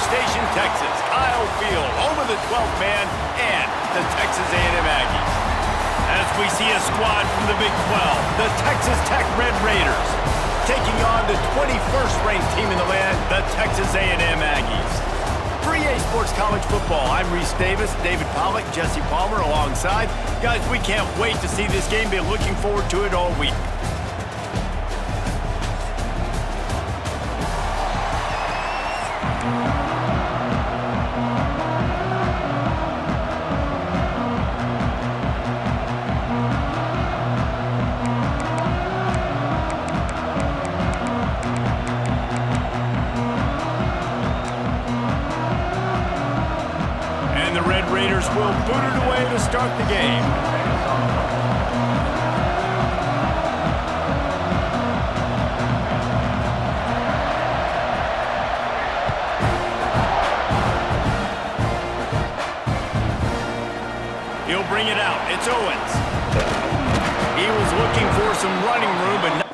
Station, Texas, Kyle Field, home of the 12th man and the Texas A&M Aggies. As we see a squad from the Big 12, the Texas Tech Red Raiders, taking on the 21st ranked team in the land, the Texas A&M Aggies. For EA Sports College Football, I'm Reese Davis, David Pollock, Jesse Palmer alongside. Guys, we can't wait to see this game. Been looking forward to it all week. The Red Raiders will boot it away to start the game. He'll bring it out. It's Owens. He was looking for some running room, but not.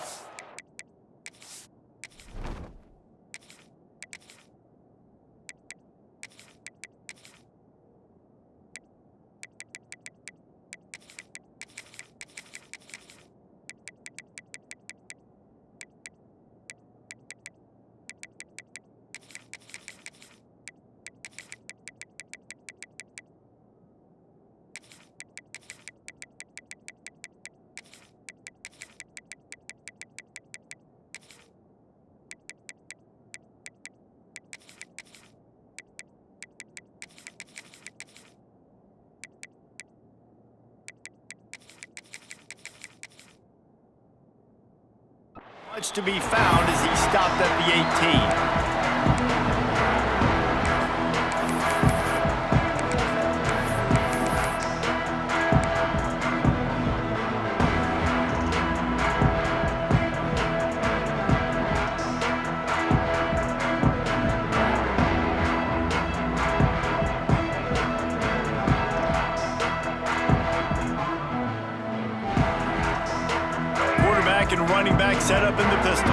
Much to be found as he stopped at the 18. And running back set up in the pistol.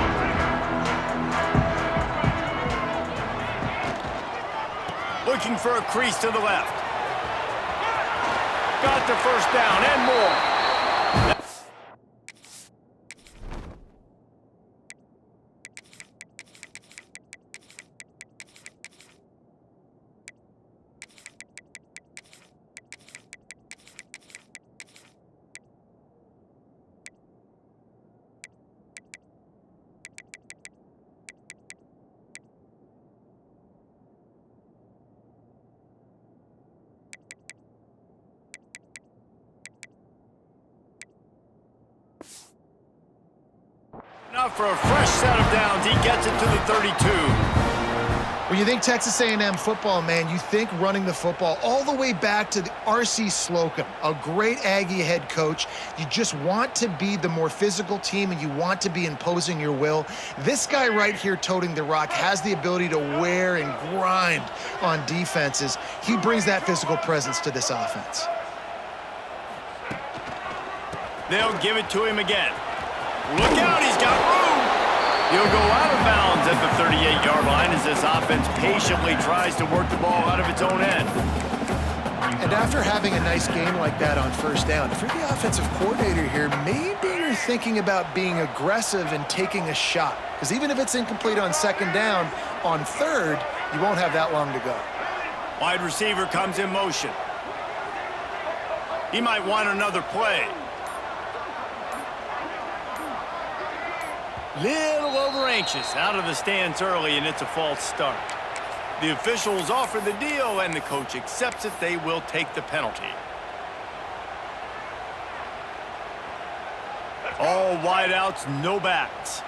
Looking for a crease to the left. Got the first down and more. Now for a fresh set of downs, he gets it to the 32. When you think Texas A&M football, man, you think running the football all the way back to the R.C. Slocum, a great Aggie head coach. You just want to be the more physical team, and you want to be imposing your will. This guy right here toting the rock has the ability to wear and grind on defenses. He brings that physical presence to this offense. They'll give it to him again. Look out, he's got room. He'll go out of bounds at the 38-yard line as this offense patiently tries to work the ball out of its own end. And after having a nice game like that on first down, if you're the offensive coordinator here, maybe you're thinking about being aggressive and taking a shot. Because even if it's incomplete on second down, on third, you won't have that long to go. Wide receiver comes in motion. He might want another play. Little over anxious, out of the stands early, and it's a false start. The officials offer the deal, and the coach accepts it. They will take the penalty. All wideouts, no backs.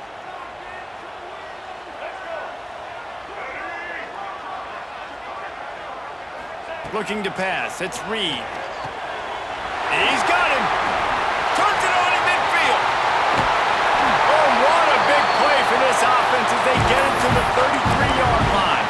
Looking to pass, it's Reed. He's got him. Turns it on in midfield. Oh, what a big play for this offense as they get into the 33-yard line.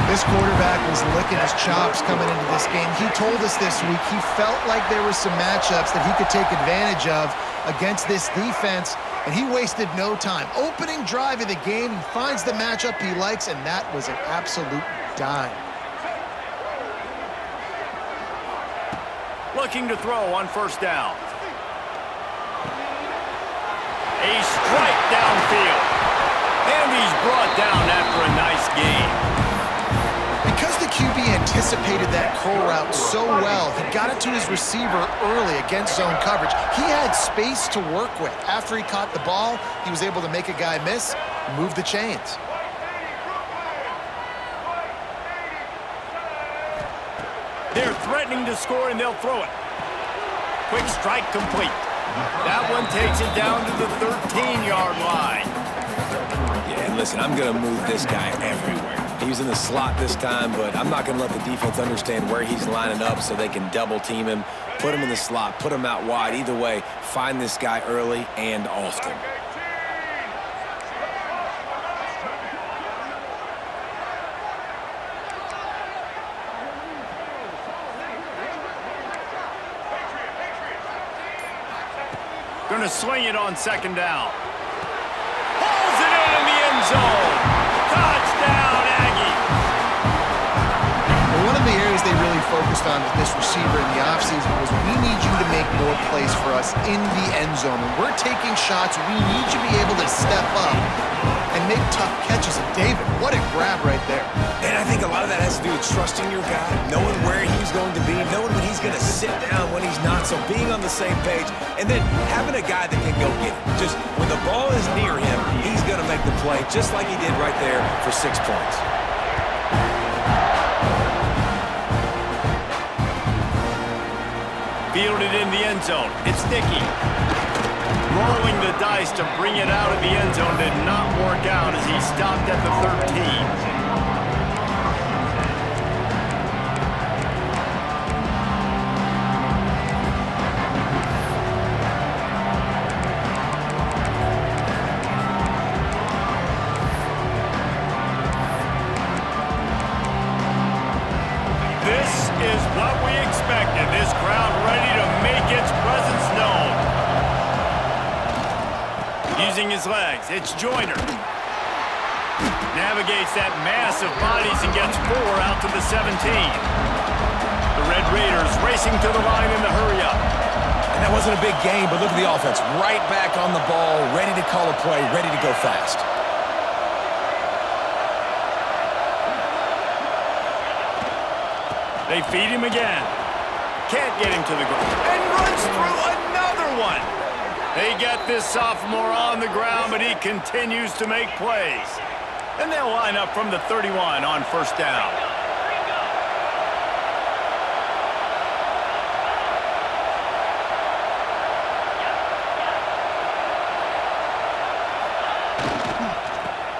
This quarterback was licking his chops coming into this game. He told us this week he felt like there were some matchups that he could take advantage of against this defense, and he wasted no time. Opening drive of the game, he finds the matchup he likes, and that was an absolute dime. Looking to throw on first down. A strike downfield. And he's brought down after a nice gain. Because the QB anticipated that curl route so well, he got it to his receiver early against zone coverage. He had space to work with. After he caught the ball, he was able to make a guy miss, move the chains. They're threatening to score, and they'll throw it. Quick strike complete. That one takes it down to the 13-yard line. Yeah, and listen, I'm going to move this guy everywhere. He's in the slot this time, but I'm not going to let the defense understand where he's lining up so they can double-team him, put him in the slot, put him out wide. Either way, find this guy early and often. Going to swing it on second down. Pulls it in the end zone. Touchdown, Aggies. Well, one of the areas they really focused on with this receiver in the offseason was we need you to make more plays for us in the end zone. When we're taking shots, we need you to be able to step up and make tough catches. And David, what a grab right there. And I think a lot of that has to do with trusting your guy, knowing where he's going to be, knowing when he's going to sit down, when he's not, so being on the same page, and then having a guy that can go get it. Just when the ball is near him, he's going to make the play, just like he did right there for 6 points. Fielded in the end zone. It's Dickey. Rolling the dice to bring it out of the end zone did not work out as he stopped at the 13. This is what we expected. This crowd ready to make its presence known. Using his legs, it's Joyner. Navigates that mass of bodies and gets 4 out to the 17. The Red Raiders racing to the line in the hurry-up. And that wasn't a big game, but look at the offense. Right back on the ball, ready to call a play, ready to go fast. They feed him again. Can't get him to the ground. And runs through another one. They get this sophomore on the ground, but he continues to make plays. And they'll line up from the 31 on first down.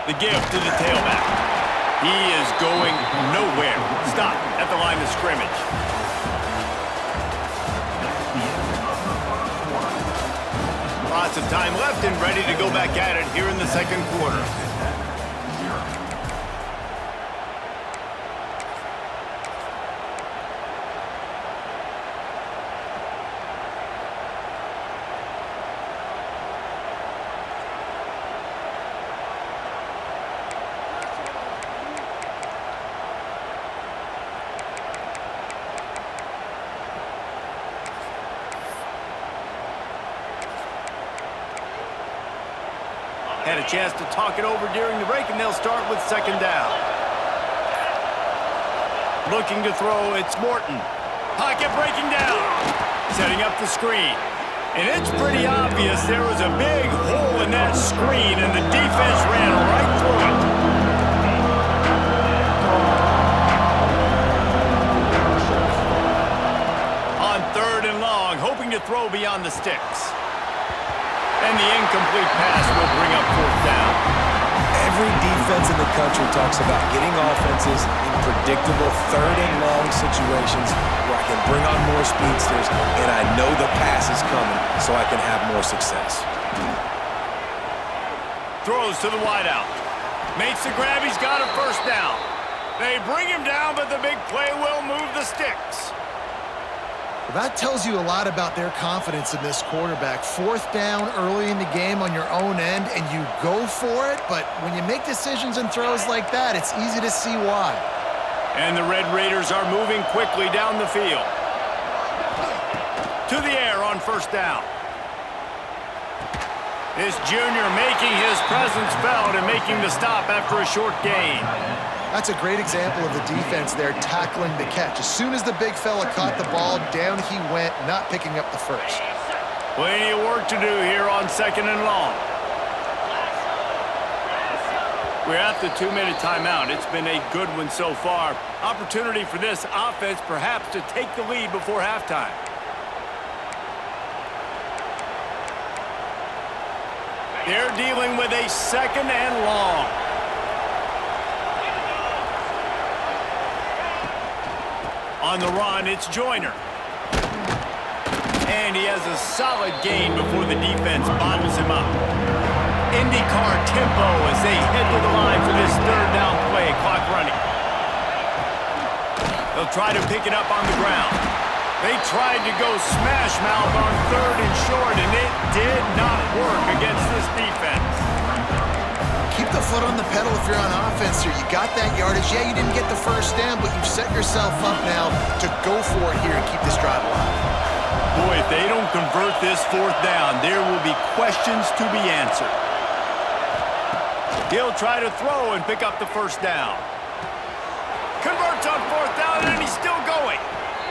The give to the tailback. He is going nowhere. Stop at the line of scrimmage. Lots of time left and ready to go back at it here in the second quarter. Had a chance to talk it over during the break, and they'll start with second down. Looking to throw, it's Morton. Pocket breaking down. Setting up the screen. And it's pretty obvious there was a big hole in that screen, and the defense ran right through it. On third and long, hoping to throw beyond the sticks. And the incomplete pass will bring up fourth down. Every defense in the country talks about getting offenses in predictable third and long situations where I can bring on more speedsters and I know the pass is coming so I can have more success. Throws to the wideout. Makes the grab. He's got a first down. They bring him down, but the big play will move the sticks. Well, that tells you a lot about their confidence in this quarterback. 4th down early in the game on your own end, and you go for it, but when you make decisions and throws like that, it's easy to see why. And the Red Raiders are moving quickly down the field. To the air on 1st down. This junior making his presence felt and making the stop after a short gain. That's a great example of the defense there tackling the catch. As soon as the big fella caught the ball, down he went, not picking up the first. Plenty of work to do here on 2nd and long. We're at the 2-minute timeout. It's been a good one so far. Opportunity for this offense perhaps to take the lead before halftime. They're dealing with a 2nd and long. On the run, it's Joyner. And he has a solid gain before the defense bottles him up. IndyCar tempo as they head to the line for this 3rd down play, clock running. They'll try to pick it up on the ground. They tried to go smash mouth on 3rd and short, and it did not work against this defense. Keep the foot on the pedal if you're on offense here. You got that yardage. Yeah, you didn't get the 1st down, but you've set yourself up now to go for it here and keep this drive alive. Boy, if they don't convert this 4th down, there will be questions to be answered. He'll try to throw and pick up the 1st down. Converts on 4th down, and he's still going.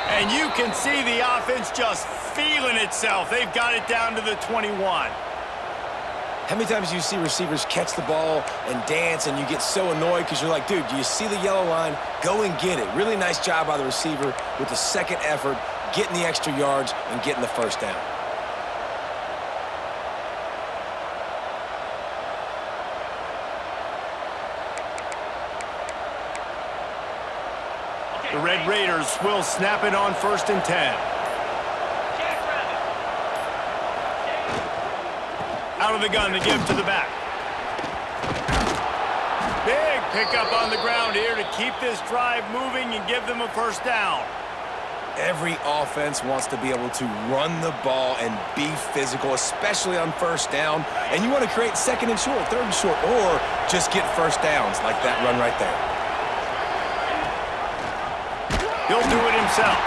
And you can see the offense just feeling itself. They've got it down to the 21. How many times do you see receivers catch the ball and dance and you get so annoyed because you're like, dude, do you see the yellow line? Go and get it. Really nice job by the receiver with the 2nd effort, getting the extra yards and getting the 1st down. The Red Raiders will snap it on 1st and 10. Out of the gun to give to the back. Big pickup on the ground here to keep this drive moving and give them a 1st down. Every offense wants to be able to run the ball and be physical, especially on 1st down. And you want to create 2nd and short, 3rd and short, or just get 1st downs like that run right there. He'll do it himself.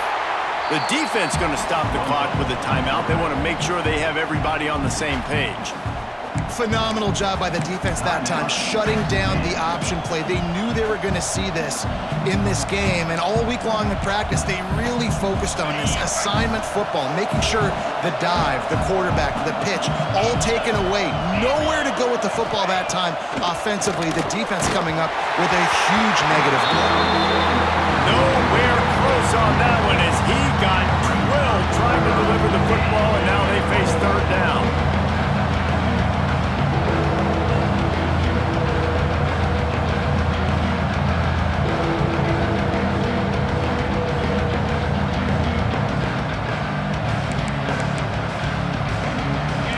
The defense going to stop the clock with a timeout. They want to make sure they have everybody on the same page. Phenomenal job by the defense that time, shutting down the option play. They knew they were going to see this in this game, and all week long in practice, they really focused on this assignment football, making sure the dive, the quarterback, the pitch, all taken away. Nowhere to go with the football that time offensively. The defense coming up with a huge negative play. Nowhere close on that one as he got drilled trying to deliver the football, and now they face 3rd down.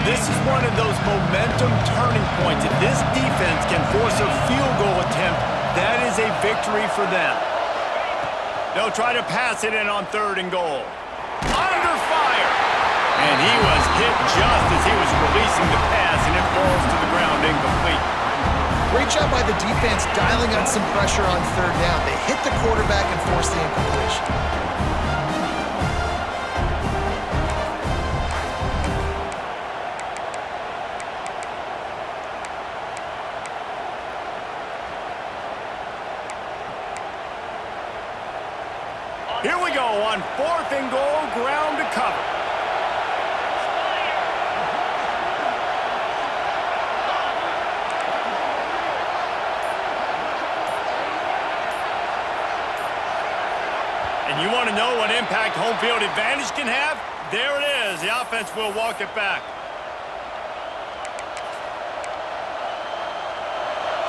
This is one of those momentum turning points. If this defense can force a field goal attempt, that is a victory for them. They'll try to pass it in on 3rd and goal. Under fire! And he was hit just as he was releasing the pass, and it falls to the ground incomplete. Great job by the defense dialing on some pressure on 3rd down. They hit the quarterback and forced the incompletion. Here we go on 4th and goal, ground to cover. And you want to know what impact home field advantage can have? There it is. The offense will walk it back.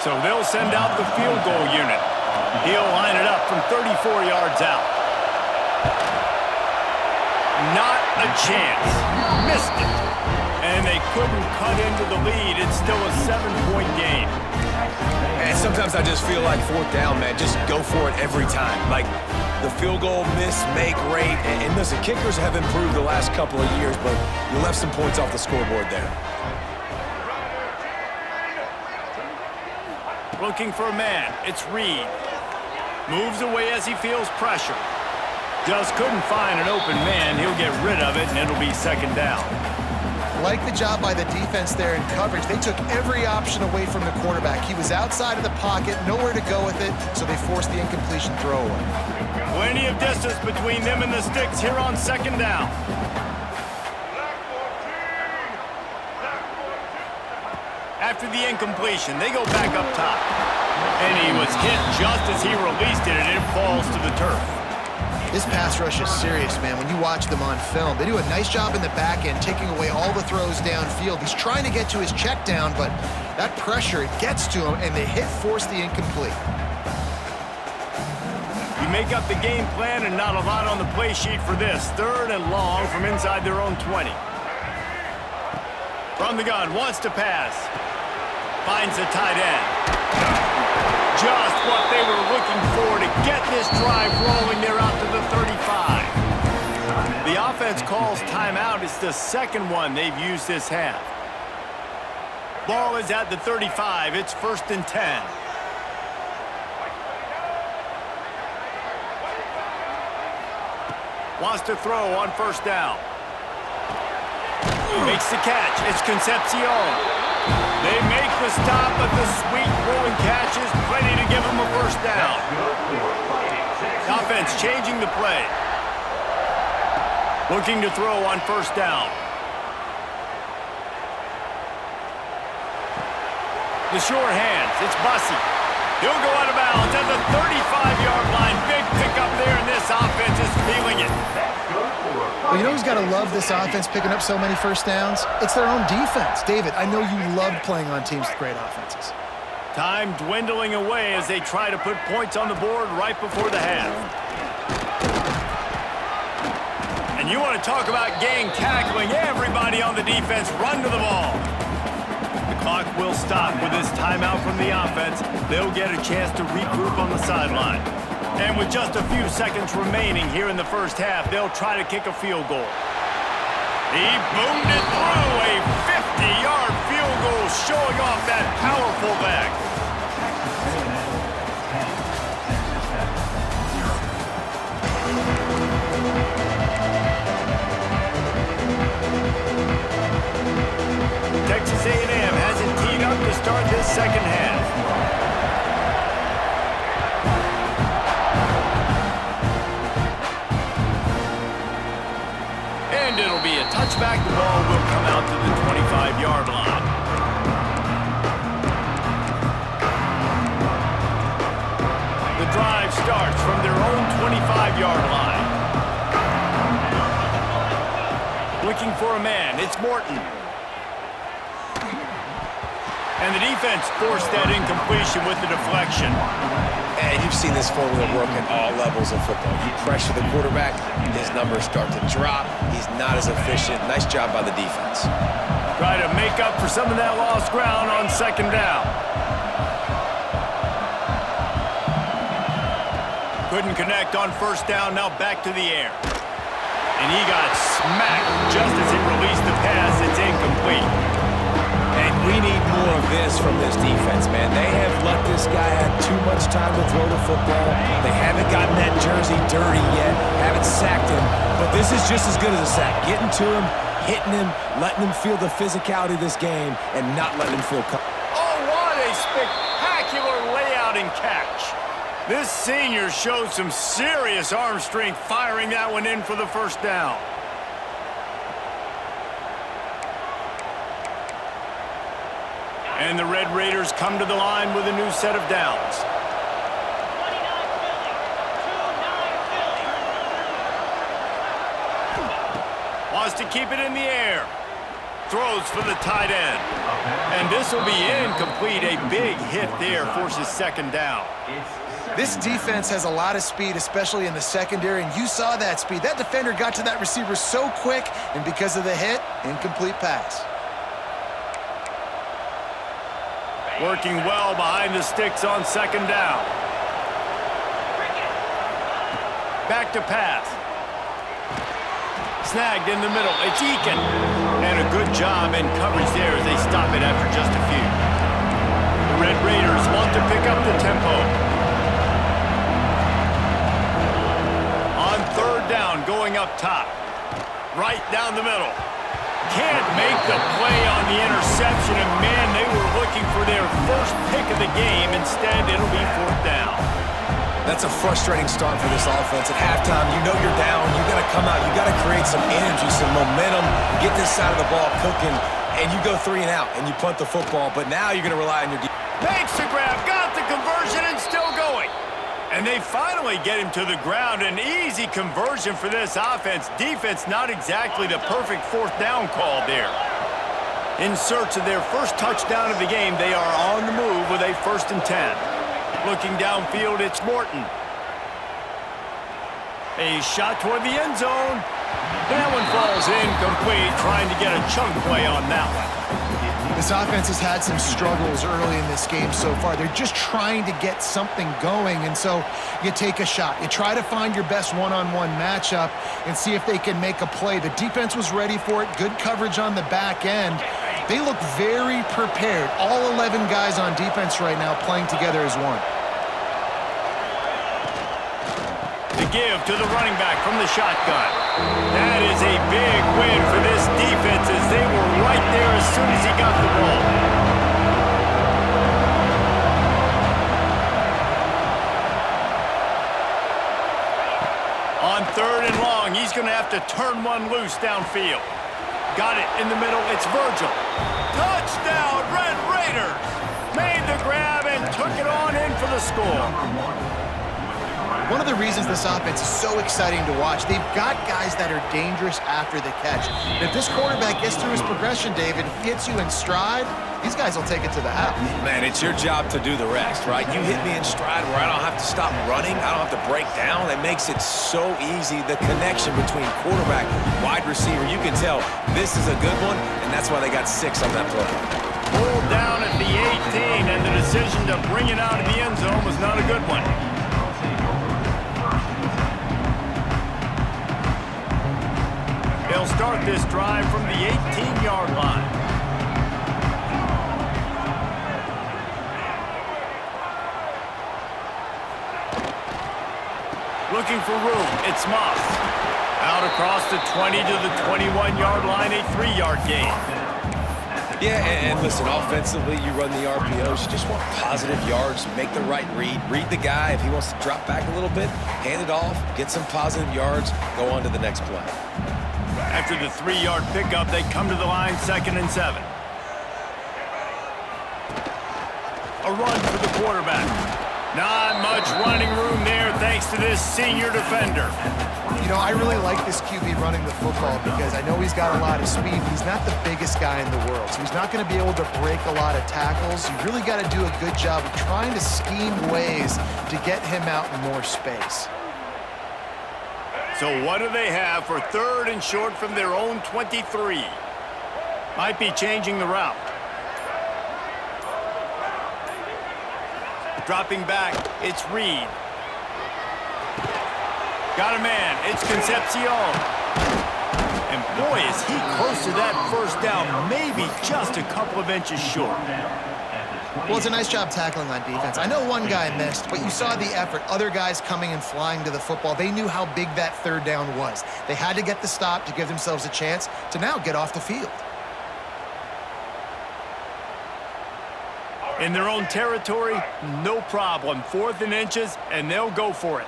So they'll send out the field goal unit. He'll line it up from 34 yards out. Not a chance. Missed it. And they couldn't cut into the lead. It's still a 7-point game. And sometimes sometimes I just feel like fourth down, man, just go for it every time. Like, the field goal miss, make rate, and listen, kickers have improved the last couple of years, but you left some points off the scoreboard there. Looking for a man. It's Reed. Moves away as he feels pressure. Just couldn't find an open man. He'll get rid of it, and it'll be second down. Like the job by the defense there in coverage. They took every option away from the quarterback. He was outside of the pocket, nowhere to go with it, so they forced the incompletion throwaway. Plenty of distance between them and the sticks here on second down. After the incompletion, they go back up top. And he was hit just as he released it, and it falls to the turf. This pass rush is serious, man. When you watch them on film, they do a nice job in the back end, taking away all the throws downfield. He's trying to get to his check down, but that pressure, it gets to him, and the hit forced the incomplete. You make up the game plan and not a lot on the play sheet for this. Third and long from inside their own 20. From the gun, wants to pass. Finds a tight end. Just what they were looking for to get this drive rolling. They're out to the 35. The offense calls timeout. It's the second one they've used this half. Ball is at the 35. It's 1st and 10. Wants to throw on 1st down. Makes the catch. It's Concepcion. They make the stop, but the sweet throwing catch is plenty to give them a 1st down. Offense changing the play. Looking to throw on 1st down. The short hands. It's Bussey. He'll go out of bounds at the 35-yard line. Big pickup there, and this offense is feeling it. Well, you know who's got to love this offense picking up so many 1st downs? It's their own defense. David, I know you loved playing on teams with great offenses. Time dwindling away as they try to put points on the board right before the half. And you want to talk about gang tackling. Everybody on the defense run to the ball. The clock will stop with this timeout from the offense. They'll get a chance to regroup on the sideline. And with just a few seconds remaining here in the 1st half, they'll try to kick a field goal. He boomed it through a 50-yard field goal, showing off that powerful back. Texas A&M has it teed up to start this second half. And it'll be a touchback. The ball will come out to the 25-yard line. The drive starts from their own 25-yard line. Looking for a man. It's Morton. And the defense forced that incompletion with the deflection. And you've seen this formula work at all levels of football. You pressure the quarterback, his numbers start to drop. He's not as efficient. Nice job by the defense. Try to make up for some of that lost ground on second down. Couldn't connect on 1st down. Now back to the air. And he got smacked just as he released the pass. It's incomplete. And we need more of this from this defense, man. They have let this guy have too much time to throw the football. They haven't gotten that jersey dirty yet, haven't sacked him. But this is just as good as a sack. Getting to him, hitting him, letting him feel the physicality of this game, and not letting him feel comfortable. Oh, what a spectacular layout and catch. This senior showed some serious arm strength firing that one in for the 1st down. And the Red Raiders come to the line with a new set of downs. Wants to keep it in the air. Throws for the tight end. And this will be incomplete. A big hit there forces second down. This defense has a lot of speed, especially in the secondary, and you saw that speed. That defender got to that receiver so quick, and because of the hit, incomplete pass. Working well behind the sticks on second down. Back to pass. Snagged in the middle. It's Eakin. And a good job in coverage there as they stop it after just a few. The Red Raiders want to pick up the tempo. On third down, going up top. Right down the middle. Can't make the play on the interception, and man, they were looking for their first pick of the game. Instead, it'll be fourth down. That's a frustrating start for this offense. At halftime, you know you're down. You got to come out. You got to create some energy, some momentum, get this side of the ball cooking, and you go 3 and out, and you punt the football. But now you're going to rely on your defense. Makes the grab, got the conversion, and still going. And they finally get him to the ground. An easy conversion for this offense. Defense not exactly the perfect fourth down call there. In search of their first touchdown of the game, they are on the move with a 1st and 10. Looking downfield, it's Morton. A shot toward the end zone. That one falls incomplete, trying to get a chunk play on that one. This offense has had some struggles early in this game so far. They're just trying to get something going, and so you take a shot. You try to find your best one-on-one matchup and see if they can make a play. The defense was ready for it. Good coverage on the back end. They look very prepared. All 11 guys on defense right now playing together as one. The give to the running back from the shotgun. That is a big win for this defense as they were right there as soon as he got the ball. On third and long, he's going to have to turn one loose downfield. Got it in the middle. It's Virgil. Touchdown, Red Raiders! Made the grab and took it on in for the score. One of the reasons this offense is so exciting to watch, they've got guys that are dangerous after the catch. And if this quarterback gets through his progression, David, hits you in stride, these guys will take it to the house. Man, it's your job to do the rest, right? You hit me in stride where I don't have to stop running. I don't have to break down. It makes it so easy. The connection between quarterback, wide receiver, you can tell this is a good one, and that's why they got 6 on that play. Pulled down at the 18, and the decision to bring it out of the end zone was not a good one. They'll start this drive from the 18-yard line. Looking for room, it's Moss. Out across the 20 to the 21-yard line, a 3-yard gain. Yeah, and listen, offensively, you run the RPOs. You just want positive yards, make the right read the guy. If he wants to drop back a little bit, hand it off, get some positive yards, go on to the next play. After the 3-yard pickup, they come to the line 2nd and 7. A run for the quarterback. Not much running room there thanks to this senior defender. You know, I really like this QB running the football because I know he's got a lot of speed. He's not the biggest guy in the world, so he's not going to be able to break a lot of tackles. You really got to do a good job of trying to scheme ways to get him out in more space. So what do they have for 3rd and short from their own 23? Might be changing the route. Dropping back, it's Reed. Got a man, it's Concepcion. And boy, is he close to that first down, maybe just a couple of inches short. Well, it's a nice job tackling on defense. I know one guy missed, but you saw the effort. Other guys coming and flying to the football. They knew how big that 3rd down was. They had to get the stop to give themselves a chance to now get off the field. In their own territory, no problem. 4th and inches, and they'll go for it.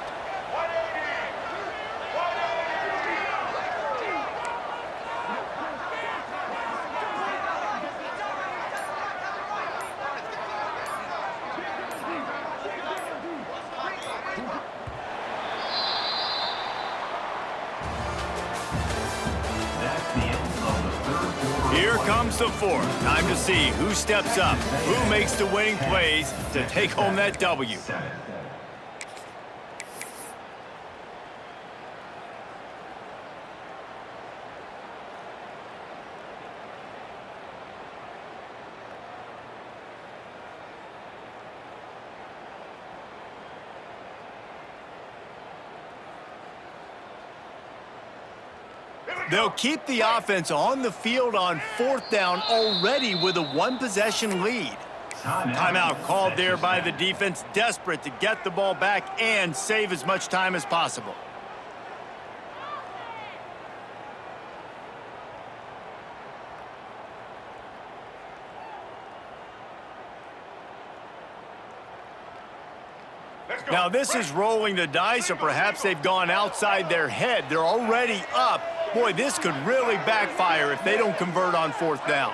Here comes the 4th. Time to see who steps up, who makes the winning plays to take home that W. They'll keep the offense on the field on 4th down already with a 1-possession lead. Timeout called there by the defense, desperate to get the ball back and save as much time as possible. Now this is rolling the dice, or perhaps they've gone outside their head. They're already up. Boy, this could really backfire if they don't convert on 4th down.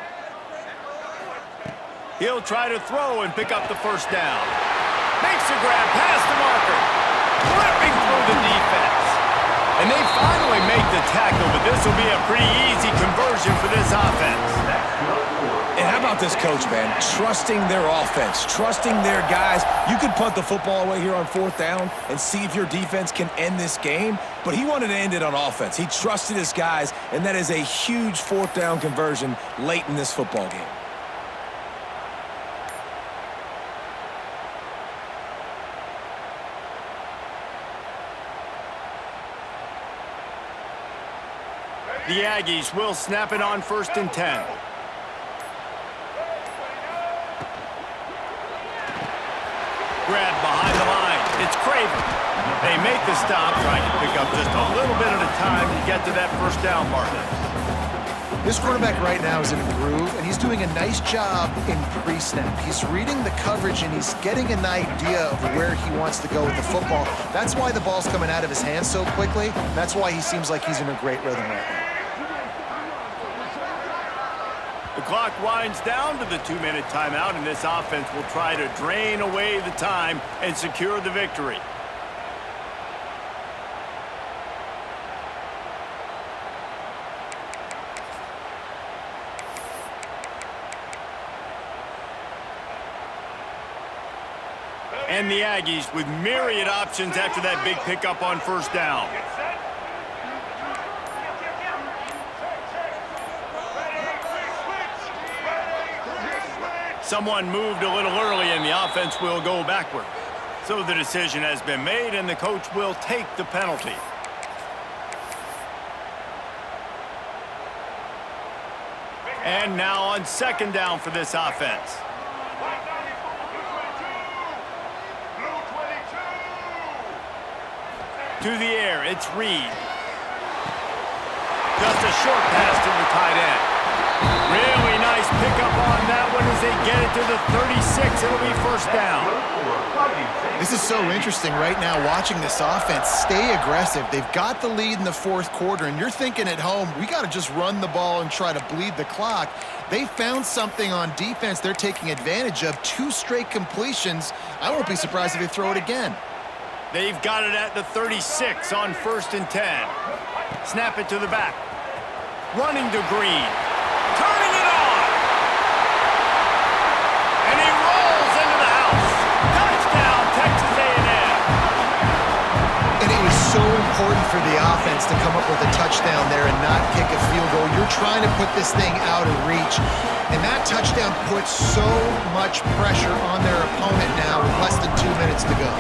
He'll try to throw and pick up the 1st down. Makes a grab past the marker. Flipping through the defense. And they finally make the tackle, but this will be a pretty easy conversion for this offense. And how about this coach, man? Trusting their offense, trusting their guys. You could punt the football away here on 4th down and see if your defense can end this game, but he wanted to end it on offense. He trusted his guys, and that is a huge 4th down conversion late in this football game. The Aggies will snap it on 1st and 10. Grab behind the line. It's Craven. They make the stop, trying to pick up just a little bit at a time to get to that 1st down marker. This quarterback right now is in a groove, and he's doing a nice job in pre-snap. He's reading the coverage, and he's getting an idea of where he wants to go with the football. That's why the ball's coming out of his hands so quickly. That's why he seems like he's in a great rhythm right now. The clock winds down to the 2-minute timeout, and this offense will try to drain away the time and secure the victory. And the Aggies with myriad options after that big pickup on 1st down. Someone moved a little early, and the offense will go backward. So the decision has been made, and the coach will take the penalty. And now on 2nd down for this offense. To the air, it's Reed. Just a short pass to the tight end. Really nice pickup on that one as they get it to the 36. It'll be 1st down. This is so interesting right now, watching this offense stay aggressive. They've got the lead in the 4th quarter, and you're thinking at home, we got to just run the ball and try to bleed the clock. They found something on defense they're taking advantage of. 2 straight completions. I won't be surprised if they throw it again. They've got it at the 36 on 1st and 10. Snap it to the back. Running to Green. Turning it on. And he rolls into the house. Touchdown, Texas A&M. And it was so important for the offense to come up with a touchdown there and not kick a field goal. You're trying to put this thing out of reach. And that touchdown puts so much pressure on their opponent now with less than 2 minutes to go.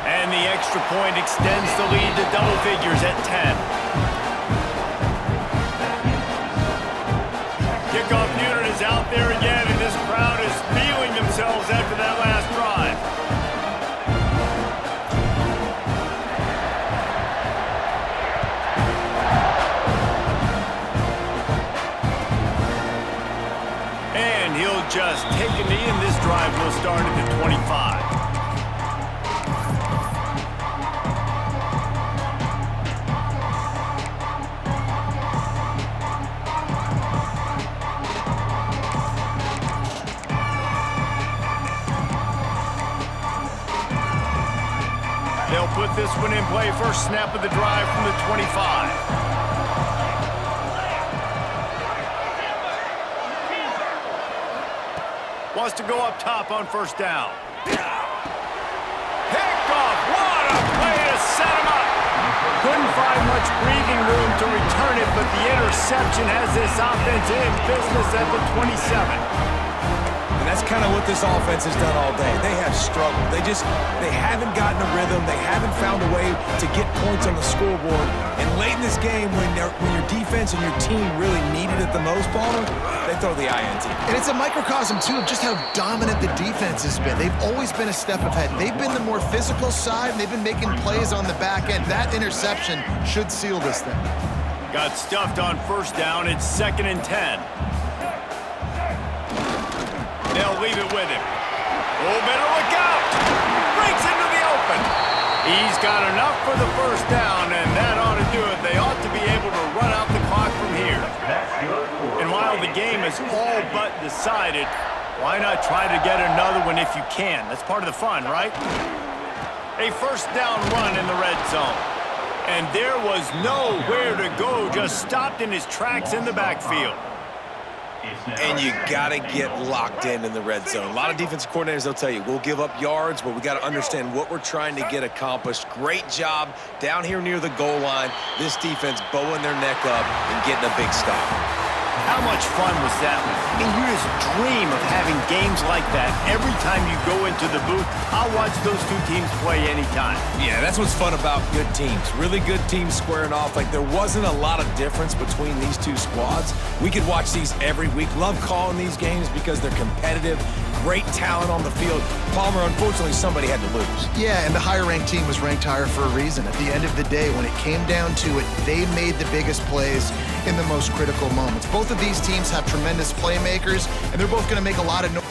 And the extra point extends the lead to double figures at 10. Kickoff unit is out there again, and this crowd is feeling themselves after that last drive. And he'll just take a knee, and this drive will start at the 25. They'll put this one in play. First snap of the drive from the 25. Wants to go up top on 1st down. Picked off. What a play to set him up. Couldn't find much breathing room to return it, but the interception has this offense in business at the 27. And that's that's kind of what this offense has done all day. They have struggled. They haven't gotten a rhythm. They haven't found a way to get points on the scoreboard. And late in this game, when your defense and your team really need it at the most, Palmer, they throw the INT. And it's a microcosm, too, of just how dominant the defense has been. They've always been a step ahead. They've been the more physical side, and they've been making plays on the back end. That interception should seal this thing. Got stuffed on first down. It's 2nd and 10. They'll leave it with him. Oh, better look out! Breaks into the open. He's got enough for the first down, and that ought to do it. They ought to be able to run out the clock from here. And while the game is all but decided, why not try to get another one if you can? That's part of the fun, right? A first down run in the red zone. And there was nowhere to go, just stopped in his tracks in the backfield. And you got to get locked in the red zone. A lot of defensive coordinators, they'll tell you, we'll give up yards, but we got to understand what we're trying to get accomplished. Great job down here near the goal line. This defense bowing their neck up and getting a big stop. How much fun was that one? I mean, you just dream of having games like that every time you go into the booth. I'll watch those two teams play anytime. Yeah, that's what's fun about good teams. Really good teams squaring off. Like, there wasn't a lot of difference between these two squads. We could watch these every week. Love calling these games because they're competitive. Great talent on the field. Palmer, unfortunately, somebody had to lose. Yeah, and the higher-ranked team was ranked higher for a reason. At the end of the day, when it came down to it, they made the biggest plays in the most critical moments. Both of these teams have tremendous playmakers, and they're both going to make a lot of noise.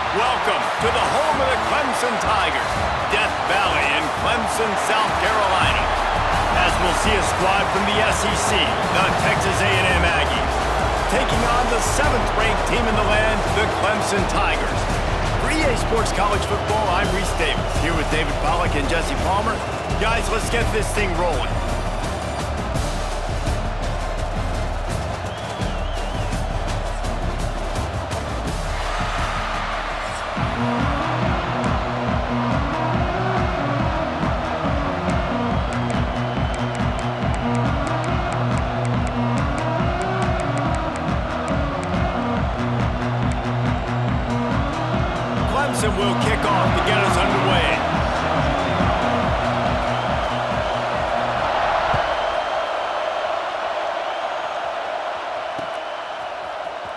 Welcome to the home of the Clemson Tigers, Death Valley in Clemson, South Carolina. As we'll see a squad from the SEC, the Texas A&M Aggies, taking on the 7th-ranked team in the land, the Clemson Tigers. For EA Sports College Football, I'm Reese Davis, here with David Pollack and Jesse Palmer. Guys, let's get this thing rolling. Clemson will kick off to get us underway.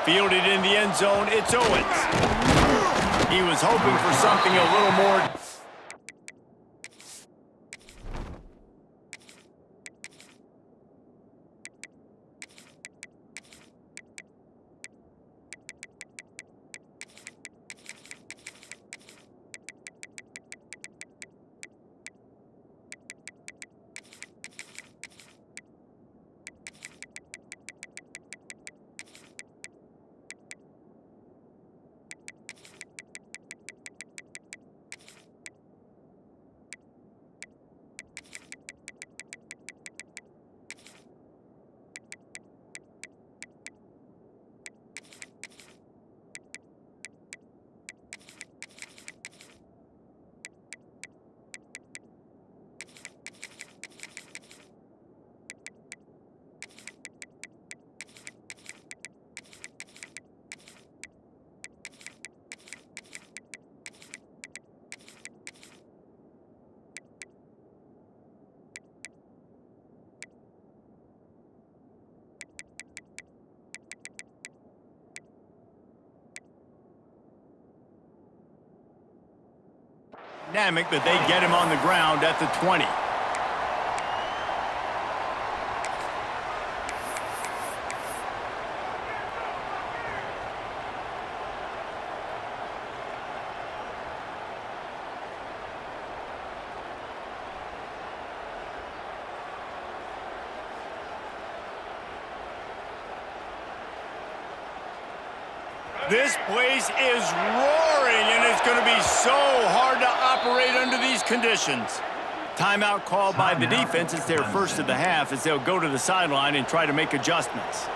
Fielded in the end zone, it's Owens. He was hoping for something a little more. dynamic, but they get him on the ground at the 20. This place is roaring, and it's going to be so hard to operate under these conditions. Timeout called by the defense. It's their first of the half as they'll go to the sideline and try to make adjustments.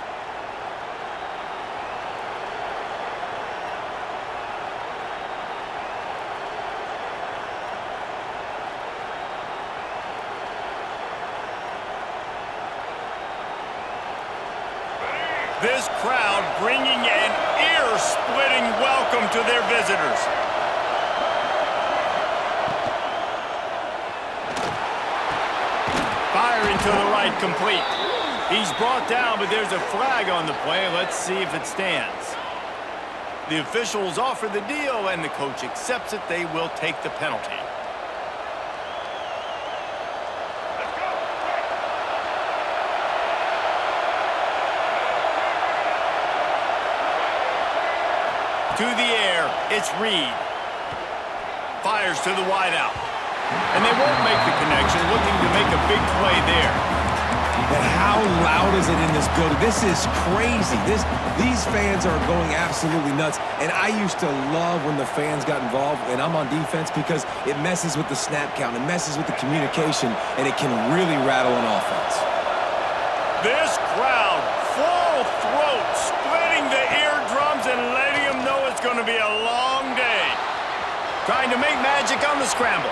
This crowd bringing an ear-splitting welcome to their visitors. Firing to the right, complete. He's brought down, but there's a flag on the play. Let's see if it stands. The officials offer the deal, and the coach accepts it. They will take the penalty. To the air, it's Reed. Fires to the wideout. And they won't make the connection, looking to make a big play there. But how loud is it in this building? This is crazy. These fans are going absolutely nuts. And I used to love when the fans got involved, and I'm on defense, because it messes with the snap count, it messes with the communication, and it can really rattle an offense. This crowd, full throat, splitting the eardrums and letting them know it's going to be a long day. Trying to make magic on the scramble.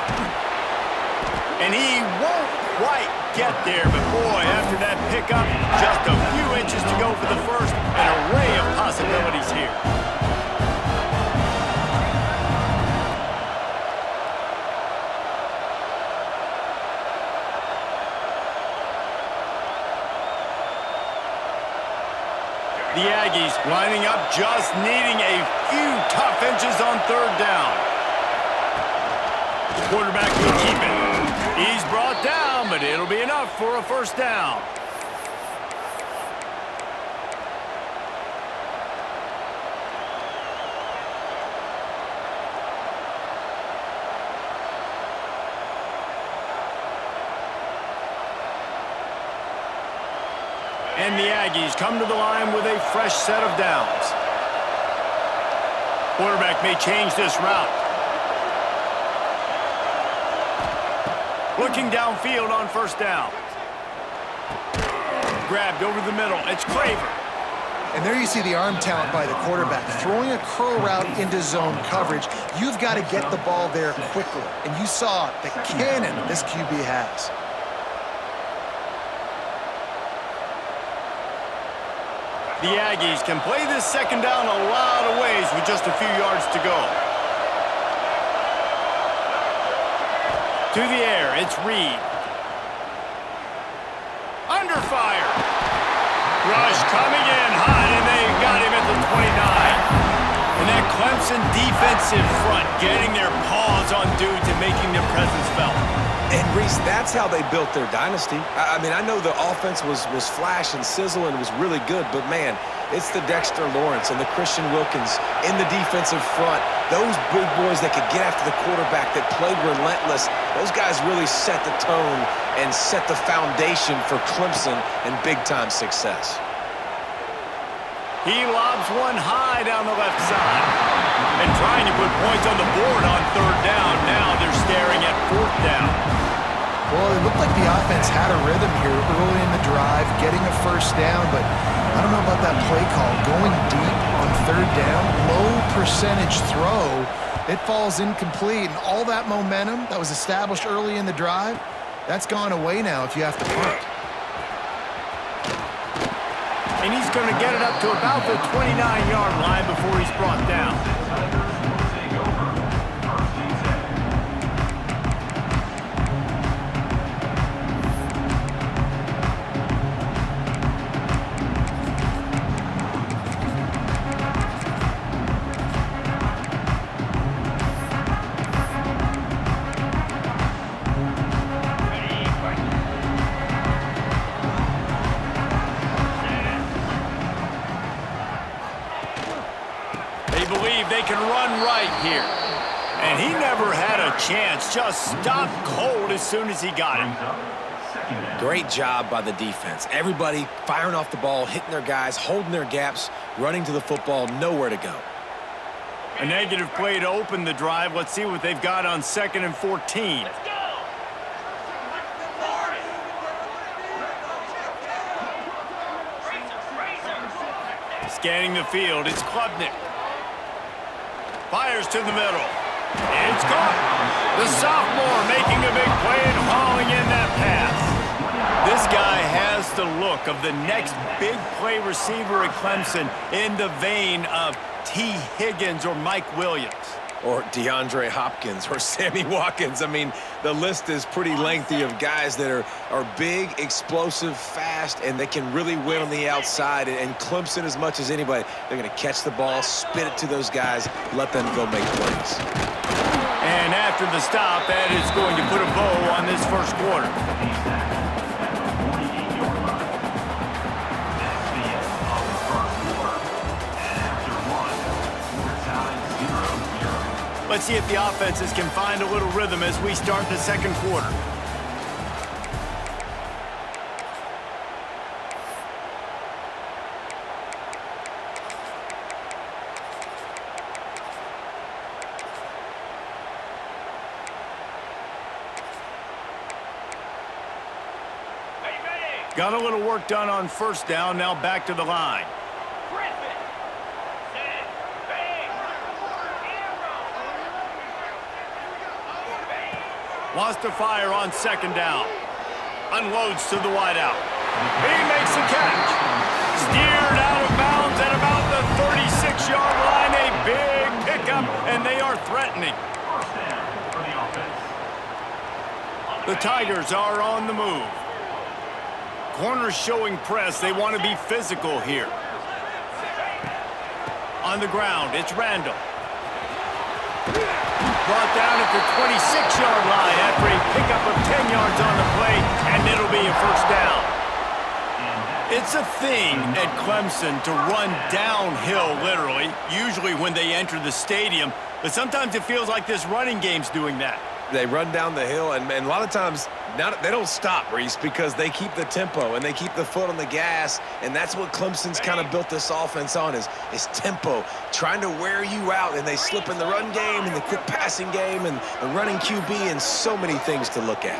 And he won't quite get there, but boy, after that pickup, just a few inches to go for the first. An array of possibilities here. The Aggies lining up, just needing a few tough inches on third down. The quarterback will keep it. He's brought down, but it'll be enough for a first down. And the Aggies come to the line with a fresh set of downs. Quarterback may change this route. Looking downfield on first down. Grabbed over the middle. It's Craver. And there you see the arm talent by the quarterback. Throwing a curl route into zone coverage, you've got to get the ball there quickly. And you saw the cannon this QB has. The Aggies can play this second down a lot of ways with just a few yards to go. To the air, it's Reed. Under fire. Rush coming in high, and they got him at the 29. And that Clemson defensive front getting their paws on dudes and making their presence felt. And, Reese, that's how they built their dynasty. I mean, I know the offense was flash and sizzle and was really good, but, man, it's the Dexter Lawrence and the Christian Wilkins in the defensive front. Those big boys that could get after the quarterback, that played relentless, those guys really set the tone and set the foundation for Clemson and big-time success. He lobs one high down the left side. And trying to put points on the board on third down. Now they're staring at fourth down. Well, it looked like the offense had a rhythm here early in the drive, getting a first down, but I don't know about that play call. Going deep on third down, low percentage throw, it falls incomplete, and all that momentum that was established early in the drive, that's gone away now if you have to punt. And he's going to get it up to about the 29-yard line before he's brought down. here. And he never had a chance. Just stopped cold as soon as he got it. Great job by the defense. Everybody firing off the ball, hitting their guys, holding their gaps, running to the football, nowhere to go. A negative play to open the drive. Let's see what they've got on 2nd and 14. Scanning the field, it's Klubnik. Fires to the middle. It's caught. The sophomore making a big play and hauling in that pass. This guy has the look of the next big play receiver at Clemson in the vein of T. Higgins or Mike Williams. Or DeAndre Hopkins or Sammy Watkins. I mean, the list is pretty lengthy of guys that are big, explosive, fast, and they can really win on the outside. And Clemson, as much as anybody, they're going to catch the ball, spit it to those guys, let them go make plays. And after the stop, that is going to put a bow on this first quarter. Let's see if the offenses can find a little rhythm as we start the second quarter. Got a little work done on first down, now back to the line. Wants to fire on 2nd down. Unloads to the wideout. He makes the catch. Steered out of bounds at about the 36-yard line. A big pickup, and they are threatening. The Tigers are on the move. Corners showing press. They want to be physical here. On the ground, it's Randall. Brought down at the 26-yard line after a pickup of 10 yards on the play, and it'll be a first down. It's a thing at Clemson to run downhill, literally, usually when they enter the stadium, but sometimes it feels like this running game's doing that. They run down the hill, and a lot of times they don't stop, Reese, because they keep the tempo and they keep the foot on the gas, and that's what Clemson's kind of built this offense on is tempo, trying to wear you out, and they slip in the run game and the quick passing game and the running QB and so many things to look at.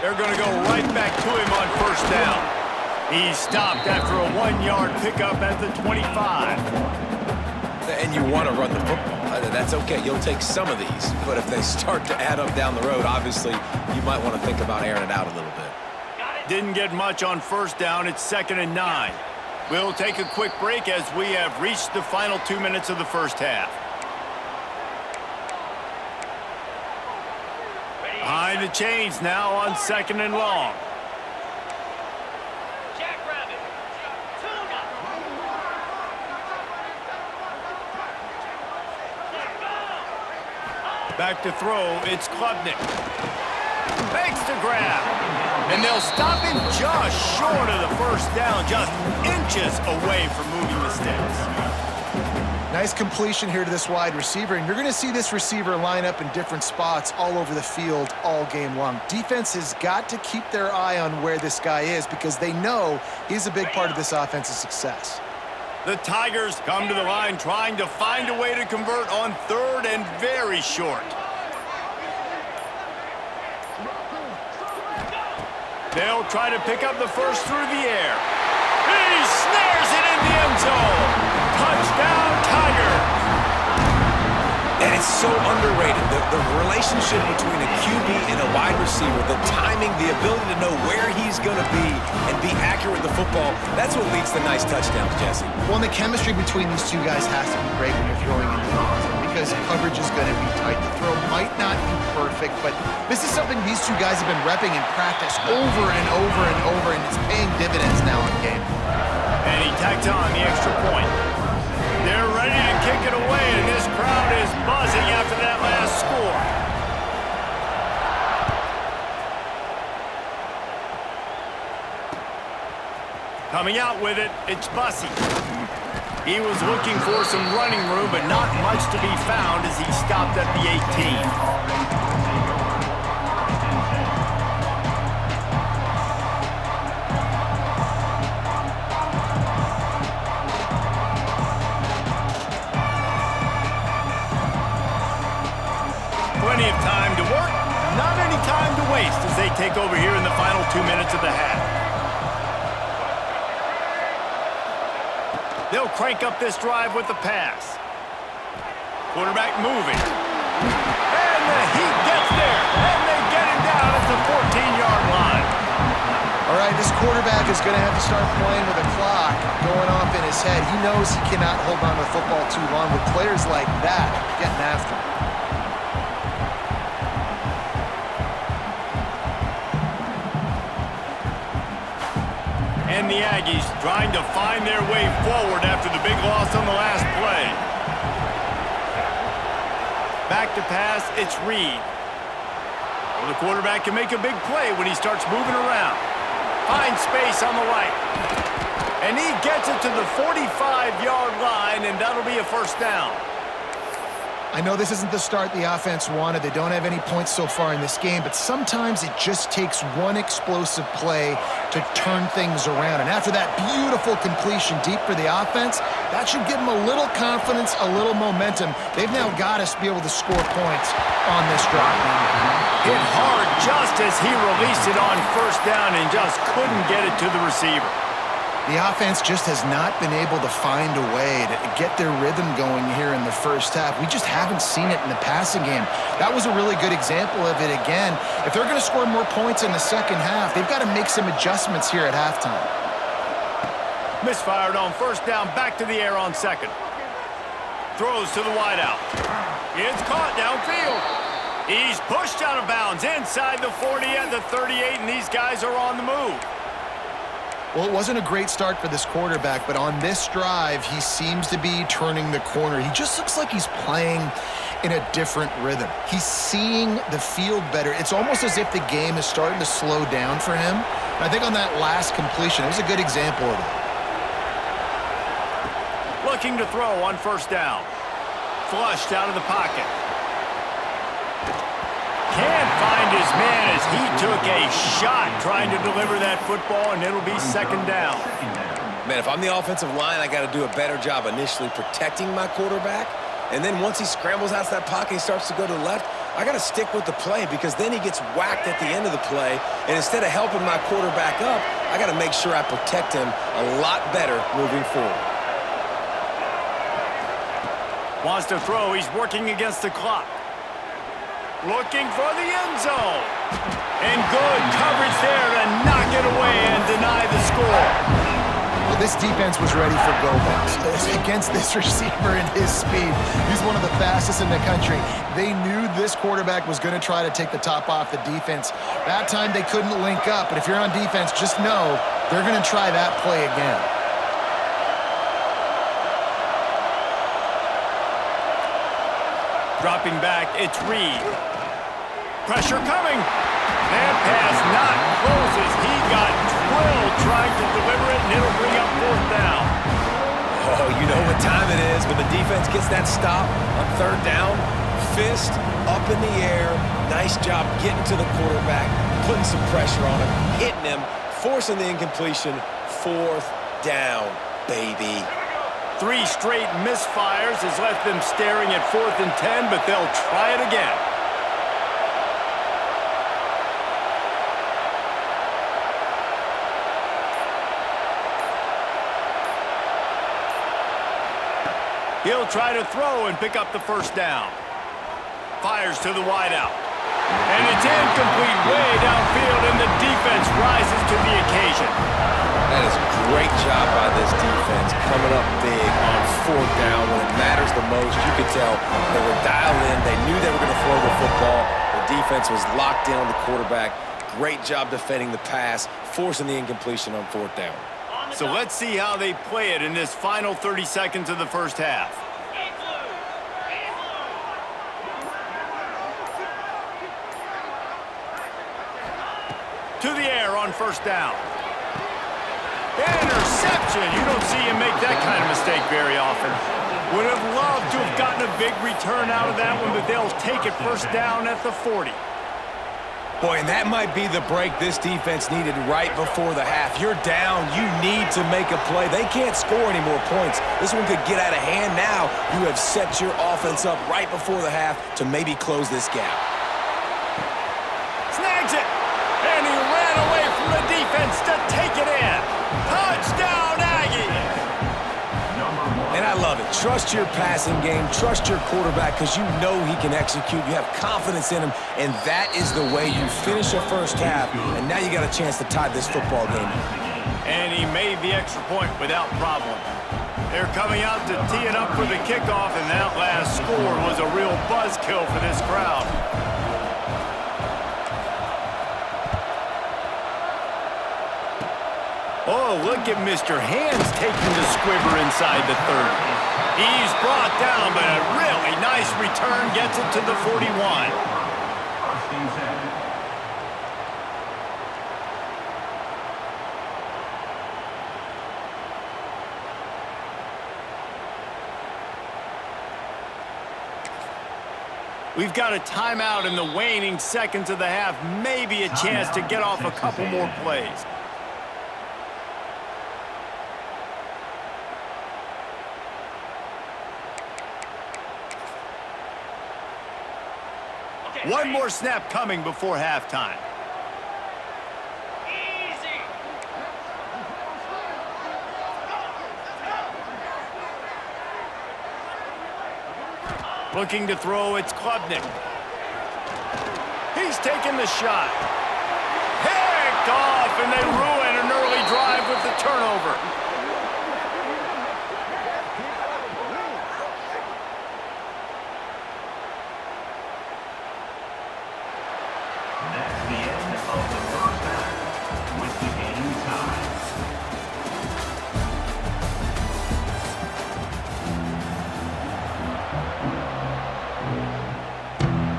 They're going to go right back to him on first down. He stopped after a 1-yard pickup at the 25. And you want to run the football. That's okay. You'll take some of these. But if they start to add up down the road, obviously, you might want to think about airing it out a little bit. Didn't get much on first down. It's 2nd and 9. We'll take a quick break as we have reached the final 2 minutes of the first half. Behind the chains now on 2nd and long. Back to throw, it's Klubnik. Makes the grab. And they'll stop him just short of the first down, just inches away from moving the sticks. Nice completion here to this wide receiver, and you're going to see this receiver line up in different spots all over the field all game long. Defense has got to keep their eye on where this guy is because they know he's a big part of this offense's success. The Tigers come to the line trying to find a way to convert on 3rd and very short. They'll try to pick up the first through the air. He snares it in the end zone. Touchdown, Tigers. And it's so underrated. The relationship between a QB and a wide receiver, the timing, the ability to know where he's going to be and be accurate with the football, that's what leads to nice touchdowns, Jesse. Well, and the chemistry between these two guys has to be great when you're throwing into the end zone because coverage is going to be tight. The throw might not be perfect, but this is something these two guys have been repping in practice over and over and over, and it's paying dividends now in game. And he tacked on the extra point. They're ready to kick it away, and this crowd is buzzing after that last score. Coming out with it, it's Bussey. He was looking for some running room, but not much to be found as he stopped at the 18. Plenty of time to work, not any time to waste as they take over here in the final 2 minutes of the half. They'll crank up this drive with the pass. Quarterback moving. And the Heat gets there, and they get him down at the 14-yard line. All right, this quarterback is going to have to start playing with a clock going off in his head. He knows he cannot hold on to the football too long with players like that getting after him. And the Aggies trying to find their way forward after the big loss on the last play. Back to pass, it's Reed. Well, the quarterback can make a big play when he starts moving around. Finds space on the right. And he gets it to the 45-yard line, and that'll be a first down. I know this isn't the start the offense wanted. They don't have any points so far in this game, but sometimes it just takes one explosive play to turn things around. And after that beautiful completion deep for the offense, that should give them a little confidence, a little momentum. They've now got to be able to score points on this drive. Hit hard just as he released it on first down and just couldn't get it to the receiver. The offense just has not been able to find a way to get their rhythm going here in the first half. We just haven't seen it in the passing game. That was a really good example of it again. If they're going to score more points in the second half, they've got to make some adjustments here at halftime. Misfired on first down, back to the air on second. Throws to the wideout. It's caught downfield. He's pushed out of bounds inside the 40 at the 38, and these guys are on the move. Well, it wasn't a great start for this quarterback, but on this drive, he seems to be turning the corner. He just looks like he's playing in a different rhythm. He's seeing the field better. It's almost as if the game is starting to slow down for him. And I think on that last completion, it was a good example of that. Looking to throw on first down. Flushed out of the pocket. Can't find his man as he took a shot trying to deliver that football, and it'll be second down. Man, if I'm the offensive line, I got to do a better job initially protecting my quarterback. And then once he scrambles out of that pocket, he starts to go to the left, I got to stick with the play because then he gets whacked at the end of the play. And instead of helping my quarterback up, I got to make sure I protect him a lot better moving forward. Wants to throw. He's working against the clock. Looking for the end zone. And good coverage there to knock it away and deny the score. Well, this defense was ready for go-balls against this receiver and his speed. He's one of the fastest in the country. They knew this quarterback was going to try to take the top off the defense. That time they couldn't link up, but if you're on defense, just know they're going to try that play again. Dropping back, it's Reed. Pressure coming. And pass not closes. He got drilled trying to deliver it, and it'll bring up fourth down. Oh, you know what time it is when the defense gets that stop on third down. Fist up in the air. Nice job getting to the quarterback, putting some pressure on him, hitting him, forcing the incompletion. Fourth down, baby. 3 straight misfires has left them staring at 4th and 10, but they'll try it again. He'll try to throw and pick up the first down. Fires to the wideout. And it's incomplete way downfield, and the defense rises to the occasion. That is a great job by this defense, coming up big on fourth down when it matters the most. You could tell they were dialed in. They knew they were going to throw the football. The defense was locked in on the quarterback. Great job defending the pass, forcing the incompletion on fourth down. So let's see how they play it in this final 30 seconds of the first half. To the air on first down. Intercepted. interception. You don't see him make that kind of mistake very often. Would have loved to have gotten a big return out of that one, but they'll take it first down at the 40. Boy, and that might be the break this defense needed right before the half. You're down. You need to make a play. They can't score any more points. This one could get out of hand now. You have set your offense up right before the half to maybe close this gap. Snags it. And he ran away from the defense to take it in. Touchdown, Aggies. And I love it. Trust your passing game. Trust your quarterback because you know he can execute. You have confidence in him, and that is the way you finish a first half. And now you got a chance to tie this football game. And he made the extra point without problem. They're coming out to tee it up for the kickoff, and that last score was a real buzzkill for this crowd. Oh, look at Mr. Hands taking the squibber inside the 30. He's brought down, but a really nice return gets it to the 41. We've got a timeout in the waning seconds of the half, maybe a chance to get off a couple more plays. One more snap coming before halftime. Easy. Looking to throw, it's Klubnik. He's taking the shot. Picked off, and they ruin an early drive with the turnover.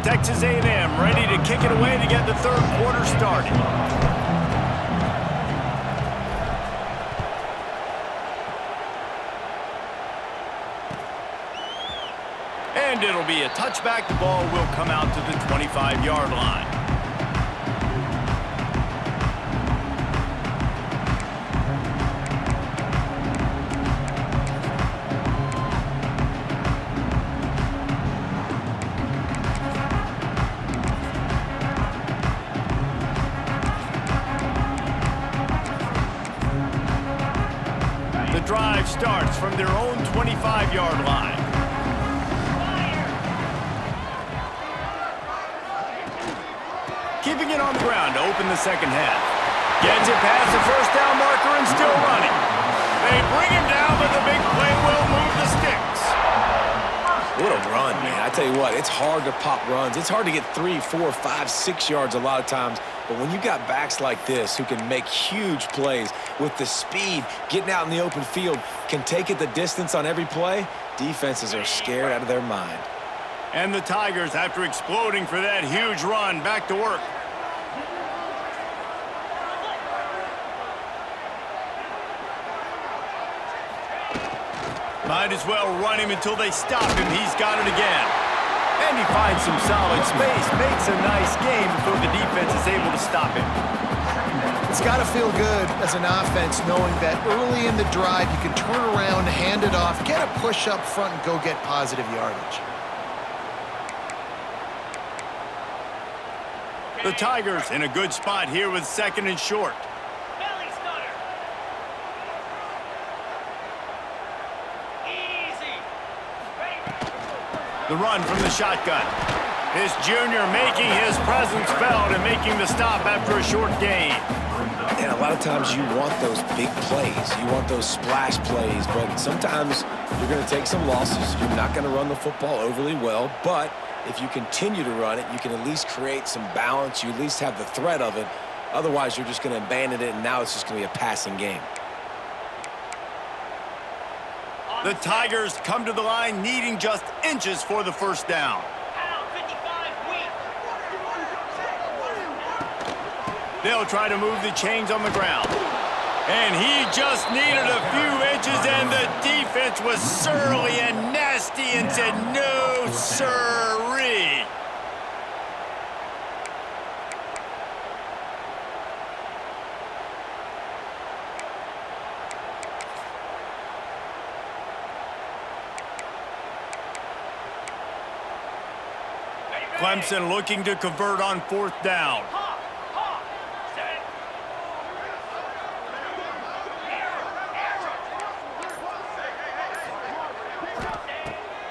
Texas A&M ready to kick it away to get the third quarter started. And it'll be a touchback. The ball will come out to the 25-yard line. The drive starts from their own 25-yard line. Keeping it on the ground to open the second half. Gets it past the first down marker and still running. They bring him down, but the big play will move the sticks. What a run, man. I tell you what, it's hard to pop runs. It's hard to get 3, 4, 5, 6 yards a lot of times. But when you got backs like this who can make huge plays with the speed, getting out in the open field, can take it the distance on every play, defenses are scared out of their mind. And the Tigers, after exploding for that huge run, back to work. Might as well run him until they stop him. He's got it again. And he finds some solid space, makes a nice game before the defense is able to stop him. It's got to feel good as an offense knowing that early in the drive you can turn around, hand it off, get a push up front, and go get positive yardage. The Tigers in a good spot here with second and short. Belly stunner. Easy. The run from the shotgun. This junior making his presence felt and making the stop after a short gain. And a lot of times you want those big plays. You want those splash plays, but sometimes you're going to take some losses. You're not going to run the football overly well, but if you continue to run it, you can at least create some balance. You at least have the threat of it. Otherwise, you're just going to abandon it, and now it's just going to be a passing game. The Tigers come to the line needing just inches for the first down. They'll try to move the chains on the ground. And he just needed a few inches, and the defense was surly and nasty and said, no, sirree. Clemson looking to convert on 4th down.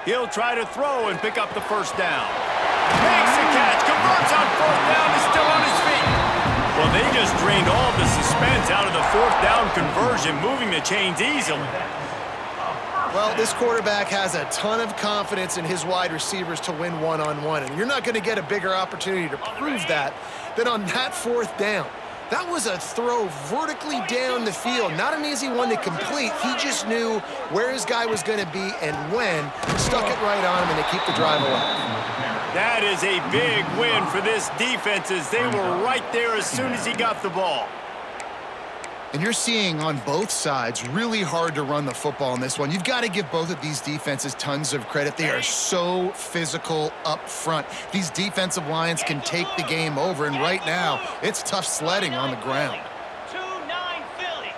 He'll try to throw and pick up the 1st down. Makes the catch, converts on 4th down, is still on his feet. Well, they just drained all the suspense out of the 4th down conversion, moving the chains easily. Well, this quarterback has a ton of confidence in his wide receivers to win one-on-one, and you're not going to get a bigger opportunity to prove that than on that 4th down. That was a throw vertically down the field. Not an easy one to complete. He just knew where his guy was going to be and when. Stuck it right on him, and they keep the drive alive. That is a big win for this defense as they were right there as soon as he got the ball. And you're seeing on both sides really hard to run the football in this one. You've got to give both of these defenses tons of credit. They are so physical up front. These defensive lines can take the game over, and right now, it's tough sledding on the ground. 2-9 Philly.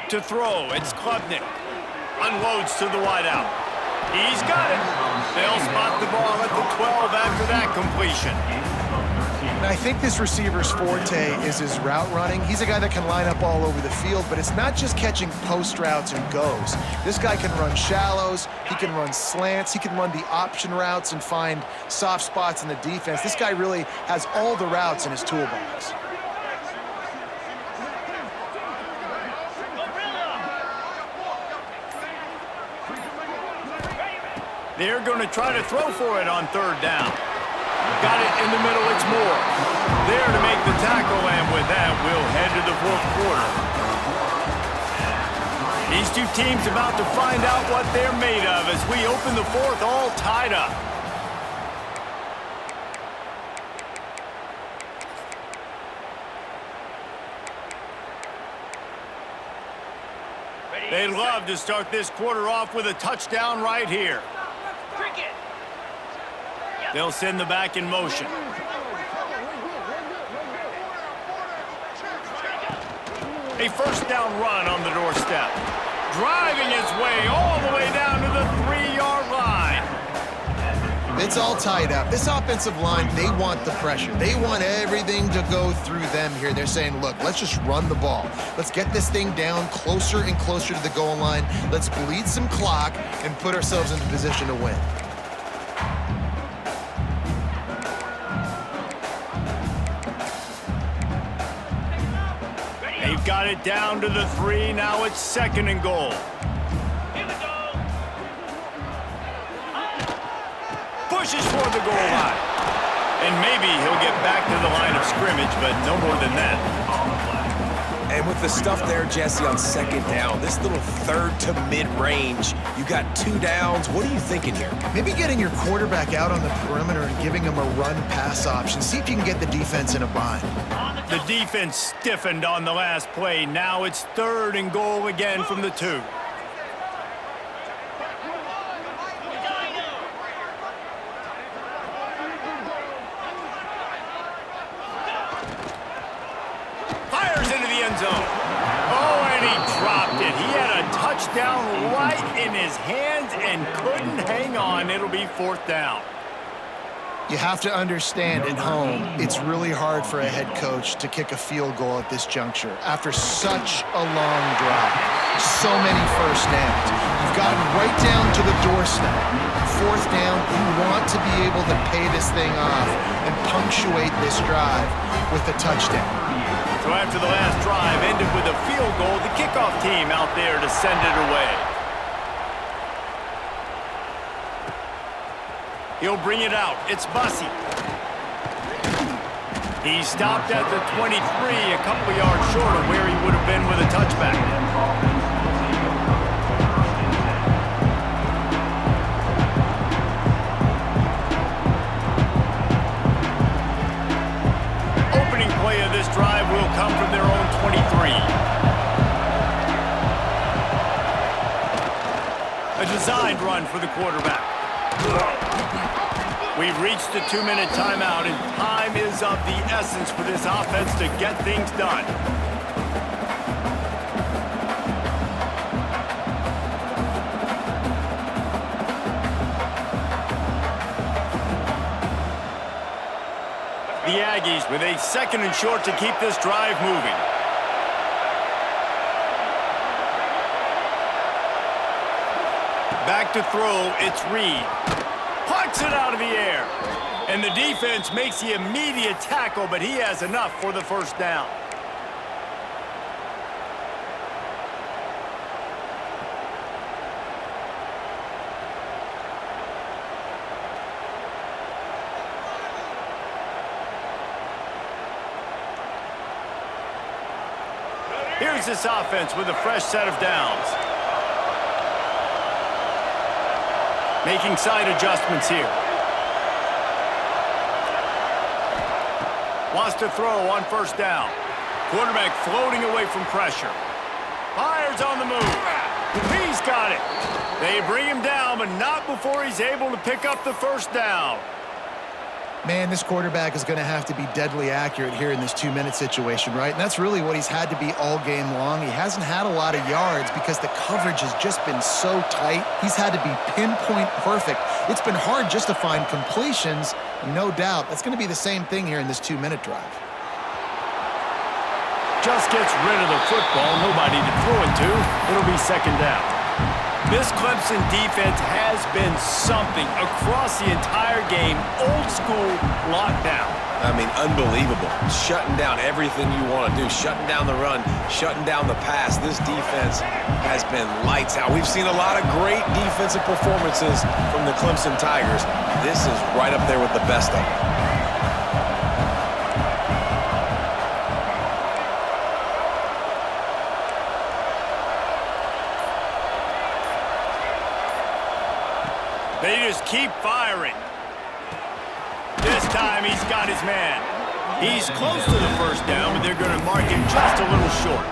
To throw, it's Klubnik. Unloads to the wideout. He's got it. They'll spot the ball at the 12 after that completion. And I think this receiver's forte is his route running. He's a guy that can line up all over the field, but it's not just catching post routes and goes. This guy can run shallows, he can run slants, he can run the option routes and find soft spots in the defense. This guy really has all the routes in his toolbox. They're going to try to throw for it on 3rd down. Got it in the middle, it's Moore. There to make the tackle, and with that, we'll head to the 4th quarter. These two teams about to find out what they're made of as we open the 4th all tied up. They'd love to start this quarter off with a touchdown right here. They'll send the back in motion. A 1st down run on the doorstep. Driving his way all the way down to the 3-yard line. It's all tied up. This offensive line, they want the pressure. They want everything to go through them here. They're saying, look, let's just run the ball. Let's get this thing down closer and closer to the goal line. Let's bleed some clock and put ourselves into position to win. They've got it down to the 3. Now it's 2nd and goal. Pushes for the goal line. And maybe he'll get back to the line of scrimmage, but no more than that. And with the stuff there, Jesse, on 2nd down, this little 3rd to mid-range, you got 2 downs. What are you thinking here? Maybe getting your quarterback out on the perimeter and giving him a run-pass option. See if you can get the defense in a bind. The defense stiffened on the last play. Now it's 3rd and goal again from the 2. Fires into the end zone. Oh, and he dropped it. He had a touchdown right in his hands and couldn't hang on. It'll be 4th down. You have to understand, at home, it's really hard for a head coach to kick a field goal at this juncture after such a long drive. So many 1st downs. You've gotten right down to the doorstep. 4th down, you want to be able to pay this thing off and punctuate this drive with a touchdown. So after the last drive ended with a field goal, the kickoff team out there to send it away. He'll bring it out. It's Bussey. He stopped at the 23, a couple yards short of where he would have been with a touchback. Opening play of this drive will come from their own 25. run for the quarterback. We've reached the 2-minute timeout, and time is of the essence for this offense to get things done. The Aggies with a 2nd and short to keep this drive moving. Back to throw, it's Reed. Pucks it out of the air. And the defense makes the immediate tackle, but he has enough for the first down. Here's this offense with a fresh set of downs. Making side adjustments here. Wants to throw on first down. Quarterback floating away from pressure. Fires on the move. He's got it. They bring him down, but not before he's able to pick up the first down. Man, this quarterback is going to have to be deadly accurate here in this 2-minute situation, right? And that's really what he's had to be all game long. He hasn't had a lot of yards because the coverage has just been so tight. He's had to be pinpoint perfect. It's been hard just to find completions, and no doubt that's going to be the same thing here in this 2-minute drive. Just gets rid of the football, nobody to throw it to. It'll be 2nd down. This Clemson defense has been something across the entire game. Old school lockdown. I mean, unbelievable. Shutting down everything you want to do. Shutting down the run, shutting down the pass. This defense has been lights out. We've seen a lot of great defensive performances from the Clemson Tigers. This is right up there with the best of them. They just keep firing. This time he's got his man. He's close to the first down, but they're going to mark him just a little short.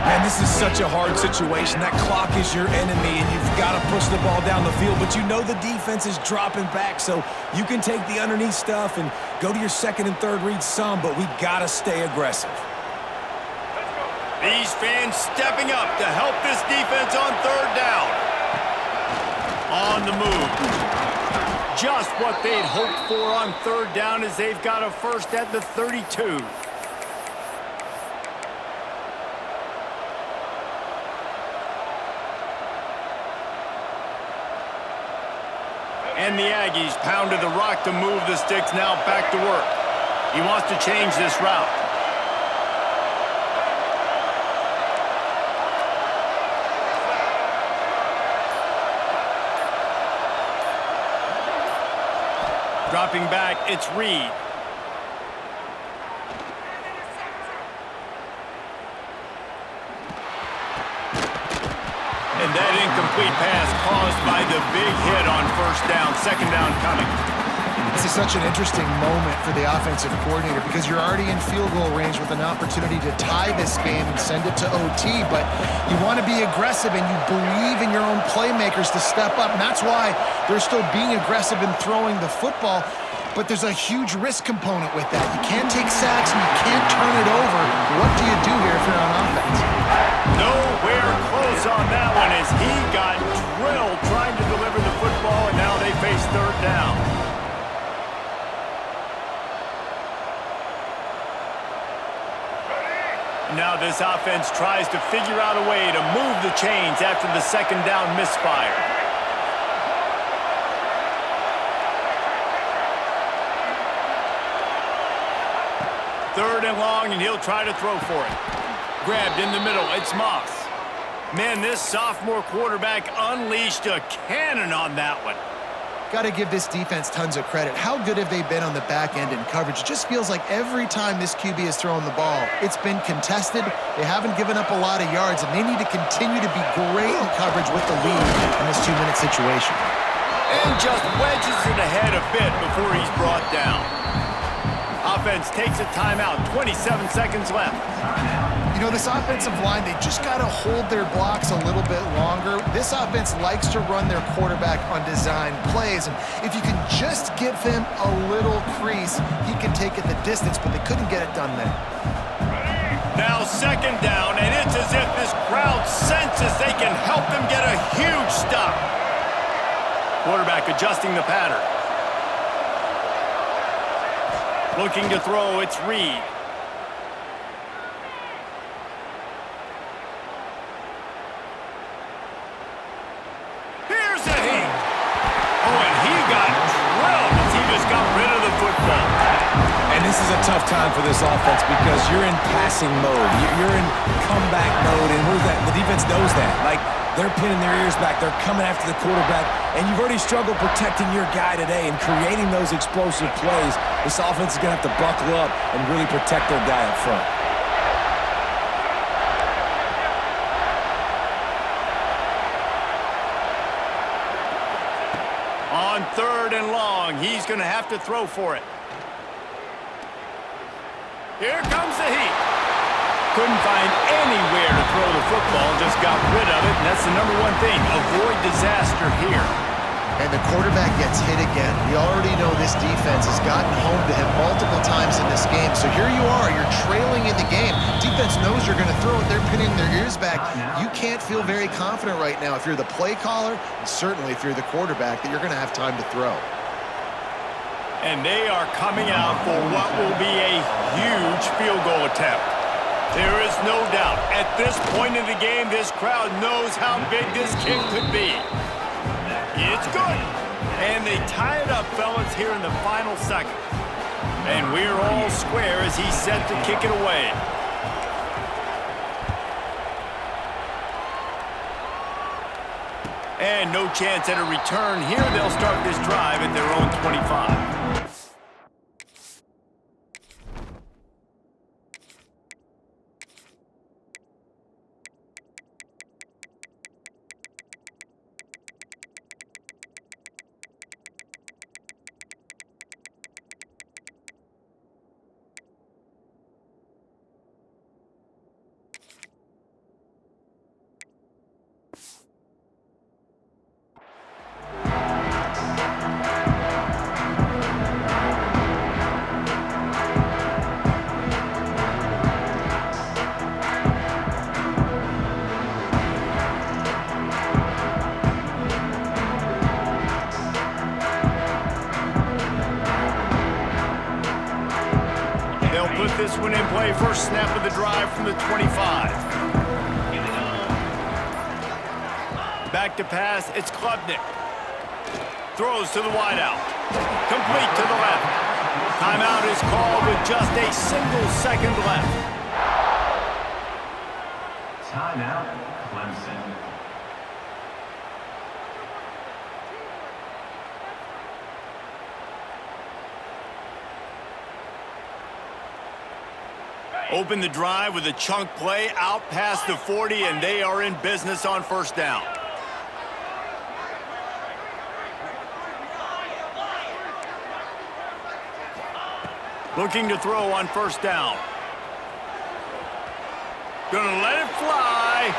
Man, this is such a hard situation. That clock is your enemy, and you've got to push the ball down the field, but you know the defense is dropping back, so you can take the underneath stuff and go to your 2nd and 3rd read some, but we got to stay aggressive. These fans stepping up to help this defense on 3rd down. On the move. Just what they'd hoped for on 3rd down as they've got a first at the 32. And the Aggies pounded the rock to move the sticks, now back to work. He wants to change this route. Dropping back, it's Reed. And that incomplete pass caused by the big hit on first down. 2nd down coming. This is such an interesting moment for the offensive coordinator because you're already in field goal range with an opportunity to tie this game and send it to OT, but you want to be aggressive and you believe in your own playmakers to step up, and that's why they're still being aggressive in throwing the football, but there's a huge risk component with that. You can't take sacks and you can't turn it over. What do you do here if you're on offense? Nowhere close on that one as he got drilled trying to deliver the football, and now they face 3rd down. Now this offense tries to figure out a way to move the chains after the 2nd down misfire. Third and long, and he'll try to throw for it. Grabbed in the middle, it's Moss. Man, this sophomore quarterback unleashed a cannon on that one. Got to give this defense tons of credit. How good have they been on the back end in coverage? It just feels like every time this QB has thrown the ball, it's been contested. They haven't given up a lot of yards, and they need to continue to be great in coverage with the lead in this 2-minute situation. And just wedges it ahead a bit before he's brought down. offense takes a timeout. 27 seconds left. You know, this offensive line, they just got to hold their blocks a little bit longer. This offense likes to run their quarterback on design plays, and if you can just give him a little crease, he can take it the distance, but they couldn't get it done there. Now second down, and it's as if this crowd senses they can help them get a huge stop. Quarterback adjusting the pattern. Looking to throw, it's Reed. Here's a hit. Oh, and he got drilled as he just got rid of the football. And this is a tough time for this offense because you're in passing mode. You're in comeback mode, and the defense knows that. Like, they're pinning their ears back. They're coming after the quarterback, and you've already struggled protecting your guy today and creating those explosive plays. This offense is going to have to buckle up and really protect their guy up front. On 3rd and long, he's going to have to throw for it. Here comes the heat. Couldn't find anywhere to throw the football, just got rid of it, and that's the number one thing. Avoid disaster here. And the quarterback gets hit again. We already know this defense has gotten home to him multiple times in this game. So here you are, you're trailing in the game. Defense knows you're going to throw it. They're pinning their ears back. You can't feel very confident right now if you're the play caller, and certainly if you're the quarterback, that you're going to have time to throw. And they are coming out for what will be a huge field goal attempt. There is no doubt, at this point in the game, this crowd knows how big this kick could be. It's good. And they tie it up, fellas, here in the final second. And we're all square as he's set to kick it away. And no chance at a return here. They'll start this drive at their own 25. Put this one in play. First snap of the drive from the 25. Back to pass, it's Klubnik. Throws to the wideout. Complete to the left. Timeout is called with just a single second left. Timeout, Clemson. Open the drive with a chunk play out past the 40, and they are in business on first down. Looking to throw on first down. Gonna let it fly.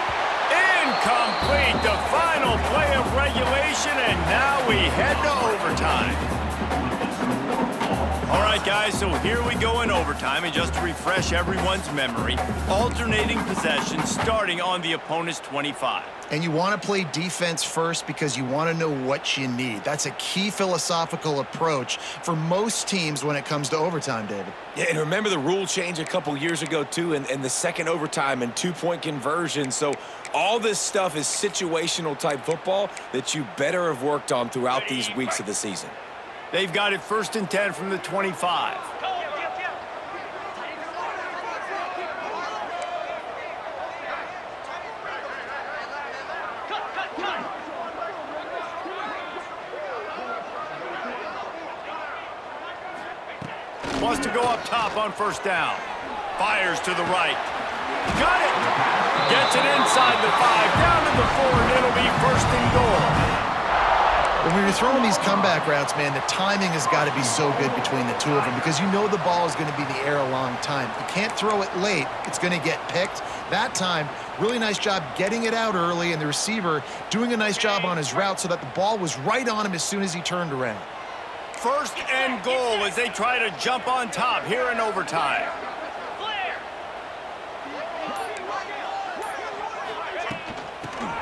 Incomplete. The final play of regulation, and now we head to overtime. All right, guys, so here we go in overtime, and just to refresh everyone's memory, alternating possession starting on the opponent's 25. And you want to play defense first because you want to know what you need. That's a key philosophical approach for most teams when it comes to overtime, David. Yeah, and remember the rule change a couple years ago, too, and the second overtime and two-point conversion. So all this stuff is situational type football that you better have worked on throughout these weeks of the season. They've got it 1st and 10 from the 25. Wants to go up top on first down. Fires to the right. Got it! Gets it inside the 5, down to the 4, and it'll be 1st and goal. But when you're throwing these comeback routes, man, the timing has got to be so good between the two of them because you know the ball is going to be in the air a long time. You can't throw it late. It's going to get picked. That time, really nice job getting it out early, and the receiver doing a nice job on his route so that the ball was right on him as soon as he turned around. First and goal as they try to jump on top here in overtime.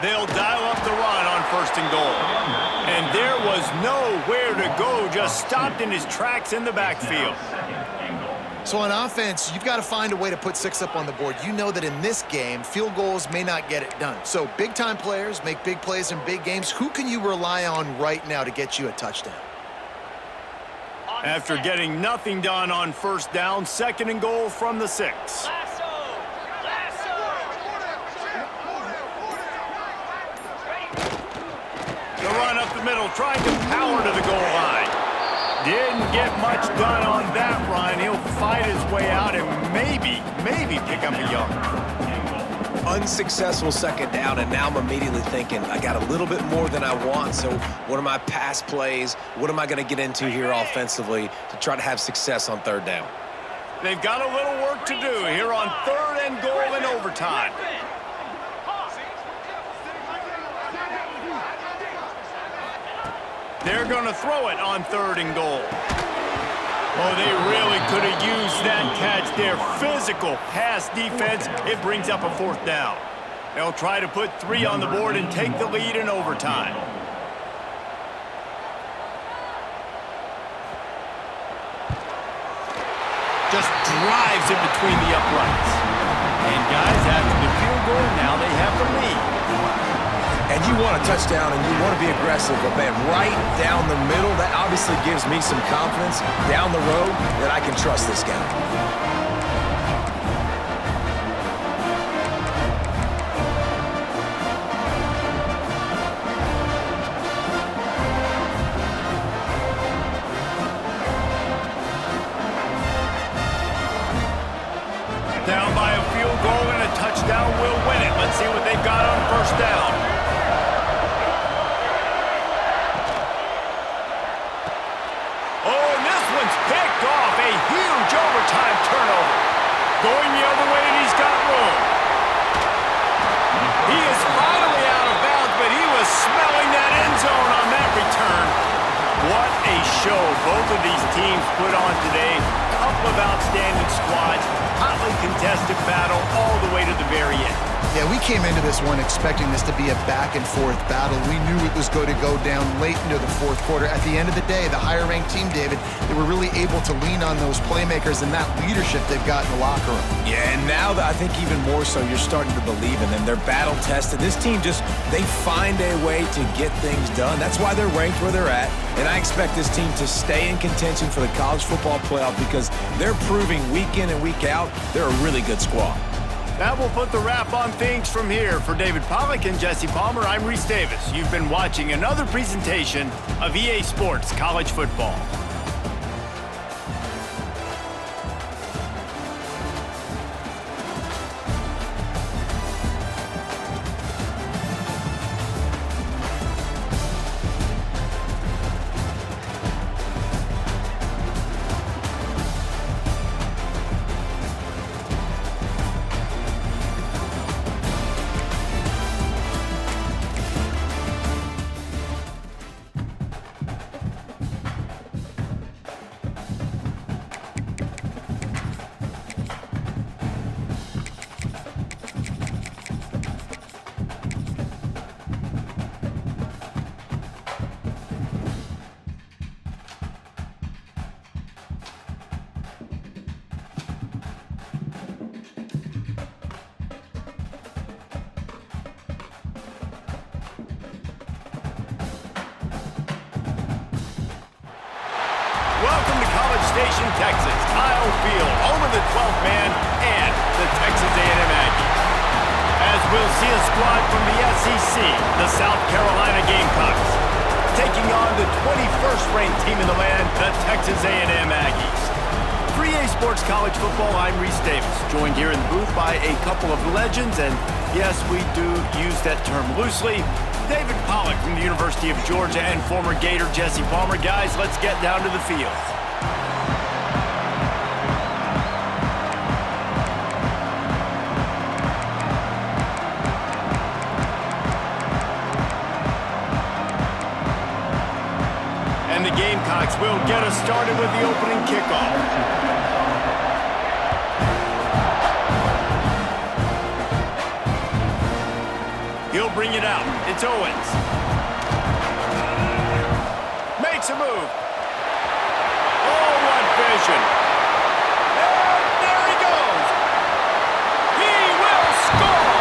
They'll dial up the run on first and goal. And there was nowhere to go, just stopped in his tracks in the backfield. So on offense, you've got to find a way to put 6 up on the board. You know that in this game, field goals may not get it done. So big-time players make big plays in big games. Who can you rely on right now to get you a touchdown? After getting nothing done on first down, second and goal from the 6. The run up the middle, trying to power to the goal line. Didn't get much done on that run. He'll fight his way out and maybe pick up a yard. Unsuccessful second down, and now I'm immediately thinking, I got a little bit more than I want, so what are my pass plays? What am I going to get into here offensively to try to have success on third down? They've got a little work to do here on third and goal in overtime. They're going to throw it on third and goal. Oh, they really could have used that catch there. Physical pass defense. It brings up a fourth down. They'll try to put 3 on the board and take the lead in overtime. Just drives in between the uprights. And guys, after the field goal, now they have the lead. And you want a touchdown and you want to be aggressive, but man, right down the middle, that obviously gives me some confidence down the road that I can trust this guy. Down by a field goal and a touchdown will win it. Let's see what they've got on first down. Picked off, a huge overtime turnover. Going the other way, and he's got room. He is finally out of bounds, but he was smelling that end zone on that return. What a show both of these teams put on today. Couple of outstanding squads, hotly contested battle all the way to the very end. Yeah, we came into this one expecting this to be a back-and-forth battle. We knew it was going to go down late into the fourth quarter. At the end of the day, the higher-ranked team, David, they were really able to lean on those playmakers and that leadership they've got in the locker room. Yeah, and now I think even more so, you're starting to believe in them. They're battle-tested. This team they find a way to get things done. That's why they're ranked where they're at. And I expect this team to stay in contention for the college football playoff because they're proving week in and week out they're a really good squad. That will put the wrap on things from here. For David Pollack and Jesse Palmer, I'm Reese Davis. You've been watching another presentation of EA Sports College Football. Station, Texas, Kyle Field, home of the 12th man and the Texas A&M Aggies. As we'll see a squad from the SEC, the South Carolina Gamecocks, taking on the 21st ranked team in the land, the Texas A&M Aggies. For EA Sports College Football, I'm Reese Davis, joined here in the booth by a couple of legends, and yes, we do use that term loosely, David Pollock from the University of Georgia and former Gator Jesse Palmer. Guys, let's get down to the field. And the Gamecocks will get us started with the opening kickoff. He'll bring it out. It's Owens. Makes a move. Oh, what vision. And there he goes. He will score.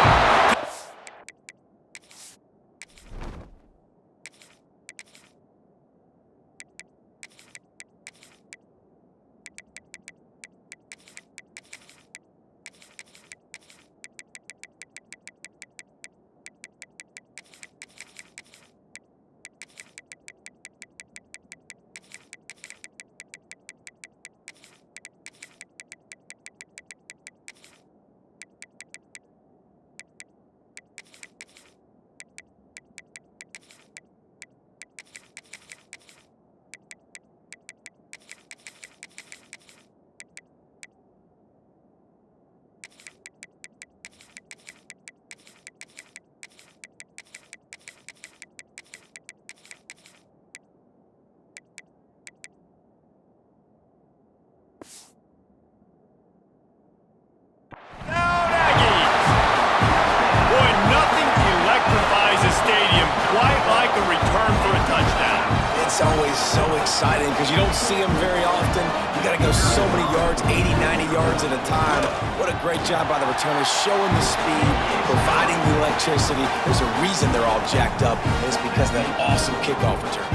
It's always so exciting because you don't see them very often. You got to go so many yards, 80, 90 yards at a time. What a great job by the returners, showing the speed, providing the electricity. There's a reason they're all jacked up, and it's because of that awesome kickoff return.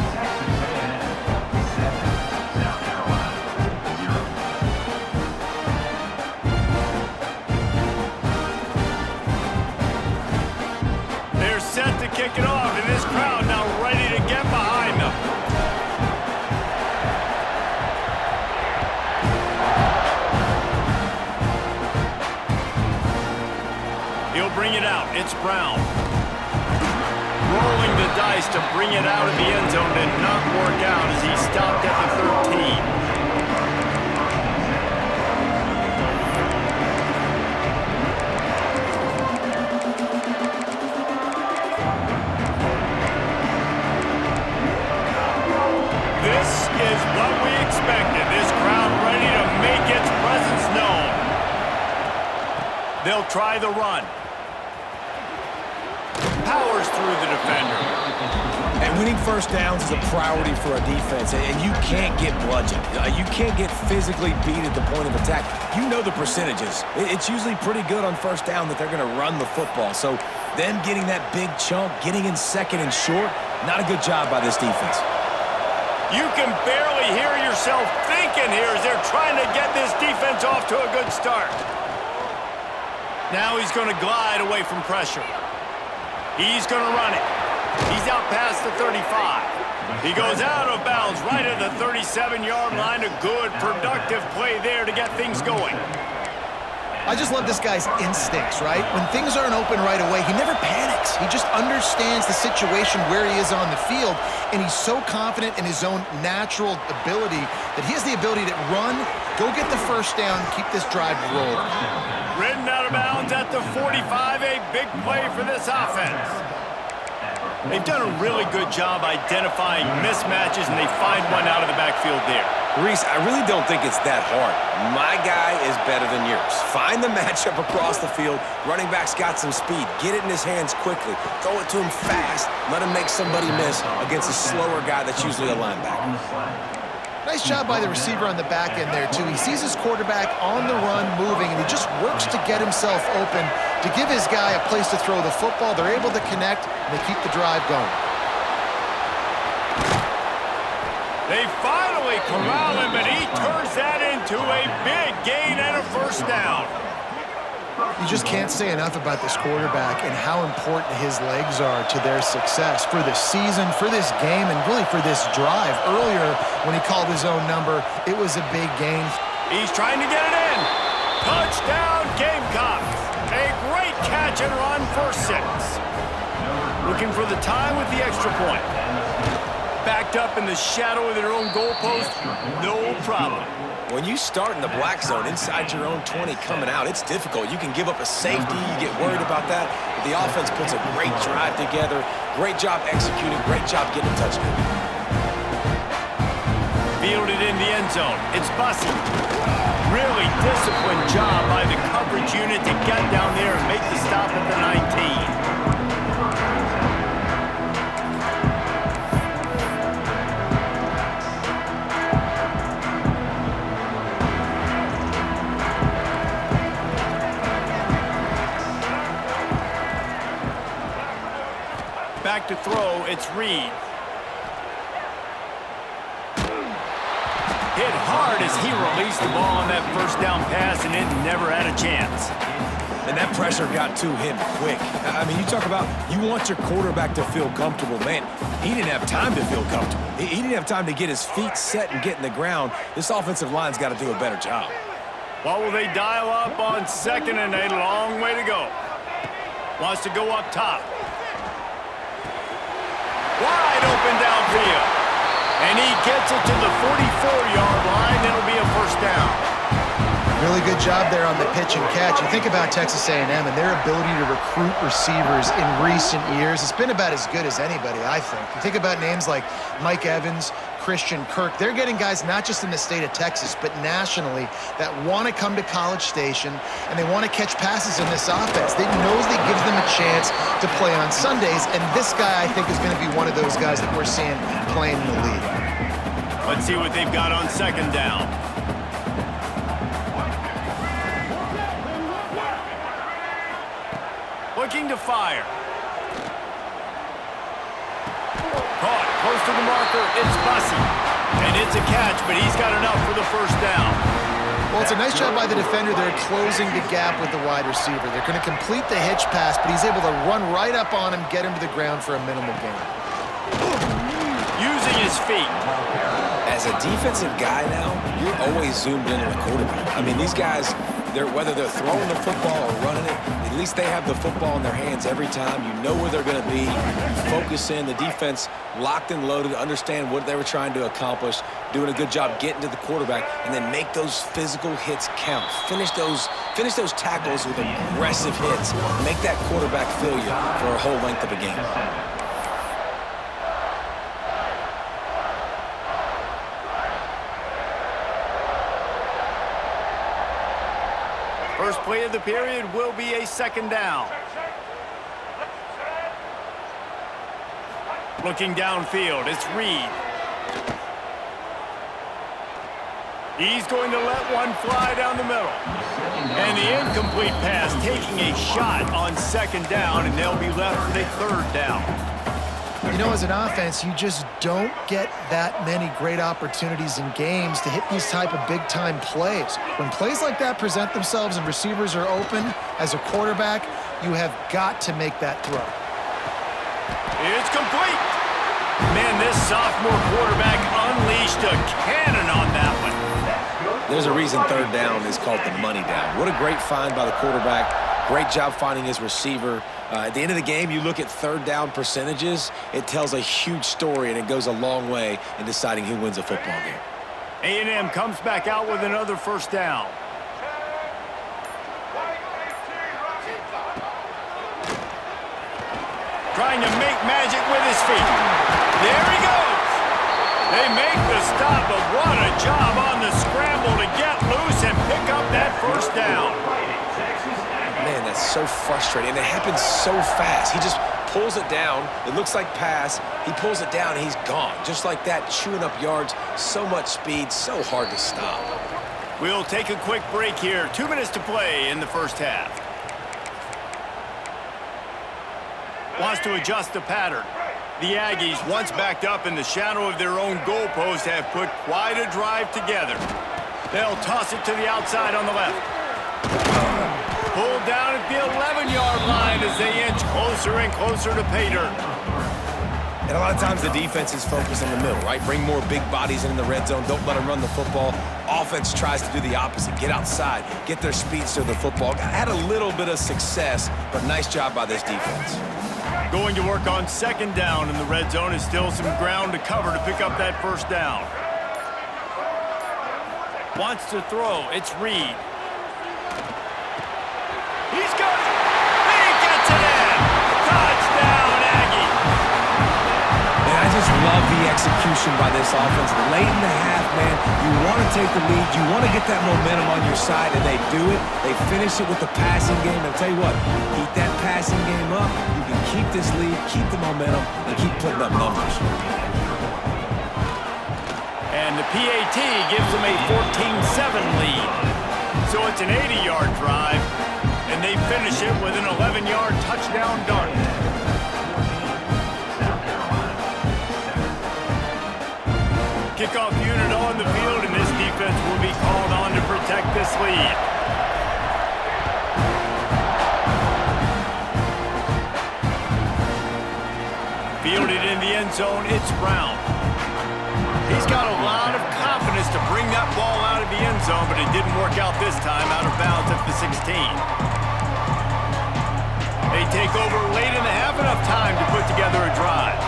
They're set to kick it off, and this crowd now ready to get behind them. He'll bring it out. It's Brown. Rolling the dice to bring it out of the end zone did not work out as he stopped at the 13. This is what we expected. This crowd ready to make its presence known. They'll try the run. Powers through the defender. And winning first downs is a priority for a defense, and you can't get bludgeoned. You can't get physically beat at the point of attack. You know the percentages. It's usually pretty good on first down that they're going to run the football. So them getting that big chunk, getting in second and short, not a good job by this defense. You can barely hear yourself thinking here as they're trying to get this defense off to a good start. Now he's going to glide away from pressure. He's going to run it. He's out past the 35. He goes out of bounds right at the 37-yard line. A good, productive play there to get things going. I just love this guy's instincts, right? When things aren't open right away, he never panics. He just understands the situation where he is on the field, and he's so confident in his own natural ability that he has the ability to run, go get the first down, keep this drive rolling. Ridden out of bounds at the 45, a big play for this offense. They've done a really good job identifying mismatches, and they find one out of the backfield there. Reese, I really don't think it's that hard. My guy is better than yours. Find the matchup across the field. Running back's got some speed. Get it in his hands quickly. Throw it to him fast. Let him make somebody miss against a slower guy that's usually a linebacker. Nice job by the receiver on the back end there, too. He sees his quarterback on the run moving, and he just works to get himself open to give his guy a place to throw the football. They're able to connect, and they keep the drive going. They finally corral him, and he turns that into a big gain and a first down. You just can't say enough about this quarterback and how important his legs are to their success for this season, for this game, and really for this drive. Earlier, when he called his own number, it was a big gain. He's trying to get it in. Touchdown, Gamecocks. A great catch and run for 6. Looking for the time with the extra point. Backed up in the shadow of their own goalpost, no problem. When you start in the black zone inside your own 20 coming out, it's difficult. You can give up a safety. You get worried about that. But the offense puts a great drive together. Great job executing. Great job getting a touchdown. Fielded in the end zone. It's Bussy. Really disciplined job by the coverage unit to get down there and make the stop at the 19. Back to throw, it's Reed. Hit hard as he released the ball on that first down pass, and it never had a chance. And that pressure got to him quick. I mean, you talk about you want your quarterback to feel comfortable. Man, he didn't have time to feel comfortable. He didn't have time to get his feet set and get in the ground. This offensive line's got to do a better job. What will they dial up on second and a long way to go? Wants to go up top. Wide open downfield. And he gets it to the 44-yard line. It'll be a first down. Really good job there on the pitch and catch. You think about Texas A&M and their ability to recruit receivers in recent years. It's been about as good as anybody, I think. You think about names like Mike Evans, Christian Kirk. They're getting guys not just in the state of Texas, but nationally that want to come to College Station and they want to catch passes in this offense. They knows that gives them a chance to play on Sundays, and this guy, I think, is going to be one of those guys that we're seeing playing in the league. Let's see what they've got on second down. Looking to fire. Caught close to the marker. It's Bussy. And it's a catch, but he's got enough for the first down. Well, it's a nice job by the defender. They're closing the gap with the wide receiver. They're going to complete the hitch pass, but he's able to run right up on him, get him to the ground for a minimal gain. Using his feet. As a defensive guy now, you're always zoomed in on the quarterback. I mean, these guys, whether they're throwing the football or running it, at least they have the football in their hands every time. You know where they're going to be. You focus in. The defense locked and loaded, understand what they were trying to accomplish, doing a good job getting to the quarterback, and then make those physical hits count. Finish those tackles with aggressive hits. Make that quarterback feel you for a whole length of a game. First play of the period will be a second down. Looking downfield, it's Reed. He's going to let one fly down the middle. And the incomplete pass taking a shot on second down, and they'll be left with a third down. You know, as an offense, you just don't get that many great opportunities in games to hit these type of big-time plays. When plays like that present themselves and receivers are open, as a quarterback, you have got to make that throw. It's complete. Man, this sophomore quarterback unleashed a cannon on that one. There's a reason third down is called the money down. What a great find by the quarterback. Great job finding his receiver. At the end of the game, you look at third down percentages, it tells a huge story, and it goes a long way in deciding who wins a football game. A&M comes back out with another first down. Trying to make magic with his feet. There he goes. They make the stop, but what a job on the scramble to get loose and pick up that first down. Man, that's so frustrating, and it happens so fast. He just pulls it down. It looks like pass. He pulls it down, and he's gone. Just like that, chewing up yards. So much speed, so hard to stop. We'll take a quick break here. 2 minutes to play in the first half. Wants to adjust the pattern. The Aggies, once backed up in the shadow of their own goalpost, have put quite a drive together. They'll toss it to the outside on the left. Pulled down at the 11-yard line as they inch closer and closer to pay dirt. And a lot of times the defense is focused in the middle, right? Bring more big bodies in the red zone. Don't let them run the football. Offense tries to do the opposite. Get outside. Get their speeds to the football. Had a little bit of success, but nice job by this defense. Going to work on second down in the red zone. Is still some ground to cover to pick up that first down. Wants to throw. It's Reed. He's got it. He gets it in. Touchdown, Aggie. And I just love the execution by this offense. Late in the half, man, you want to take the lead. You want to get that momentum on your side, and they do it. They finish it with the passing game. And I'll tell you what, keep that passing game up. You can keep this lead, keep the momentum, and keep putting up numbers. And the PAT gives them a 14-7 lead. So it's an 80-yard drive, and they finish it with an 11-yard touchdown dart. Kickoff unit on the field, and this defense will be called on to protect this lead. Fielded in the end zone, it's Brown. He's got a lot of confidence to bring that ball out of the end zone, but it didn't work out this time, out of bounds at the 16. They take over late in the half, enough time to put together a drive.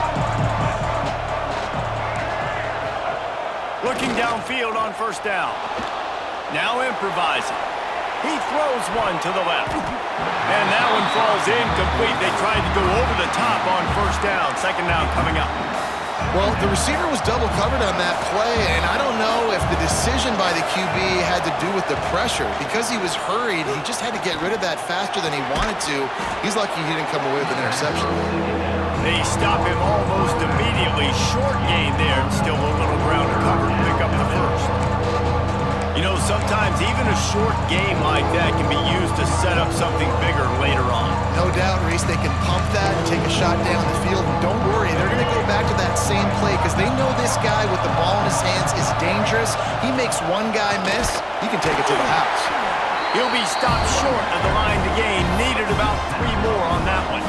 Looking downfield on first down. Now improvising. He throws one to the left. And that one falls incomplete. They tried to go over the top on first down. Second down coming up. Well, the receiver was double covered on that play, and I don't know if the decision by the QB had to do with the pressure. Because he was hurried, he just had to get rid of that faster than he wanted to. He's lucky he didn't come away with an interception. They stop him almost immediately. Short gain there, and still a little ground to cover to pick up the first. You know, sometimes even a short game like that can be used to set up something bigger later on. No doubt, Reese, they can pump that and take a shot down the field. Don't worry, they're going to go back to that same play because they know this guy with the ball in his hands is dangerous. He makes one guy miss, he can take it to the house. He'll be stopped short of the line to gain. Needed about 3 more on that one.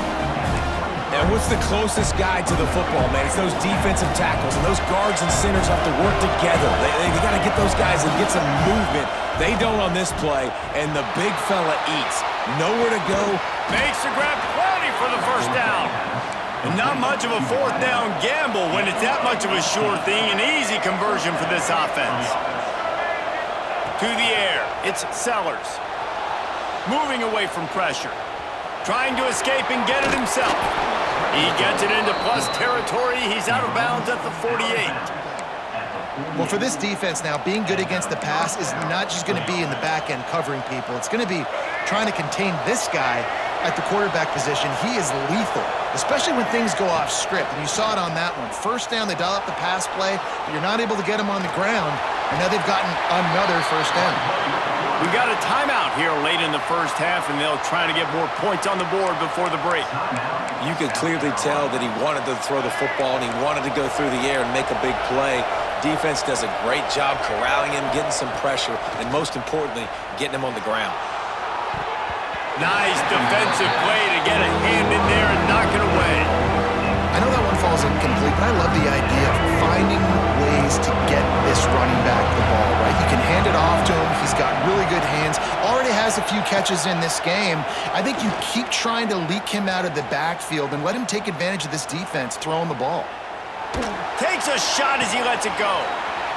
And what's the closest guy to the football, man? It's those defensive tackles, and those guards and centers have to work together. They got to get those guys and get some movement. They don't on this play, and the big fella eats. Nowhere to go. Makes the grab plenty for the first down. And not much of a fourth down gamble when it's that much of a sure thing. An easy conversion for this offense. To the air, it's Sellers. Moving away from pressure. Trying to escape and get it himself. He gets it into plus territory. He's out of bounds at the 48. Well, for this defense now, being good against the pass is not just going to be in the back end covering people. It's going to be trying to contain this guy at the quarterback position. He is lethal, especially when things go off script. And you saw it on that one. First down, they dial up the pass play, but you're not able to get him on the ground. And now they've gotten another first down. We got a timeout here late in the first half, and they'll try to get more points on the board before the break. You could clearly tell that he wanted to throw the football, and he wanted to go through the air and make a big play. Defense does a great job corralling him, getting some pressure, and most importantly, getting him on the ground. Nice defensive play to get a hand in there and knock it away. I know that one falls incomplete, but I love the idea of finding ways to get this running back the ball, right? You can hand it off to him. He's got really good hands. Already has a few catches in this game. I think you keep trying to leak him out of the backfield and let him take advantage of this defense throwing the ball. Takes a shot as he lets it go.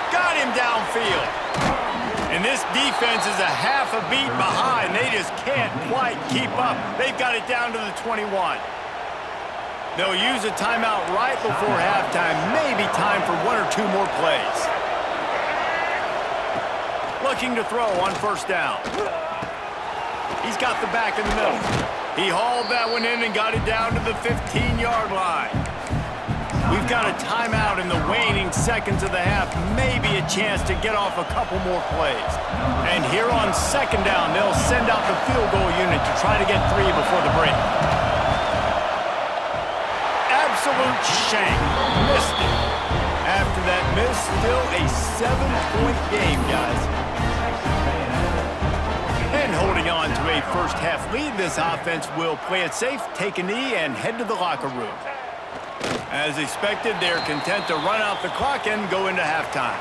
Got him downfield. And this defense is a half a beat behind. They just can't quite keep up. They've got it down to the 21. They'll use a timeout right before halftime. Maybe time for 1 or 2 more plays. Looking to throw on first down. He's got the back in the middle. He hauled that one in and got it down to the 15-yard line. We've got a timeout in the waning seconds of the half. Maybe a chance to get off a couple more plays. And here on second down, they'll send out the field goal unit to try to get 3 before the break. Absolute shank. Missed it. After that miss, still a 7-point game, guys. And holding on to a first-half lead, this offense will play it safe, take a knee, and head to the locker room. As expected, they're content to run out the clock and go into halftime.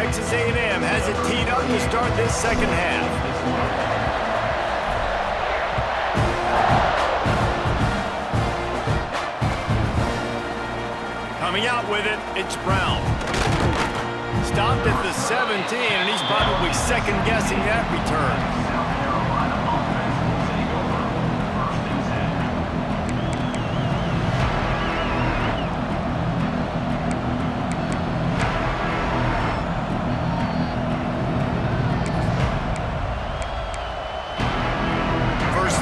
Texas A&M has it teed up to start this second half. Coming out with it, it's Brown. Stopped at the 17, and he's probably second-guessing that return.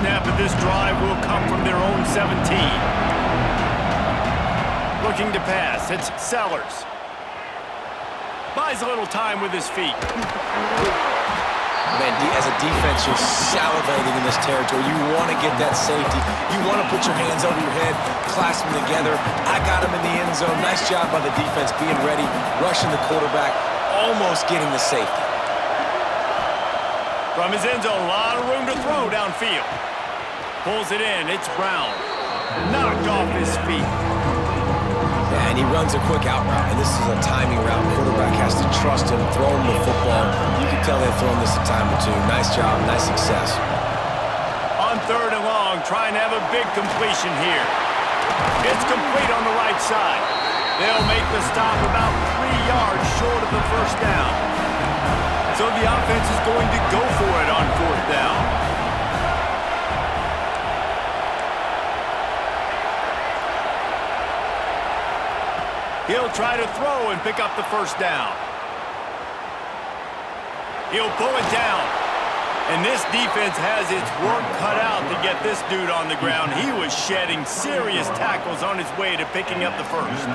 Snap of this drive will come from their own 17. Looking to pass, it's Sellers. Buys a little time with his feet. Man, as a defense, you're salivating in this territory. You want to get that safety. You want to put your hands over your head, clasp them together. I got him in the end zone. Nice job by the defense being ready, rushing the quarterback, almost getting the safety. From his end zone, a lot of room to throw downfield. Pulls it in, it's Brown. Knocked off his feet. Yeah, and he runs a quick out route, and this is a timing route. Quarterback has to trust him, throw him the football. You can tell they've thrown this a time or two. Nice job, nice success. On 3rd and long, trying to have a big completion here. It's complete on the right side. They'll make the stop about 3 yards short of the first down. So the offense is going to go for it on 4th down. He'll try to throw and pick up the first down. He'll pull it down. And this defense has its work cut out to get this dude on the ground. He was shedding serious tackles on his way to picking up the first.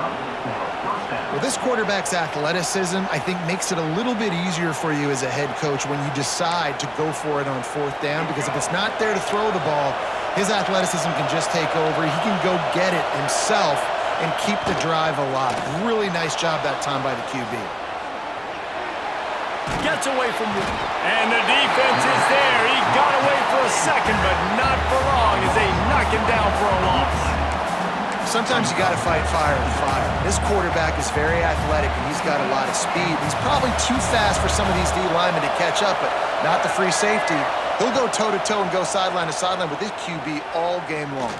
Well, this quarterback's athleticism, I think, makes it a little bit easier for you as a head coach when you decide to go for it on 4th down, because if it's not there to throw the ball, his athleticism can just take over. He can go get it himself and keep the drive alive. Really nice job that time by the QB. Gets away from him. And the defense is there. He got away for a second, but not for long as they knock him down for a loss. Sometimes you got to fight fire with fire. This quarterback is very athletic, and he's got a lot of speed. He's probably too fast for some of these D linemen to catch up, but not the free safety. He'll go toe-to-toe and go sideline to sideline with this QB all game long.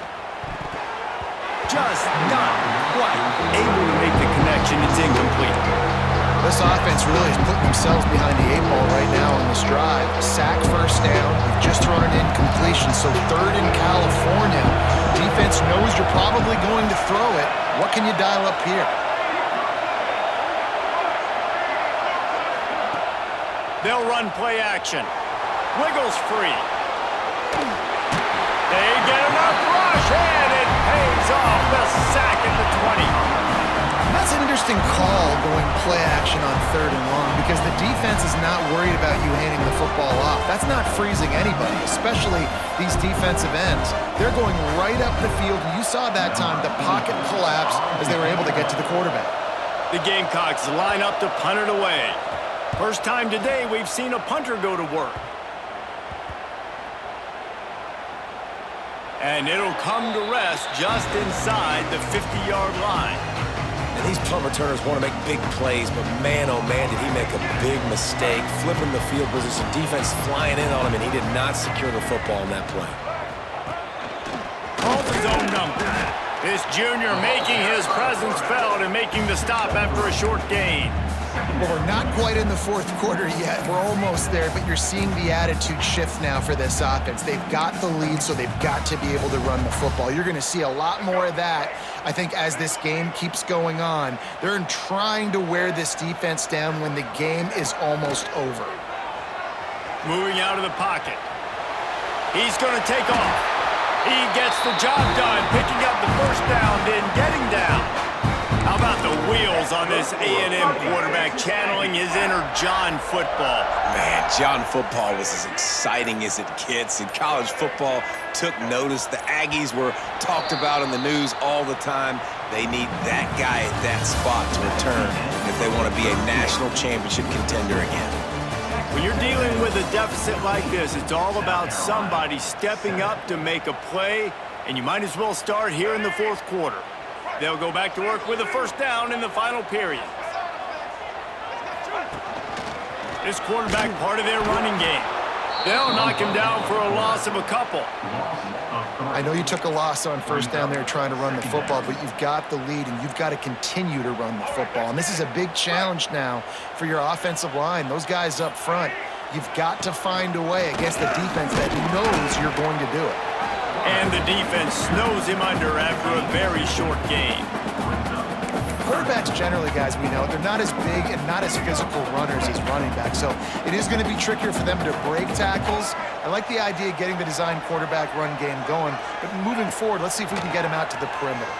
Just not quite able to make the connection. It's incomplete. This offense really is putting themselves behind the 8 ball right now on this drive. Sack, first down. You've just thrown an incompletion, so 3rd in California. Defense knows you're probably going to throw it. What can you dial up here? They'll run play action. Wiggles free. They get enough rush, and it pays off. The sack at the 20. That's an interesting call going play action on 3rd and long, because the defense is not worried about you handing the football off. That's not freezing anybody, especially these defensive ends. They're going right up the field, and you saw that time the pocket collapse as they were able to get to the quarterback. The Gamecocks line up to punt it away. First time today we've seen a punter go to work. And it'll come to rest just inside the 50-yard line. And these punt returners want to make big plays, but man, oh man, did he make a big mistake. Flipping the field position, defense flying in on him, and he did not secure the football in that play. Calls his own number. This junior making his presence felt and making the stop after a short gain. Well, we're not quite in the 4th quarter yet. We're almost there, but you're seeing the attitude shift now for this offense. They've got the lead, so they've got to be able to run the football. You're going to see a lot more of that, I think, as this game keeps going on. They're trying to wear this defense down when the game is almost over. Moving out of the pocket. He's going to take off. He gets the job done, picking up the first down, then getting down. How about the wheels on this A&M quarterback channeling his inner John Football? Man, John Football was as exciting as it gets, and college football took notice. The Aggies were talked about in the news all the time. They need that guy at that spot to return if they want to be a national championship contender again. When you're dealing with a deficit like this, it's all about somebody stepping up to make a play, and you might as well start here in the 4th quarter. They'll go back to work with a first down in the final period. This quarterback part of their running game. They'll knock him down for a loss of a couple. I know you took a loss on first down there trying to run the football, but you've got the lead, and you've got to continue to run the football. And this is a big challenge now for your offensive line. Those guys up front, you've got to find a way against the defense that knows you're going to do it. And the defense snows him under after a very short game. Quarterbacks generally, guys, we know, they're not as big and not as physical runners as running backs, so it is going to be trickier for them to break tackles. I like the idea of getting the design quarterback run game going, but moving forward, let's see if we can get him out to the perimeter.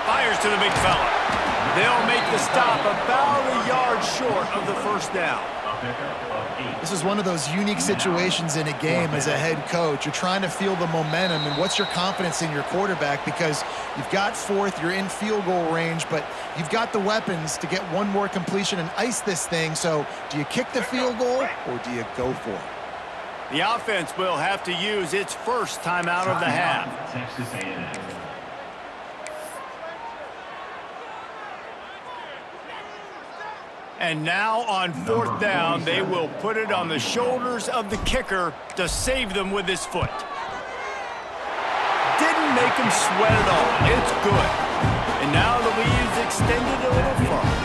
Fires to the big fella. They'll make the stop about a yard short of the first down. This is one of those unique situations in a game as a head coach. You're trying to feel the momentum, and what's your confidence in your quarterback, because you've got fourth, you're in field goal range, but you've got the weapons to get one more completion and ice this thing. So do you kick the field goal or do you go for it? The offense will have to use its first timeout of the half. Texas A&M. And now on fourth down, they will put it on the shoulders of the kicker to save them with his foot. Didn't make him sweat at all. It's good. And now the lead is extended a little further.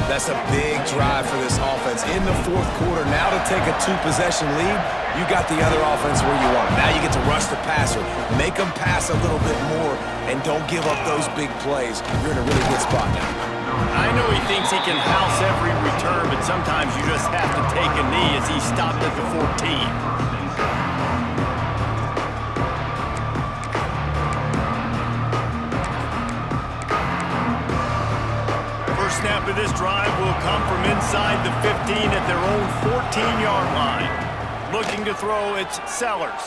That's a big drive for this offense in the fourth quarter. Now to take a two-possession lead, you got the other offense where you want them. Now you get to rush the passer, make them pass a little bit more, and don't give up those big plays. You're in a really good spot now. I know he thinks he can house every return, but sometimes you just have to take a knee as he stopped at the 14. Snap of this drive will come from inside the 15 at their own 14-yard line. Looking to throw, it's Sellers.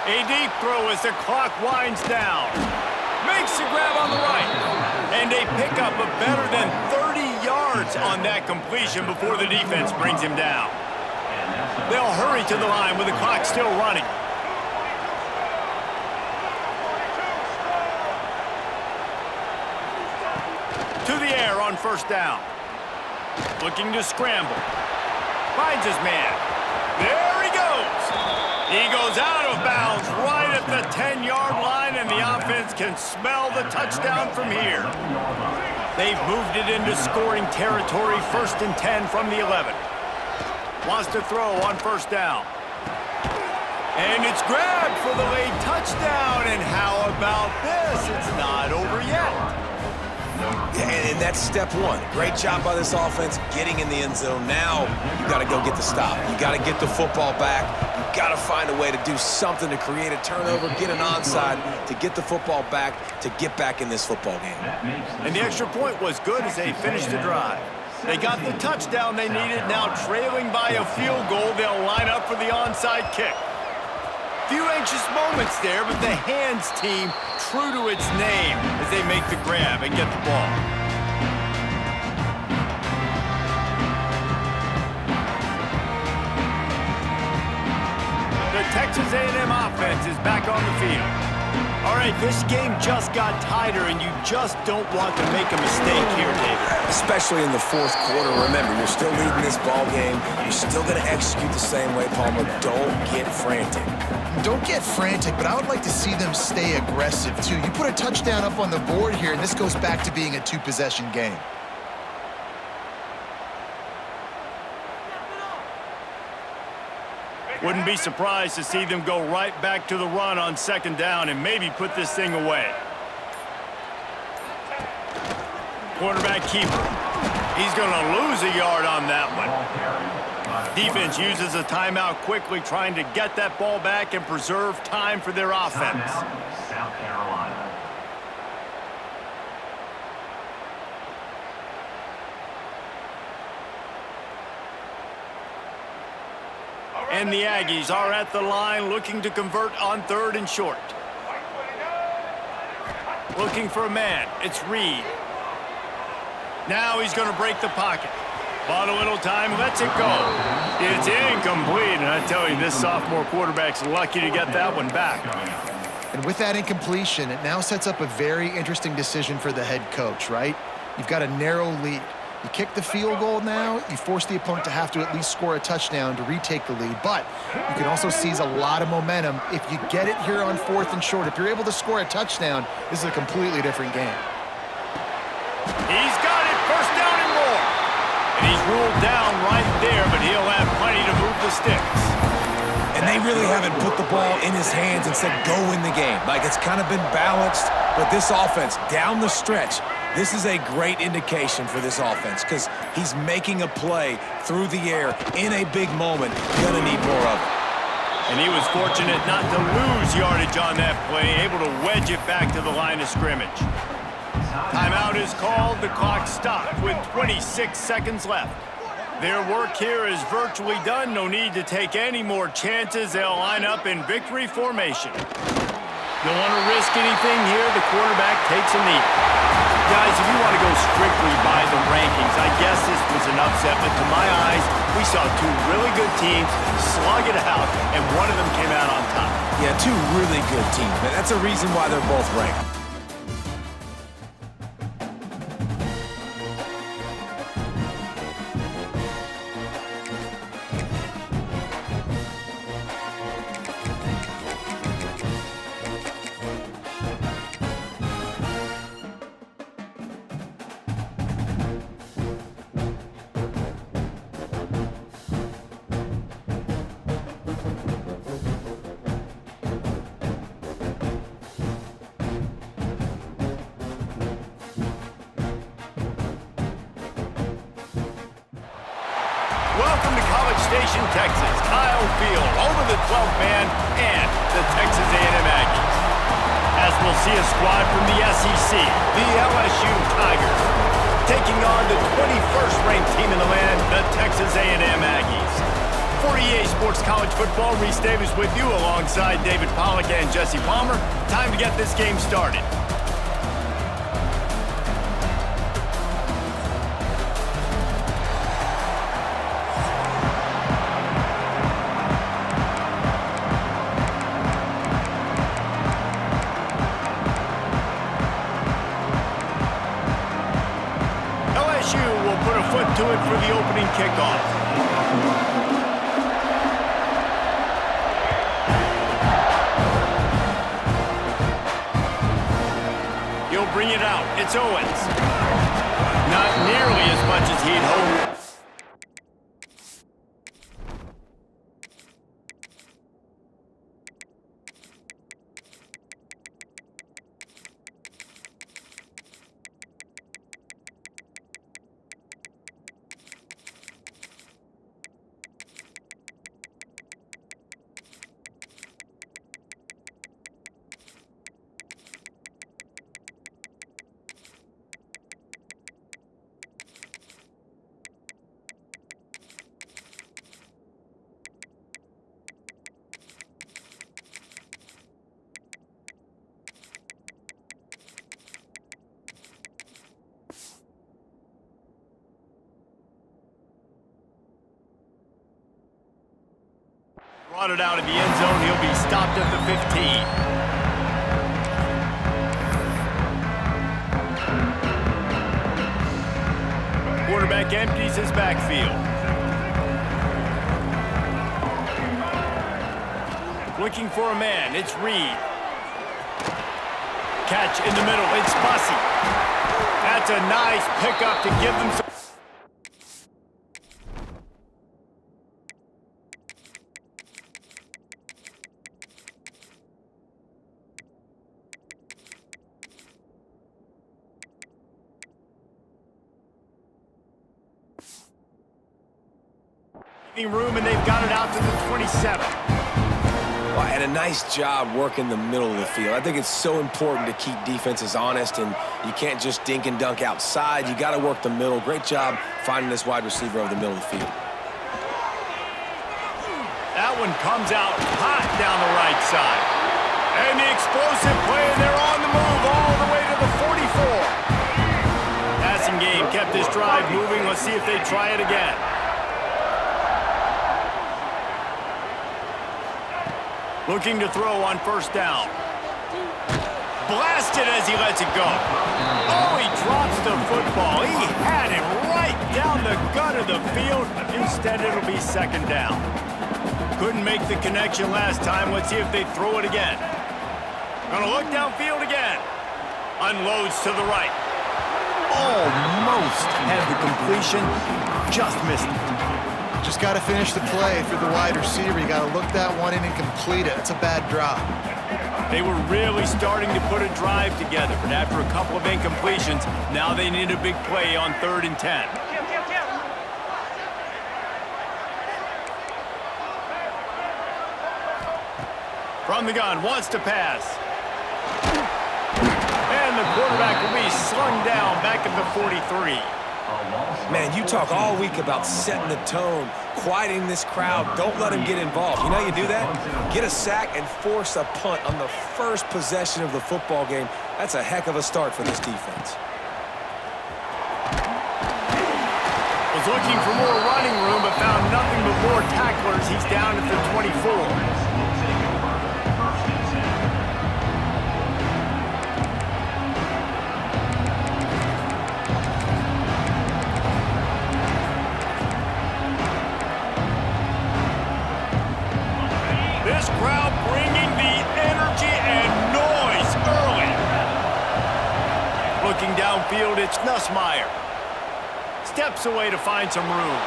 A deep throw as the clock winds down. Makes the grab on the right. And a pickup of better than 30 yards on that completion before the defense brings him down. They'll hurry to the line with the clock still running. To the air on first down. Looking to scramble. Finds his man. There he goes. He goes out of bounds right at the 10-yard line, and the offense can smell the touchdown from here. They've moved it into scoring territory, 1st and 10 from the 11. Wants to throw on first down. And it's grabbed for the late touchdown. And how about this? It's not over yet. And that's step one. Great job by this offense getting in the end zone. Now you got to go get the stop. You got to get the football back. You got to find a way to do something to create a turnover, get an onside, to get the football back, to get back in this football game. And the extra point was good as they finished the drive. They got the touchdown they needed. Now trailing by a field goal, they'll line up for the onside kick. Few anxious moments there, but the hands team true to its name as they make the grab and get the ball. The Texas A&M offense is back on the field. All right, this game just got tighter, and you just don't want to make a mistake here, David. Especially in the fourth quarter. Remember, you're still leading this ball game. You're still going to execute the same way, Palmer. Don't get frantic. Don't get frantic, but I would like to see them stay aggressive, too. You put a touchdown up on the board here, and this goes back to being a two-possession game. Wouldn't be surprised to see them go right back to the run on second down and maybe put this thing away. Quarterback keeper. He's going to lose a yard on that one. Defense uses a timeout quickly, trying to get that ball back and preserve time for their offense. South Carolina. And the Aggies are at the line looking to convert on 3rd and short. Looking for a man. It's Reed. Now he's going to break the pocket. Bought a little time, lets it go. It's incomplete, and I tell you, this sophomore quarterback's lucky to get that one back. And with that incompletion, it now sets up a very interesting decision for the head coach, right? You've got a narrow lead. You kick the field goal now, you force the opponent to have to at least score a touchdown to retake the lead. But you can also seize a lot of momentum if you get it here on 4th and short. If you're able to score a touchdown, this is a completely different game. He's got it, first down and more. And he's ruled down right there, but he'll have plenty to move the sticks. And they really haven't put the ball in his hands and said, go win the game. Like, it's kind of been balanced, but this offense, down the stretch, this is a great indication for this offense because he's making a play through the air in a big moment. Gonna need more of it. And he was fortunate not to lose yardage on that play, able to wedge it back to the line of scrimmage. Timeout is called. The clock stopped with 26 seconds left. Their work here is virtually done. No need to take any more chances. They'll line up in victory formation. Don't want to risk anything here. The quarterback takes a knee. Guys, if you want to go strictly by the rankings, I guess this was an upset, but to my eyes, we saw two really good teams slug it out, and one of them came out on top. Yeah, two really good teams, man. That's a reason why they're both ranked. Welcome to College Station, Texas. Kyle Field, over the 12th man, and the Texas A&M Aggies. As we'll see a squad from the SEC, the LSU Tigers, taking on the 21st ranked team in the land, the Texas A&M Aggies. For EA Sports College Football, Reese Davis with you alongside David Pollack and Jesse Palmer. Time to get this game started. Will put a foot to it for the opening kickoff. He'll bring it out. It's Owens. Not nearly as much as he'd hoped. Brought it out of the end zone. He'll be stopped at the 15. Quarterback empties his backfield. Looking for a man. It's Reed. Catch in the middle. It's Bussey. That's a nice pickup to give them some. Room, and they've got it out to the 27. Well, and a nice job working the middle of the field. I think it's so important to keep defenses honest, and you can't just dink and dunk outside. You got to work the middle. Great job finding this wide receiver over the middle of the field. That one comes out hot down the right side. And the explosive play, and they're on the move all the way to the 44. Passing game kept this drive moving. Let's see if they try it again. Looking to throw on first down. blasted as he lets it go. Oh, he drops the football. He had it right down the gut of the field. Instead, it'll be second down. Couldn't make the connection last time. Let's see if they throw it again. Gonna look downfield again. Unloads to the right. Almost had the completion. Just missed it. Just got to finish the play for the wide receiver. You got to look that one in and complete it. It's a bad drop. They were really starting to put a drive together, but after a couple of incompletions, now they need a big play on 3rd and 10. From the gun, wants to pass. And the quarterback will be slung down back at the 43. Man, you talk all week about setting the tone, quieting this crowd. Don't let them get involved. You know how you do that? Get a sack and force a punt on the first possession of the football game. That's a heck of a start for this defense. Was looking for more running room, but found nothing but more tacklers. He's down at the 24. This crowd bringing the energy and noise early. Looking downfield, it's Nussmeier. Steps away to find some room.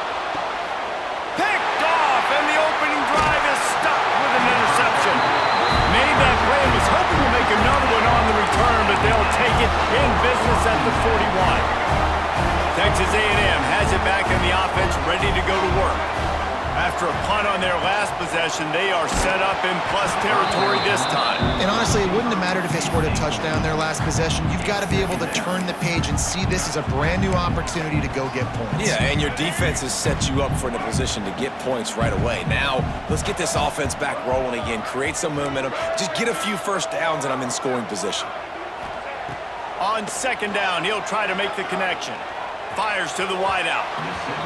Picked off, and the opening drive is stuck with an interception. Made that play and was hoping to make another one on the return, but they'll take it in business at the 41. Texas A&M has it back in the offense, ready to go to work. After a punt on their last possession, they are set up in plus territory this time. And honestly, it wouldn't have mattered if they scored a touchdown their last possession. You've got to be able to turn the page and see this as a brand new opportunity to go get points. Yeah, and your defense has set you up for in a position to get points right away. Now, let's get this offense back rolling again, create some momentum, just get a few first downs, and I'm in scoring position. On 2nd down, he'll try to make the connection. Fires to the wideout.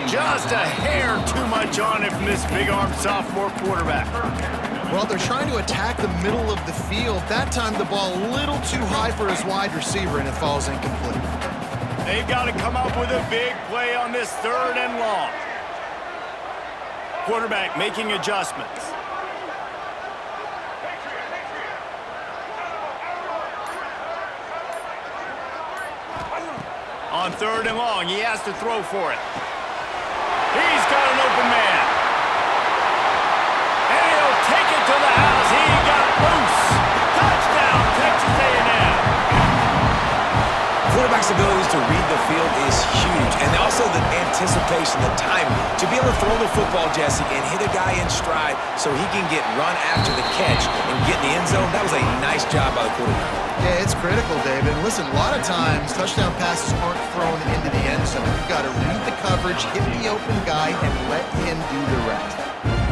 Just a hair too much on it from this big-armed sophomore quarterback. Well, they're trying to attack the middle of the field. That time the ball a little too high for his wide receiver, and it falls incomplete. They've got to come up with a big play on this 3rd and long. Quarterback making adjustments. On 3rd and long, he has to throw for it. He's got an open man. And he'll take it to the house. He got loose. Touchdown, Texas A&M. Quarterback's abilities to read the field is huge, and also the anticipation, the timing. To be able to throw the football, Jesse, and hit a guy in stride so he can get run after the catch and get in the end zone, that was a nice job by the quarterback. Yeah, it's critical, David. And listen, a lot of times touchdown passes aren't thrown into the end zone. You've got to read the coverage, hit the open guy, and let him do the rest.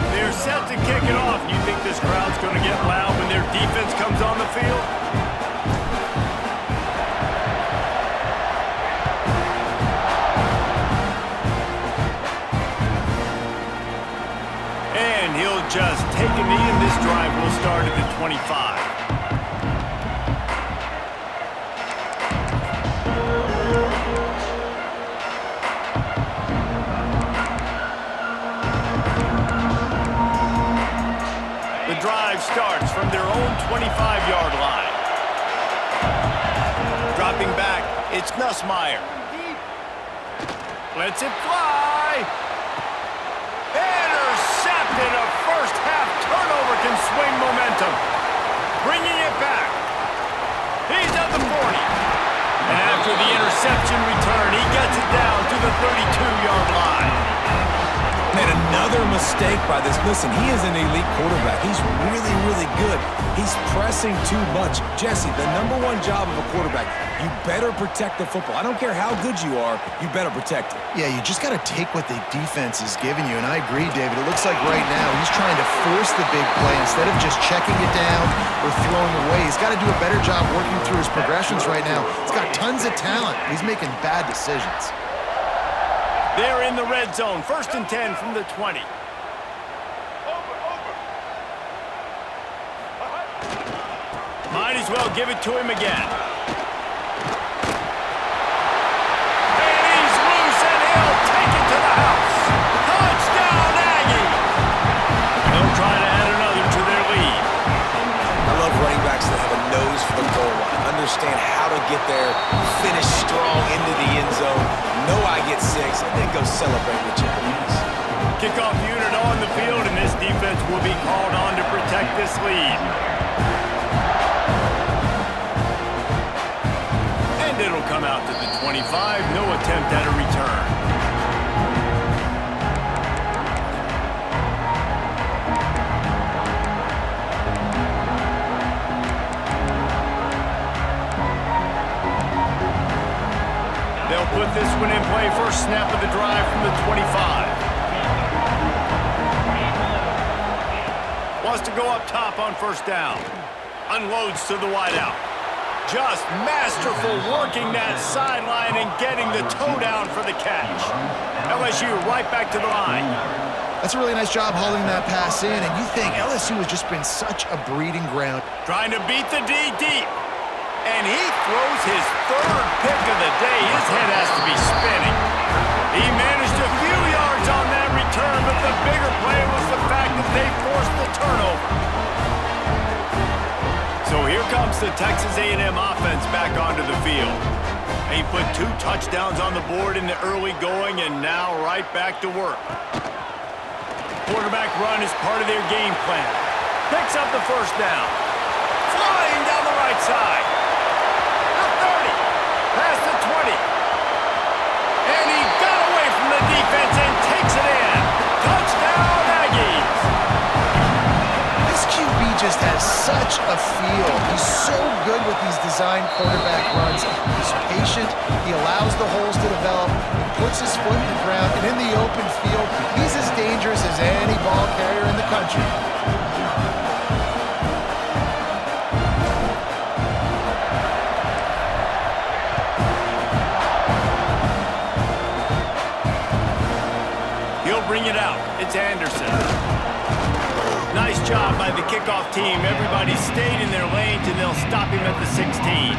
They're set to kick it off. You think this crowd's going to get loud when their defense comes on the field? And he'll just take a knee, and this drive will start at the 25. The drive starts from their own 25-yard line. Dropping back, it's Nussmeier. Lets it fly. Intercepted. A first-half turnover can swing momentum. Bringing it back. He's at the 40. And after the interception return, he gets it down to the 32-yard line. Made another mistake by this. Listen, he is an elite quarterback. He's really, really good. He's pressing too much. Jesse, the #1 job of a quarterback, you better protect the football. I don't care how good you are, you better protect it. Yeah, you just got to take what the defense is giving you. And I agree, David. It looks like right now he's trying to force the big play instead of just checking it down or throwing away. He's got to do a better job working through his progressions right now. He's got tons of talent. He's making bad decisions. They're in the red zone. 1st and 10 from the 20. Might as well give it to him again. And he's loose, and he'll take it to the house. Touchdown, Aggie! They'll try to add another to their lead. I love running backs that have a nose for the goal line. Understand how to get there, finish strong into the end zone, know I get 6, and then go celebrate with your boys. Kickoff unit on the field, and this defense will be called on to protect this lead. And it'll come out to the 25. No attempt at a return. They'll put this one in play. First snap of the drive from the 25. Wants to go up top on first down. Unloads to the wideout. Just masterful working that sideline and getting the toe down for the catch. LSU right back to the line. That's a really nice job holding that pass in, and you think LSU has just been such a breeding ground. Trying to beat the D deep. And he throws his third pick of the day. His head has to be spinning. He managed a few yards on that return, but the bigger play was the fact that they forced the turnover. So here comes the Texas A&M offense back onto the field. They put 2 touchdowns on the board in the early going, and now right back to work. Quarterback run is part of their game plan. Picks up the first down. Flying down the right side. The 30. Past the 20. And he got away from the defense and takes it in. Touchdown, Aggies. This QB just has such a feel. He's so good with these design quarterback runs. He's patient. He allows the holes to develop. He puts his foot in the ground. And in the open field, he's as dangerous as any ball carrier in the country. Bring it out. It's Anderson. Nice job by the kickoff team. Everybody stayed in their lanes, and they'll stop him at the 16.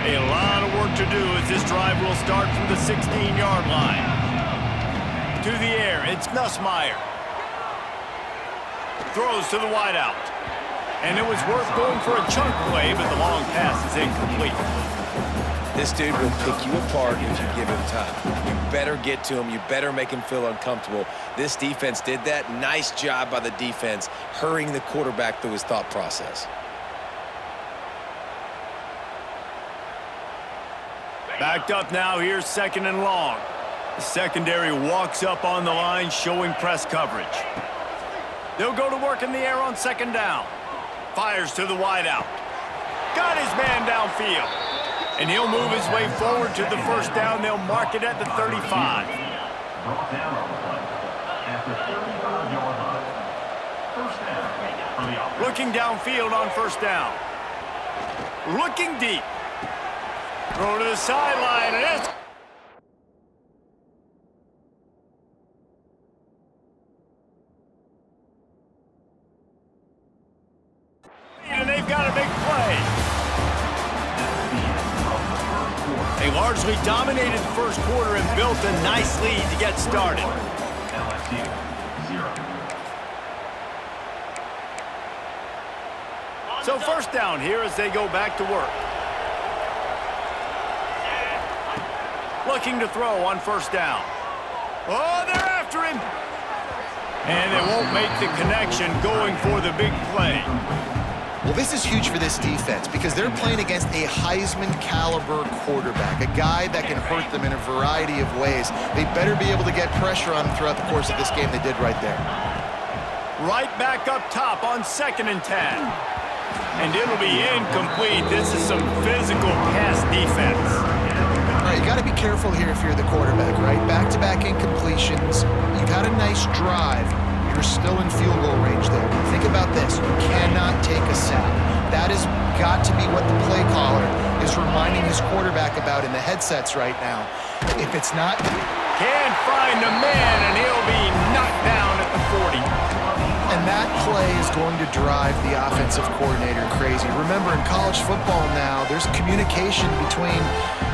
A lot of work to do as this drive will start from the 16-yard line. To the air, it's Nussmeier. Throws to the wideout. And it was worth going for a chunk play, but the long pass is incomplete. This dude will pick you apart if you give him time. You better get to him. You better make him feel uncomfortable. This defense did that. Nice job by the defense, hurrying the quarterback through his thought process. Backed up now, here's 2nd and long. The secondary walks up on the line, showing press coverage. They'll go to work in the air on 2nd down. Fires to the wideout. Got his man downfield. And he'll move his way forward to the first down. They'll mark it at the 35. Brought down on the play at the 35-yard line. First down for the offense. Looking downfield on first down. Looking deep. Throw to the sideline, and it's... And they've got a big play. They largely dominated the first quarter and built a nice lead to get started. LSU 0. So first down here as they go back to work. Looking to throw on first down. Oh, they're after him. And they won't make the connection, going for the big play. Well, this is huge for this defense because they're playing against a Heisman-caliber quarterback, a guy that can hurt them in a variety of ways. They better be able to get pressure on him throughout the course of this game. They did right there. Right back up top on 2nd and 10. And it'll be incomplete. This is some physical pass defense. All right, you got to be careful here if you're the quarterback, right? Back-to-back incompletions. You've had a nice drive. You're still in field goal range there. Think about this. You cannot take a sack. That has got to be what the play caller is reminding his quarterback about in the headsets right now. If it's not... Can't find a man, and he'll be knocked down at the 40. And that play is going to drive the offensive coordinator crazy. Remember, in college football now, there's communication between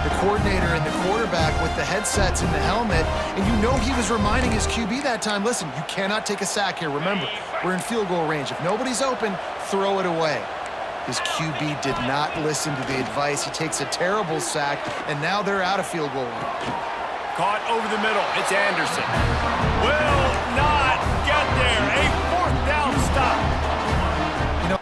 the coordinator and the quarterback with the headsets and the helmet, and you know he was reminding his QB that time, listen, you cannot take a sack here. Remember, we're in field goal range. If nobody's open, throw it away. His QB did not listen to the advice. He takes a terrible sack, and now they're out of field goal range. Caught over the middle. It's Anderson. Will not get there. A fourth down stop. You know,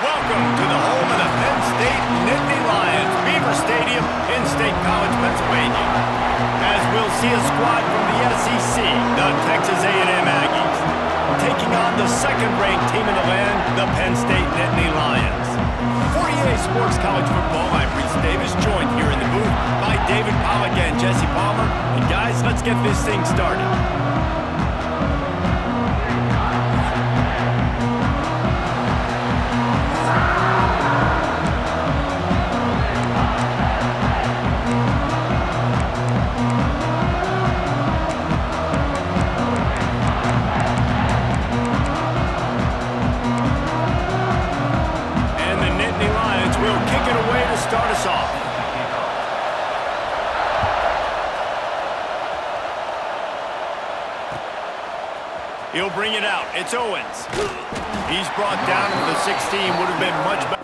Welcome to the home of the Penn State Nittany Lions, Beaver Stadium in State College, Pennsylvania. As we'll see a squad from the SEC, the Texas A&M Aggies, taking on the second-ranked team in the land, the Penn State Nittany Lions. For EA Sports College Football, I'm Reese Davis, joined here in the booth by David Pollack and Jesse Palmer. And guys, let's get this thing started. Start us off. He'll bring it out. It's Owens. He's brought down to the 16. Would have been much better.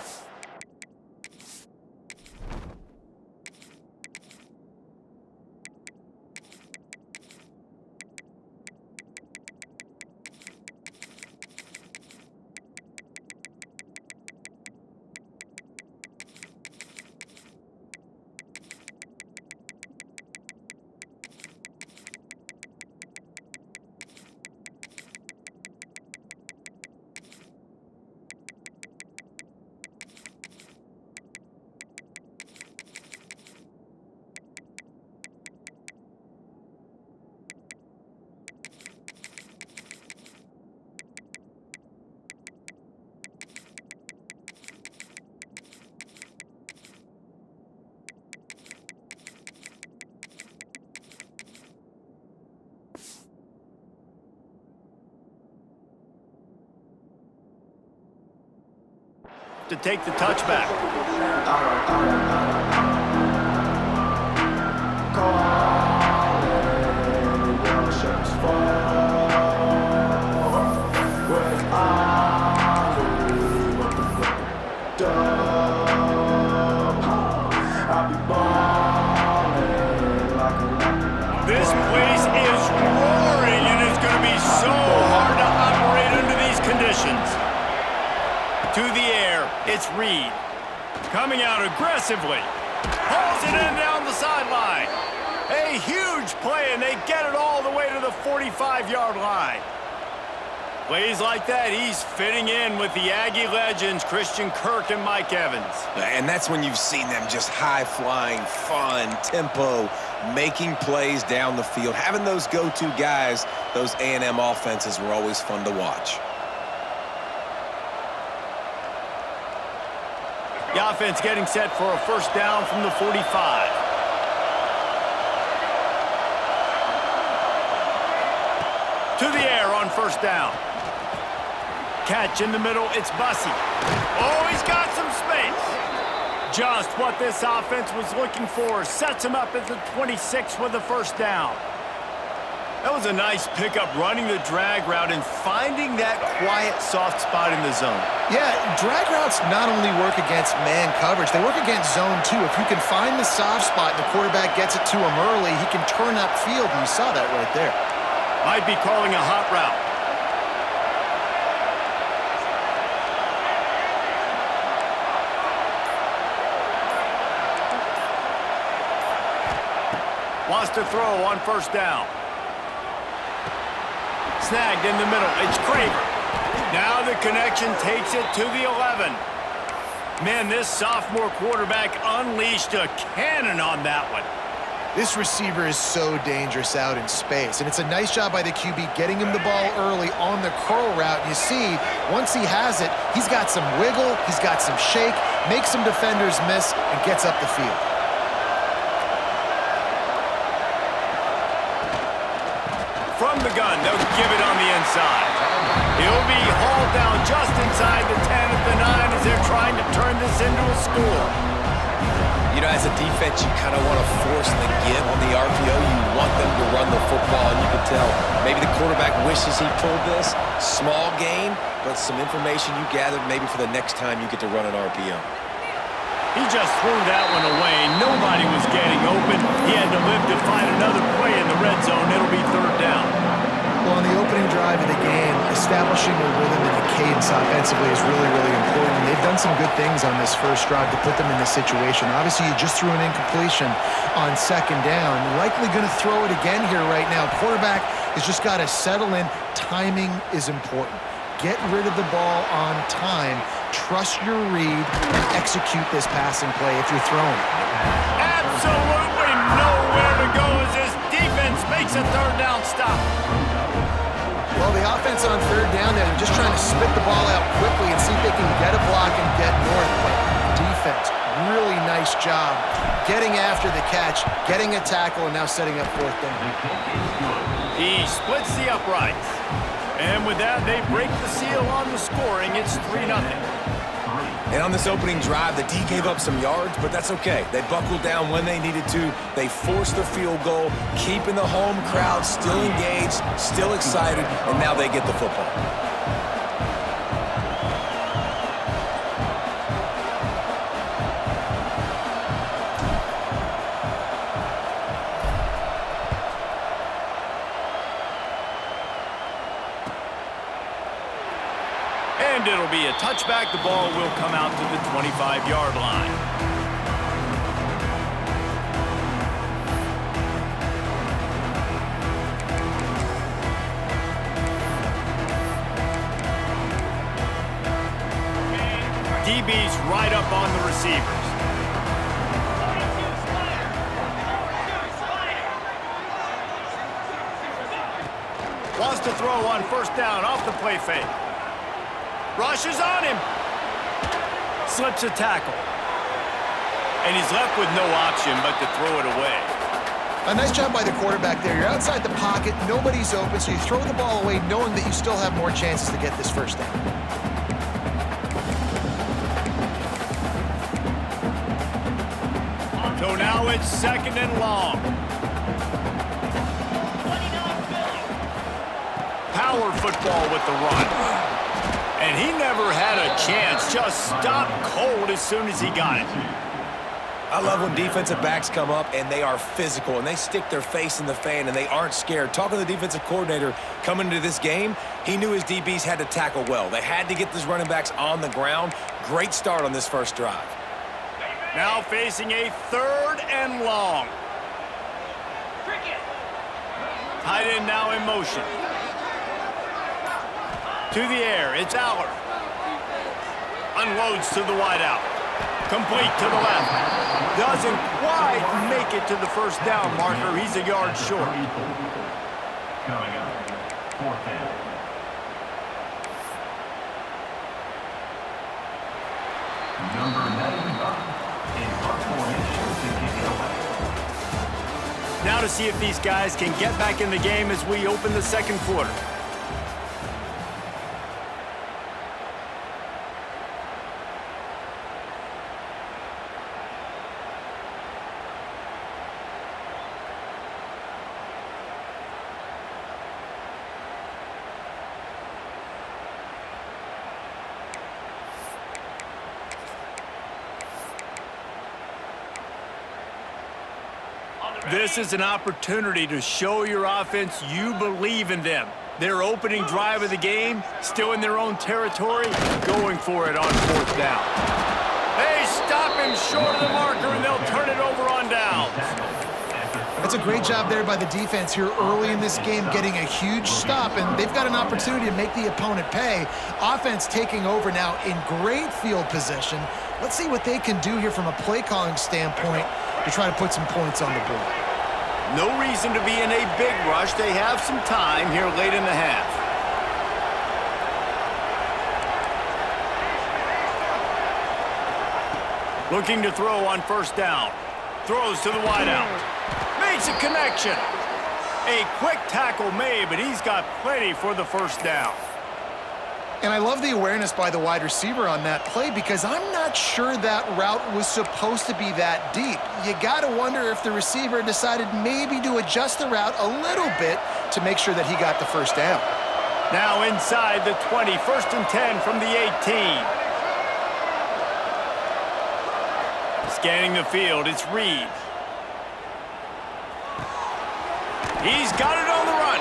To take the touchback. This place is roaring, and it's going to be so hard to operate under these conditions. To the air, it's Reed. Coming out aggressively. Hauls it in down the sideline. A huge play, and they get it all the way to the 45-yard line. Plays like that, he's fitting in with the Aggie legends, Christian Kirk and Mike Evans. And that's when you've seen them just high-flying, fun, tempo, making plays down the field. Having those go-to guys, those A&M offenses were always fun to watch. The offense getting set for a first down from the 45. To the air on first down. Catch in the middle, it's Bussey. Oh, he's got some space. Just what this offense was looking for. Sets him up at the 26 with the first down. That was a nice pickup, running the drag route and finding that quiet, soft spot in the zone. Yeah, drag routes not only work against man coverage, they work against zone too. If you can find the soft spot and the quarterback gets it to him early, he can turn upfield, and you saw that right there. Might be calling a hot route. Wants to throw on first down. Snagged in the middle. It's Craver. Now the connection takes it to the 11. Man, this sophomore quarterback unleashed a cannon on that one. This receiver is so dangerous out in space, and it's a nice job by the QB getting him the ball early on the curl route. You see, once he has it, he's got some wiggle, he's got some shake, makes some defenders miss, and gets up the field. From the gun, they'll give it on the inside. He'll be hauled down just inside the 10 at the 9 as they're trying to turn this into a score. You know, as a defense, you kind of want to force the give on the RPO. You want them to run the football, and you can tell maybe the quarterback wishes he pulled this. Small gain, but some information you gathered maybe for the next time you get to run an RPO. He just threw that one away. Nobody was getting open. He had to live to find another play in the red zone. It'll be third down. Well, on the opening drive of the game, establishing a rhythm and a cadence offensively is really, really important. They've done some good things on this first drive to put them in this situation. Obviously, you just threw an incompletion on second down. Likely going to throw it again here right now. Quarterback has just got to settle in. Timing is important. Get rid of the ball on time. Trust your read and execute this passing play if you're throwing. Absolutely nowhere to go as this defense makes a third down stop. Well, the offense on third down there, they're just trying to spit the ball out quickly and see if they can get a block and get north. But defense, really nice job getting after the catch, getting a tackle, and now setting up fourth down. He splits the uprights. And with that, they break the seal on the scoring. It's 3-0. And on this opening drive, the D gave up some yards, but that's okay. They buckled down when they needed to. They forced the field goal, keeping the home crowd still engaged, still excited, and now they get the football. And it'll be a touchback. The ball will come out to the 25-yard line. DB's right up on the receivers. Wants to throw on first down off the play fake. Rushes on him. Slips a tackle. And he's left with no option but to throw it away. A nice job by the quarterback there. You're outside the pocket, nobody's open, so you throw the ball away knowing that you still have more chances to get this first down. So now it's second and long. Power football with the run. And he never had a chance. Just stopped cold as soon as he got it. I love when defensive backs come up and they are physical and they stick their face in the fan and they aren't scared. Talking to the defensive coordinator coming into this game, he knew his DBs had to tackle well. They had to get these running backs on the ground. Great start on this first drive. Now facing a third and long. Tight end now in motion. To the air, it's Aller. Unloads to the wideout. Complete to the left. Doesn't quite make it to the first down marker. He's a yard short. Coming up, fourth down. Number 95 in front formation to kick it away. Now to see if these guys can get back in the game as we open the second quarter. This is an opportunity to show your offense you believe in them. Their opening drive of the game, still in their own territory, going for it on 4th down. They stop him short of the marker, and they'll turn it over on downs. That's a great job there by the defense here early in this game, getting a huge stop, and they've got an opportunity to make the opponent pay. Offense taking over now in great field position. Let's see what they can do here from a play calling standpoint to try to put some points on the board. No reason to be in a big rush. They have some time here late in the half. Looking to throw on 1st down. Throws to the wideout. Makes a connection. A quick tackle made, but he's got plenty for the 1st down. And I love the awareness by the wide receiver on that play because I'm not sure that route was supposed to be that deep. You got to wonder if the receiver decided maybe to adjust the route a little bit to make sure that he got the 1st down. Now inside the 20, 1st and 10 from the 18. Scanning the field, it's Reed. He's got it on the run.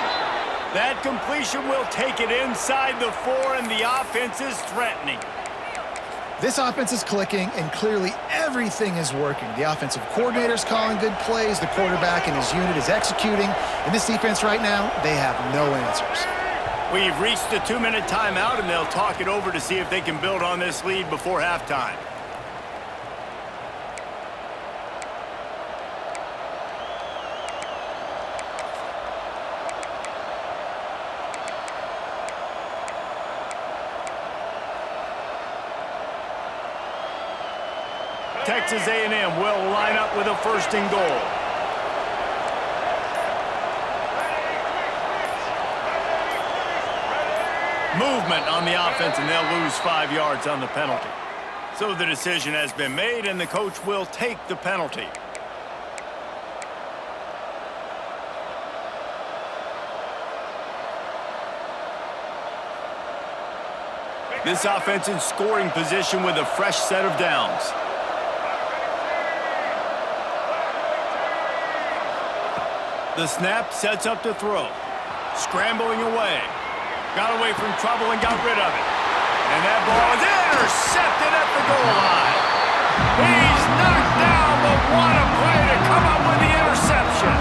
That completion will take it inside the 4, and the offense is threatening. This offense is clicking, and clearly everything is working. The offensive coordinator's calling good plays. The quarterback and his unit is executing. And this defense right now, they have no answers. We've reached the 2-minute timeout, and they'll talk it over to see if they can build on this lead before halftime. Texas A&M will line up with a 1st and goal. Movement on the offense, and they'll lose 5 yards on the penalty. So the decision has been made, and the coach will take the penalty. This offense in scoring position with a fresh set of downs. The snap sets up to throw. Scrambling away. Got away from trouble and got rid of it. And that ball is intercepted at the goal line. He's knocked down, but what a play to come up with the interception.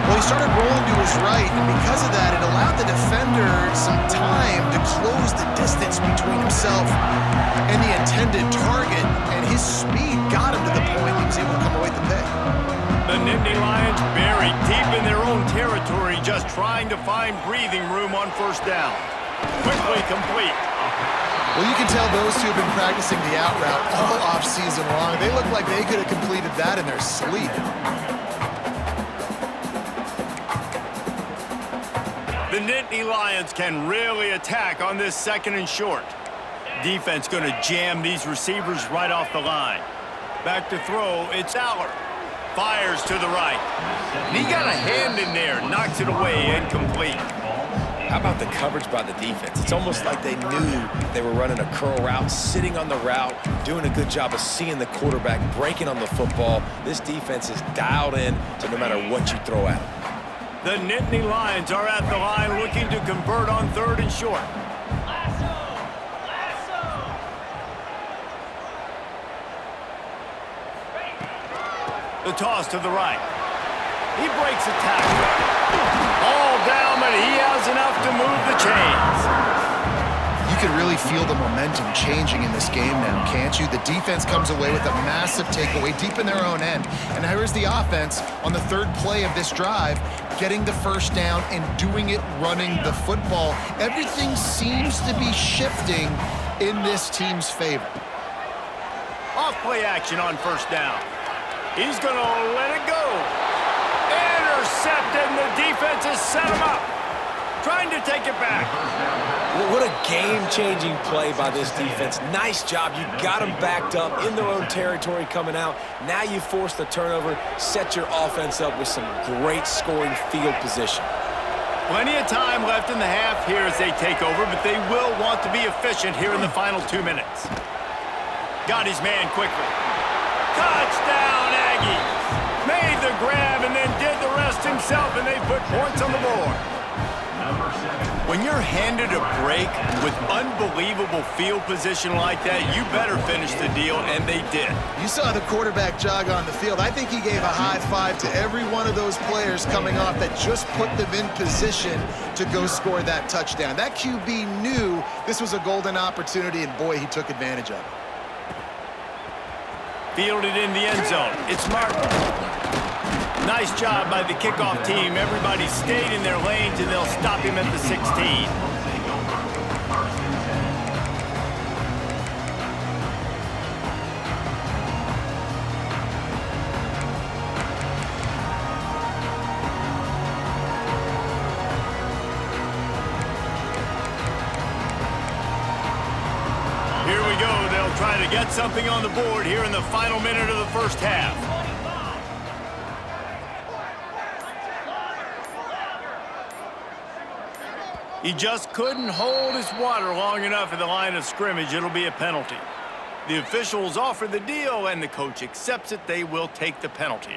Well, he started rolling to his right, and because of that, it allowed the defender some time to close the distance between himself and the intended target, and his speed got him to the point he was able to come away with the pick. The Nittany Lions buried deep in their own territory, just trying to find breathing room on 1st down. Quickly complete. Well, you can tell those two have been practicing the out route all off-season long. They look like they could have completed that in their sleep. The Nittany Lions can really attack on this 2nd and short. Defense going to jam these receivers right off the line. Back to throw, it's Aller. Fires to the right. And he got a hand in there, knocks it away, incomplete. How about the coverage by the defense? It's almost like they knew they were running a curl route, sitting on the route, doing a good job of seeing the quarterback, breaking on the football. This defense is dialed in to no matter what you throw at them. The Nittany Lions are at the line looking to convert on 3rd and short. The toss to the right. He breaks a tackle. All down, but he has enough to move the chains. You can really feel the momentum changing in this game now, can't you? The defense comes away with a massive takeaway deep in their own end. And here's the offense on the 3rd play of this drive, getting the 1st down and doing it running the football. Everything seems to be shifting in this team's favor. Off play action on 1st down. He's going to let it go. Intercepted, and the defense has set him up. Trying to take it back. What a game-changing play by this defense. Nice job. You got them backed up in their own territory coming out. Now you force the turnover, set your offense up with some great scoring field position. Plenty of time left in the half here as they take over, but they will want to be efficient here in the final 2 minutes. Got his man quickly. Touchdown, Aggies. Made the grab When you're handed a break with unbelievable field position like that, you better finish the deal, and they did. You saw the quarterback jog on the field. I think he gave a high five to every one of those players coming off that just put them in position to go score that touchdown. That QB knew this was a golden opportunity, and boy, he took advantage of it. Fielded in the end zone. It's Martin. Nice job by the kickoff team. Everybody stayed in their lanes, and they'll stop him at the 16. Here we go. They'll try to get something on the board here in the final minute of the first half. He just couldn't hold his water long enough at the line of scrimmage. It'll be a penalty. The officials offer the deal, and the coach accepts it. They will take the penalty.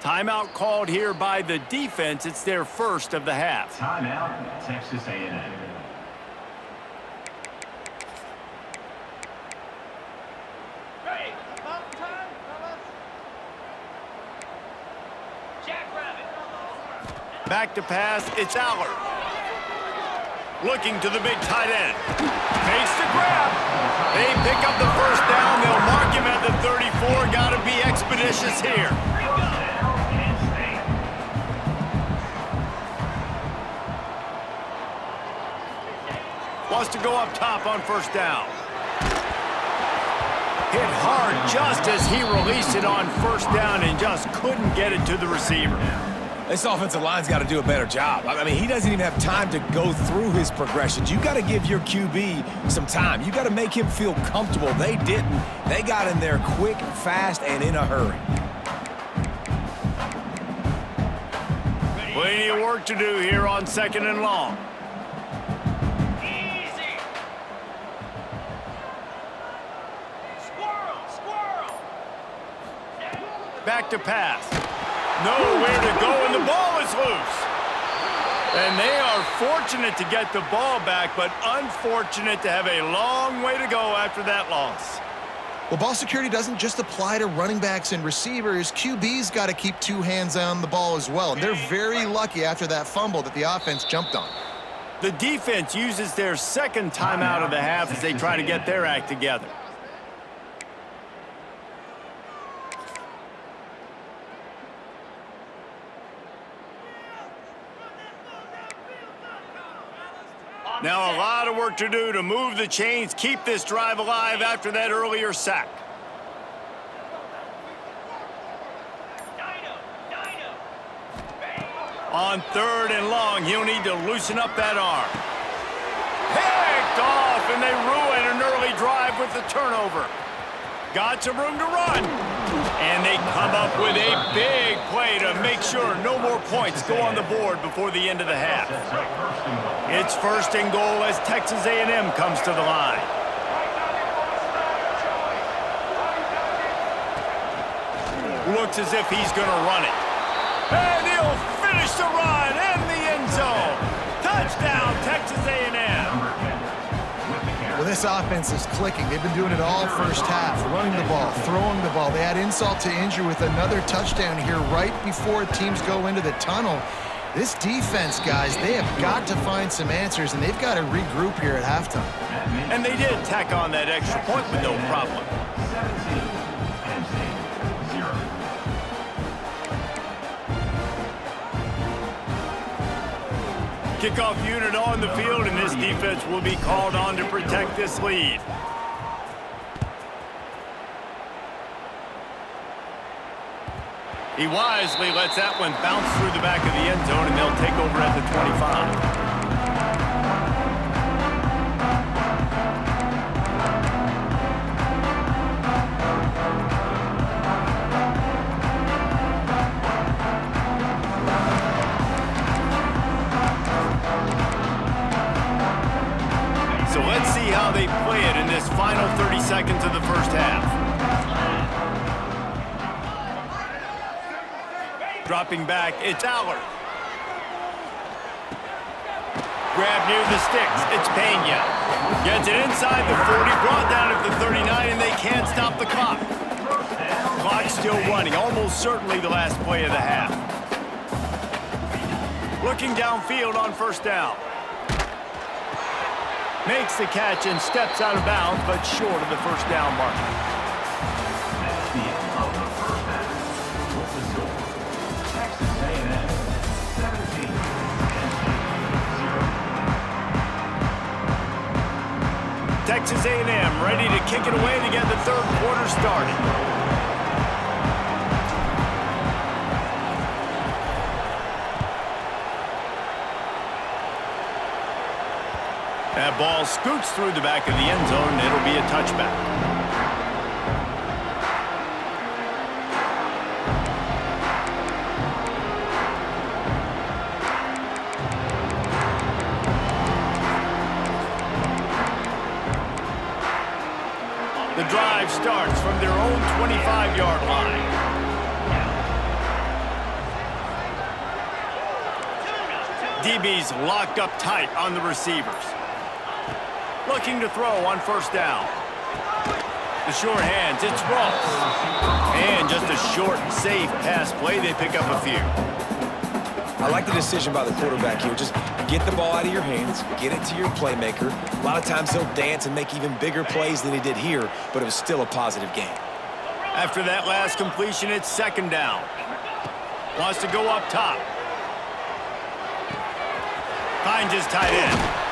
Timeout called here by the defense. It's their first of the half. Timeout, Texas A&M. Back to pass, it's Aller. Looking to the big tight end. Makes the grab. They pick up the first down. They'll mark him at the 34. Got to be expeditious here. Wants to go up top on first down. Hit hard just as he released it on first down and just couldn't get it to the receiver. This offensive line's got to do a better job. I mean, he doesn't even have time to go through his progressions. You got to give your QB some time. You got to make him feel comfortable. They didn't. They got in there quick, fast, and in a hurry. Plenty of work to do here on second and long. Back to pass. Nowhere to go, and the ball is loose. And they are fortunate to get the ball back, but unfortunate to have a long way to go after that loss. Well, ball security doesn't just apply to running backs and receivers. QB's got to keep two hands on the ball as well. And they're very lucky after that fumble that the offense jumped on. The defense uses their second timeout of the half as they try to get their act together. Now a lot of work to do to move the chains, keep this drive alive after that earlier sack. On third and long, he'll need to loosen up that arm. Picked off, and they ruin an early drive with the turnover. Got some room to run. And they come up with a big play to make sure no more points go on the board before the end of the half. It's first and goal as Texas A&M comes to the line. Looks as if he's going to run it. And he'll finish the run in the end zone. Touchdown, Texas A&M. Well, this offense is clicking. They've been doing it all first half, running the ball, throwing the ball. They add insult to injury with another touchdown here right before teams go into the tunnel. This defense, guys, they have got to find some answers, and they've got to regroup here at halftime. And they did tack on that extra point with no problem. 17-0. Kickoff unit on the field, and this defense will be called on to protect this lead. He wisely lets that one bounce through the back of the end zone, and they'll take over at the 25. Dropping back, it's Aller. Grab near the sticks, it's Pena. Gets it inside the 40, brought down at the 39, and they can't stop the clock. Clock still running, almost certainly the last play of the half. Looking downfield on first down. Makes the catch and steps out of bounds, but short of the first down mark. That's the end of the first half. With the score, Texas A&M 17 and 0. Texas A&M ready to kick it away to get the third quarter started. That ball scoots through the back of the end zone, and it'll be a touchback. The drive starts from their own 25-yard line. DB's locked up tight on the receivers. Looking to throw on first down. The short hands, it's Ross. And just a short, safe pass play, they pick up a few. I like the decision by the quarterback here. Just get the ball out of your hands, get it to your playmaker. A lot of times he'll dance and make even bigger plays than he did here, but it was still a positive game. After that last completion, it's second down. Wants to go up top. Finds his tight end.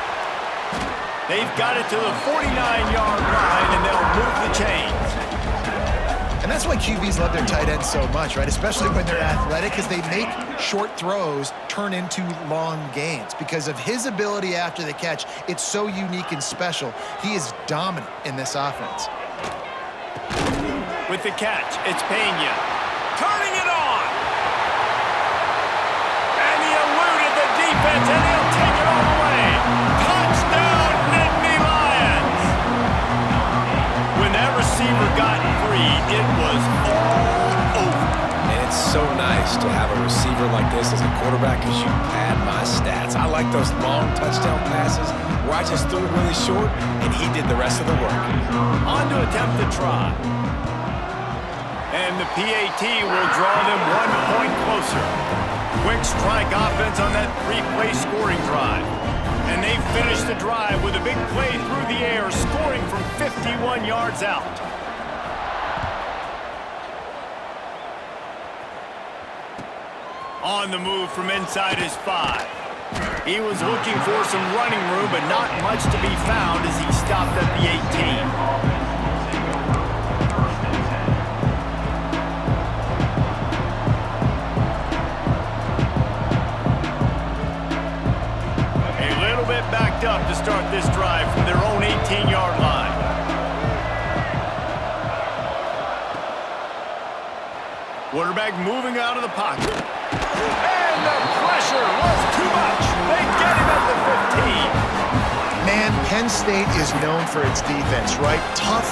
They've got it to the 49-yard line, and they'll move the chains. And that's why QBs love their tight ends so much, right? Especially when they're athletic, because they make short throws turn into long gains. Because of his ability after the catch, it's so unique and special. He is dominant in this offense. With the catch, it's Pena. Turning it on! And he eluded the defense, and he'll take it all the way. Touchdown, Nittany Lions! When that receiver got free, it was all over. And it's so nice to have a receiver like this as a quarterback because you pad my stats. I like those long touchdown passes where I just threw it really short, and he did the rest of the work. On to attempt the try. And the PAT will draw them 1 point closer. Quick strike offense on that 3-play scoring drive. And they finish the drive with a big play through the air, scoring from 51 yards out. On the move from inside his 5. He was looking for some running room, but not much to be found as he stopped at the 18. Backed up to start this drive from their own 18-yard line. Quarterback moving out of the pocket. And the pressure was too much. They get him at the 15. Man, Penn State is known for its defense, right? Tough,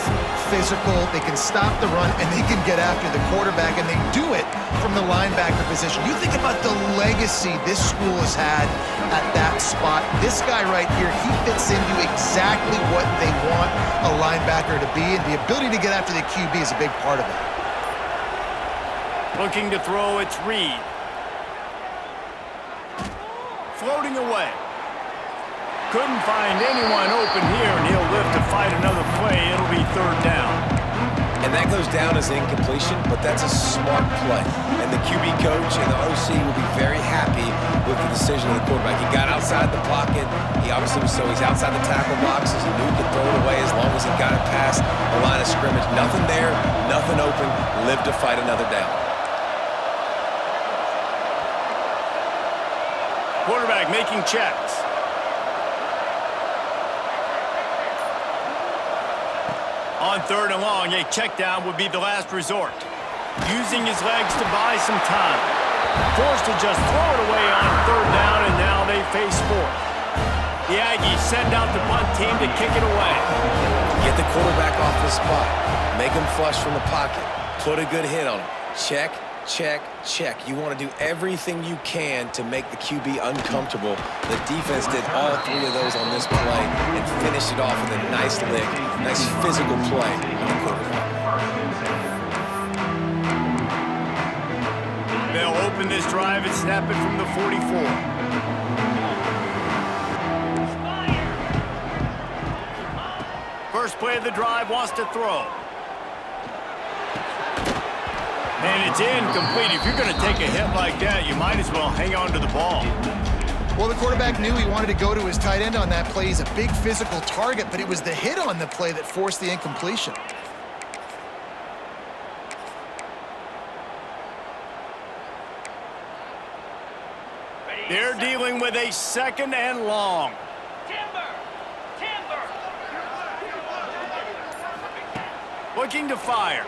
physical, they can stop the run, and they can get after the quarterback, and they do it from the linebacker position. You think about the legacy this school has had at that spot. This guy right here, he fits into exactly what they want a linebacker to be, and the ability to get after the QB is a big part of it. Looking to throw, it's Reed. Floating away. Couldn't find anyone open here, and he'll live to fight another play. It'll be third down. And that goes down as incompletion, but that's a smart play. And the QB coach and the OC will be very happy with the decision of the quarterback. He got outside the pocket. He obviously was, so he's outside the tackle boxes. He knew he could throw it away as long as he got it past the line of scrimmage. Nothing there, nothing open. Live to fight another down. Quarterback making checks. On third and long, a check down would be the last resort. Using his legs to buy some time. Forced to just throw it away on third down, and now they face fourth. The Aggies send out the punt team to kick it away. Get the quarterback off the spot. Make him flush from the pocket. Put a good hit on him. Check, check, check. You want to do everything you can to make the QB uncomfortable. The defense did all three of those on this play and finished it off with a nice lick, nice physical play on the quarterback. They'll open this drive and snap it from the 44. First play of the drive, wants to throw. And it's incomplete. If you're going to take a hit like that, you might as well hang on to the ball. Well, the quarterback knew he wanted to go to his tight end on that play. He's a big physical target, but it was the hit on the play that forced the incompletion. They're dealing with a 2nd and long. Looking to fire.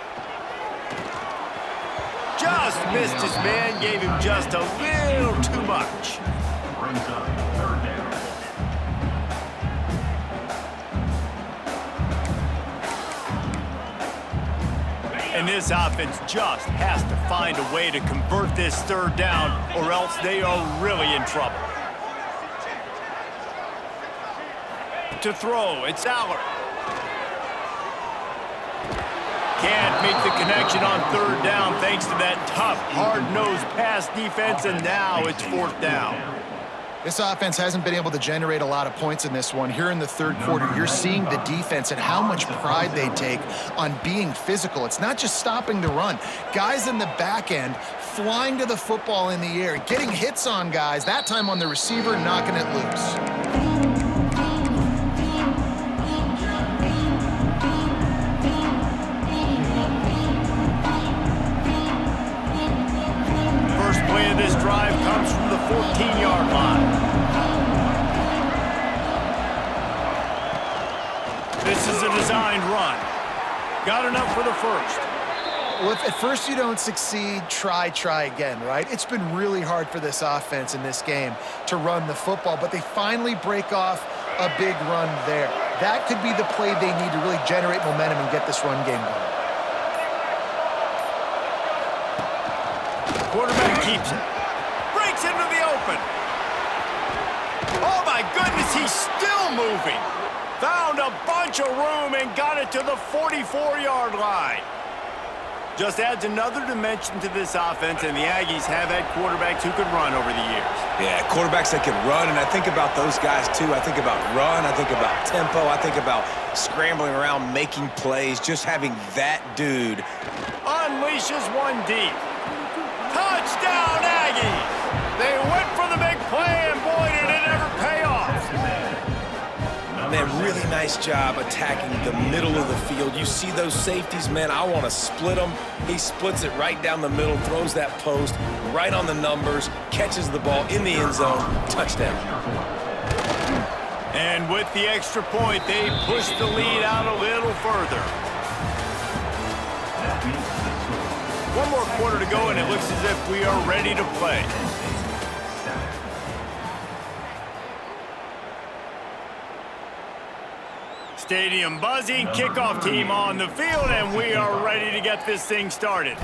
Just missed his man, gave him just a little too much. Brings up 3rd down. And this offense just has to find a way to convert this 3rd down, or else they are really in trouble. To throw, it's Aller. Can't make the connection on 3rd down thanks to that tough, hard-nosed pass defense, and now it's 4th down. This offense hasn't been able to generate a lot of points in this one. Here in the 3rd quarter, you're seeing the defense and how much pride they take on being physical. It's not just stopping the run. Guys in the back end flying to the football in the air, getting hits on guys, that time on the receiver, knocking it loose. Play of this drive comes from the 14-yard line. This is a designed run. Got enough for the first. Well, if at first you don't succeed, try again, right? It's been really hard for this offense in this game to run the football, but they finally break off a big run there. That could be the play they need to really generate momentum and get this run game going. Quarterback keeps it. Breaks into the open. Oh, my goodness, he's still moving. Found a bunch of room and got it to the 44-yard line. Just adds another dimension to this offense, and the Aggies have had quarterbacks who could run over the years. Yeah, quarterbacks that can run, and I think about those guys, too. I think about run, I think about tempo, I think about scrambling around, making plays, just having that dude. Unleashes one deep. Touchdown, Aggies! They went for the big play, and boy, did it ever pay off. Man, really nice job attacking the middle of the field. You see those safeties, man, I want to split them. He splits it right down the middle, throws that post right on the numbers, catches the ball in the end zone, touchdown. And with the extra point, they push the lead out a little further. One more quarter to go, and it looks as if we are ready to play. Stadium buzzing, kickoff team on the field, and we are ready to get this thing started.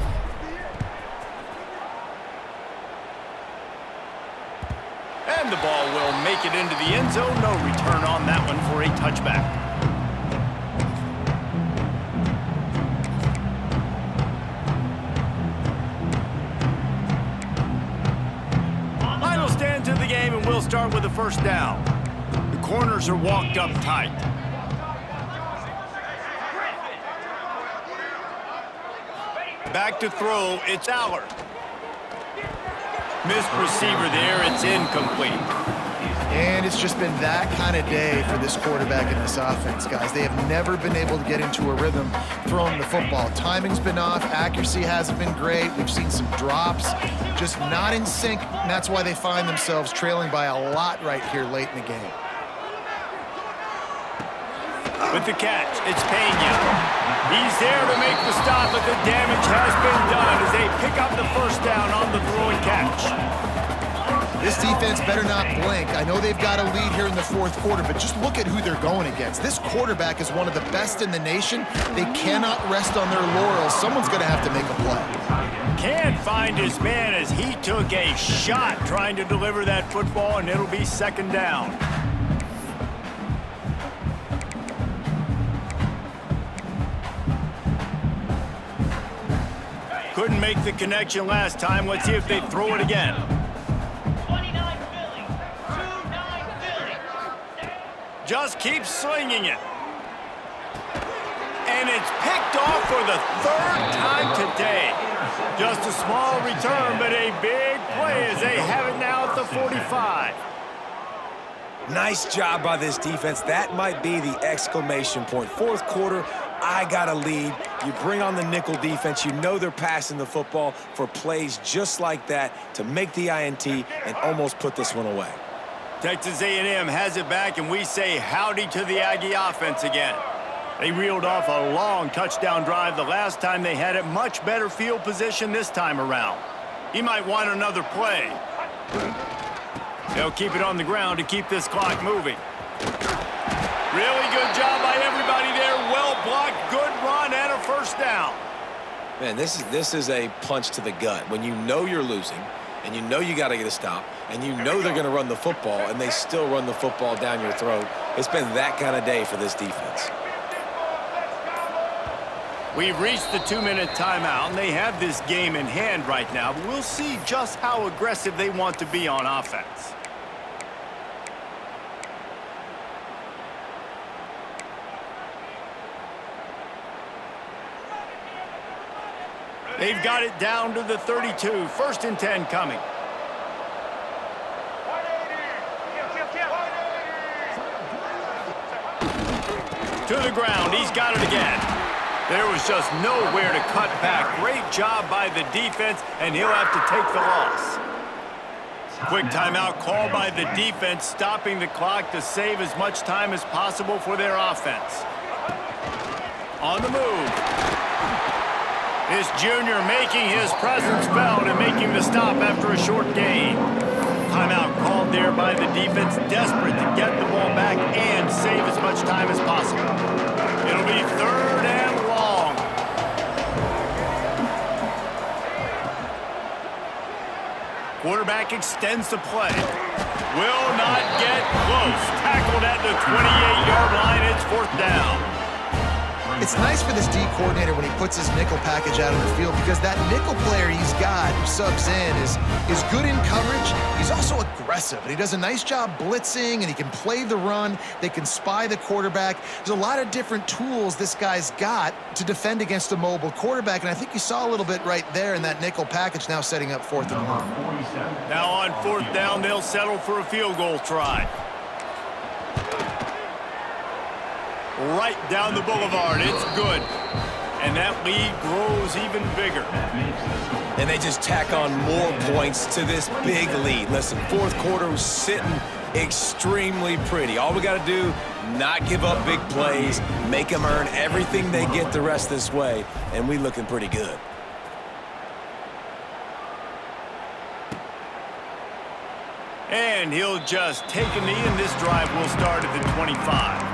And the ball will make it into the end zone. No return on that one for a touchback. Final stand to the game, and we'll start with the 1st down. The corners are walked up tight. Back to throw, it's Aller. Missed receiver there, it's incomplete. And it's just been that kind of day for this quarterback and this offense, guys. They have never been able to get into a rhythm throwing the football. Timing's been off, accuracy hasn't been great. We've seen some drops, just not in sync, and that's why they find themselves trailing by a lot right here late in the game. With the catch, it's Pena. He's there to make the stop, but the damage has been done as they pick up the 1st down on the throw and catch. This defense better not blink. I know they've got a lead here in the 4th quarter, but just look at who they're going against. This quarterback is one of the best in the nation. They cannot rest on their laurels. Someone's going to have to make a play. Can't find his man as he took a shot trying to deliver that football, and it'll be second down. Couldn't make the connection last time. Let's see if they throw it again. 29 Philly. 2-9 Philly. Just keep slinging it. And it's picked off for the third time today. Just a small return, but a big play as they have it now at the 45. Nice job by this defense. That might be the exclamation point. Fourth quarter, I got a lead. You bring on the nickel defense. You know they're passing the football for plays just like that to make the INT and almost put this one away. Texas A&M has it back, and we say howdy to the Aggie offense again. They reeled off a long touchdown drive the last time they had it. Much better field position this time around. He might want another play. They'll keep it on the ground to keep this clock moving. Really good job by everybody there. Well blocked, good run, and a first down. Man, this is a punch to the gut. When you know you're losing, and you know you got to get a stop, and you know they're going to run the football, and they still run the football down your throat. It's been that kind of day for this defense. We've reached the 2-minute timeout, and they have this game in hand right now, but we'll see just how aggressive they want to be on offense. They've got it down to the 32. First and 10 coming. To the ground. He's got it again. There was just nowhere to cut back. Great job by the defense, and he'll have to take the loss. Quick timeout called by the defense, stopping the clock to save as much time as possible for their offense. On the move. This junior making his presence felt and making the stop after a short gain. Timeout called there by the defense, desperate to get the ball back and save as much time as possible. It'll be third and long. Quarterback extends the play. Will not get close. Tackled at the 28-yard line. It's fourth down. It's nice for this D coordinator when he puts his nickel package out on the field, because that nickel player he's got who subs in is good in coverage. He's also aggressive, and he does a nice job blitzing, and he can play the run. They can spy the quarterback. There's a lot of different tools this guy's got to defend against a mobile quarterback, and I think you saw a little bit right there in that nickel package, now setting up fourth and long. Now on fourth down, they'll settle for a field goal try. Right down the boulevard. It's good. And that lead grows even bigger. And they just tack on more points to this big lead. Listen, fourth quarter was sitting extremely pretty. All we got to do, not give up big plays, make them earn everything they get the rest this way, and we looking pretty good. And he'll just take a knee, and this drive will start at the 25.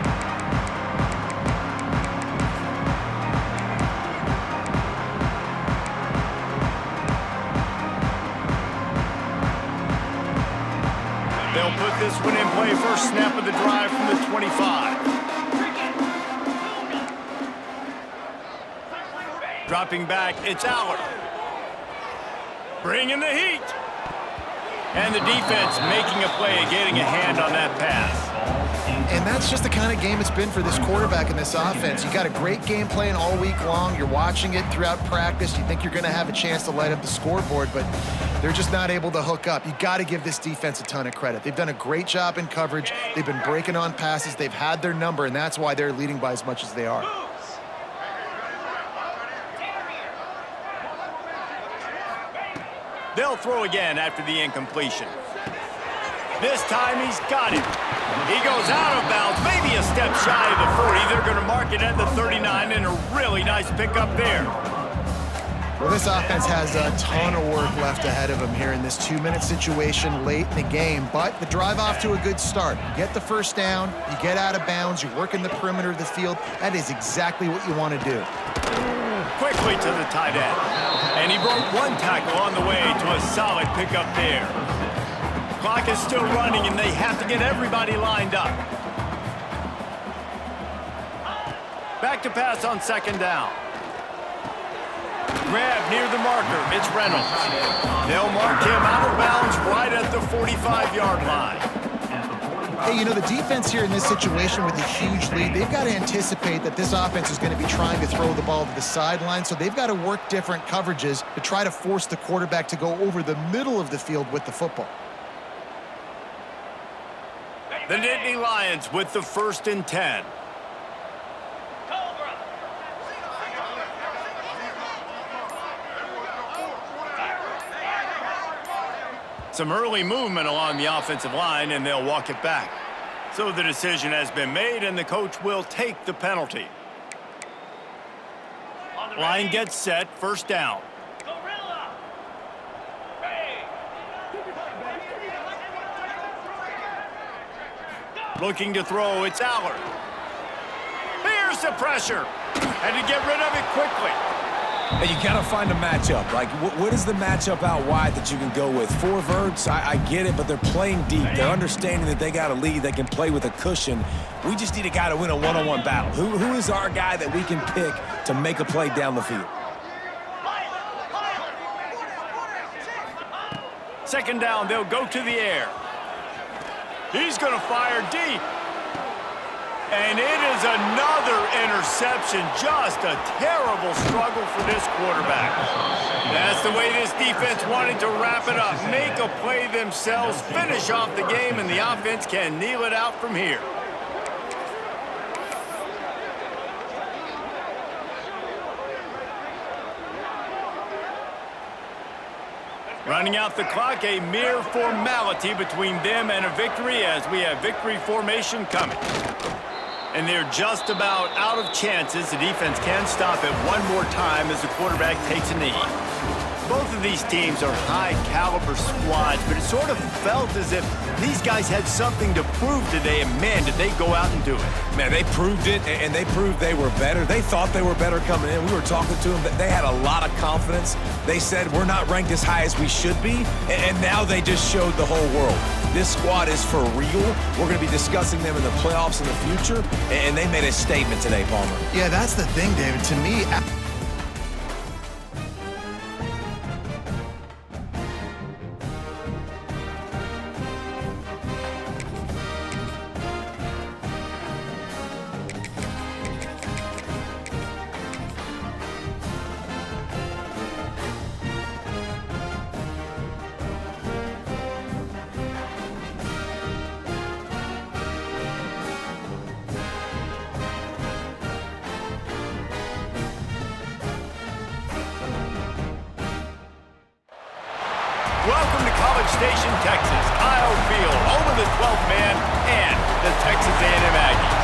They'll put this one in play. First snap of the drive from the 25. Dropping back, it's Aller. Bringing the heat. And the defense making a play, getting a hand on that pass. And that's just the kind of game it's been for this quarterback in this offense. You got a great game plan all week long. You're watching it throughout practice. You think you're going to have a chance to light up the scoreboard, but they're just not able to hook up. You got to give this defense a ton of credit. They've done a great job in coverage. They've been breaking on passes. They've had their number, and that's why they're leading by as much as they are. They'll throw again after the incompletion. This time he's got it. He goes out of bounds, maybe a step shy of the 40. They're going to mark it at the 39, and a really nice pickup there. Well, this offense has a ton of work left ahead of them here in this 2-minute situation late in the game, but the drive off to a good start. You get the first down, you get out of bounds, you work in the perimeter of the field. That is exactly what you want to do. quickly to the tight end. And he broke one tackle on the way to a solid pickup there. Clock is still running, and they have to get everybody lined up. Back to pass on second down. Grab near the marker. It's Reynolds. They'll mark him out of bounds right at the 45-yard line. Hey, you know, the defense here in this situation with a huge lead, they've got to anticipate that this offense is going to be trying to throw the ball to the sideline, so they've got to work different coverages to try to force the quarterback to go over the middle of the field with the football. The Nittany Lions with the 1st and 10. Some early movement along the offensive line, and they'll walk it back. So the decision has been made, and the coach will take the penalty. Line gets set, 1st down. Looking to throw, it's Allard. Here's the pressure, and to get rid of it quickly. And you got to find a matchup. Like, what is the matchup out wide that you can go with? 4 verts, I get it, but they're playing deep. They're understanding that they got a lead. They can play with a cushion. We just need a guy to win a one-on-one battle. Who is our guy that we can pick to make a play down the field? Second down, they'll go to the air. He's going to fire deep. And it is another interception. Just a terrible struggle for this quarterback. That's the way this defense wanted to wrap it up. Make a play themselves, finish off the game, and the offense can kneel it out from here. Running out the clock, a mere formality between them and a victory as we have victory formation coming. And they're just about out of chances. The defense can stop it one more time as the quarterback takes a knee. Both of these teams are high-caliber squads, but it sort of felt as if these guys had something to prove today, and man, did they go out and do it. Man, they proved it, and they proved they were better. They thought they were better coming in. We were talking to them. They had a lot of confidence. They said, we're not ranked as high as we should be, and now they just showed the whole world. This squad is for real. We're going to be discussing them in the playoffs in the future, and they made a statement today, Palmer. Yeah, that's the thing, David. To me, Welcome to College Station, Texas, Kyle Field, home of the 12th man and the Texas A&M Aggies.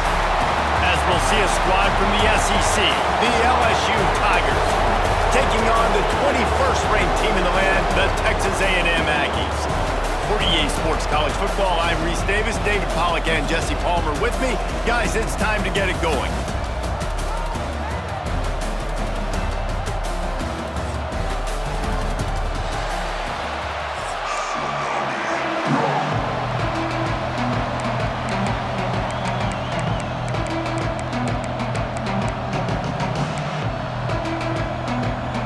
As we'll see a squad from the SEC, the LSU Tigers, taking on the 21st ranked team in the land, the Texas A&M Aggies. For EA Sports College Football, I'm Reese Davis, David Pollack, and Jesse Palmer with me. Guys, it's time to get it going.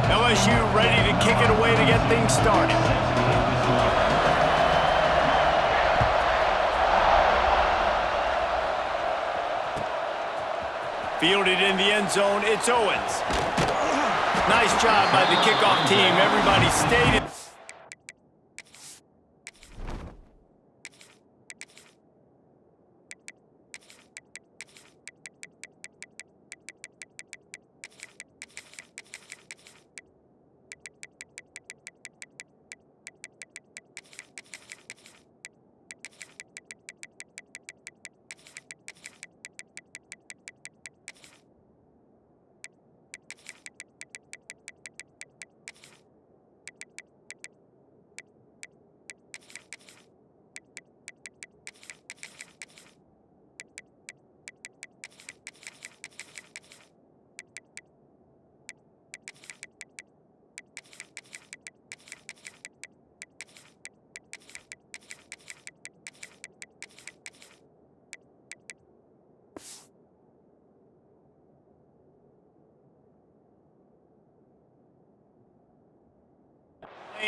LSU ready to kick it away to get things started. Fielded in the end zone, it's Owens. Nice job by the kickoff team. Everybody stayed in.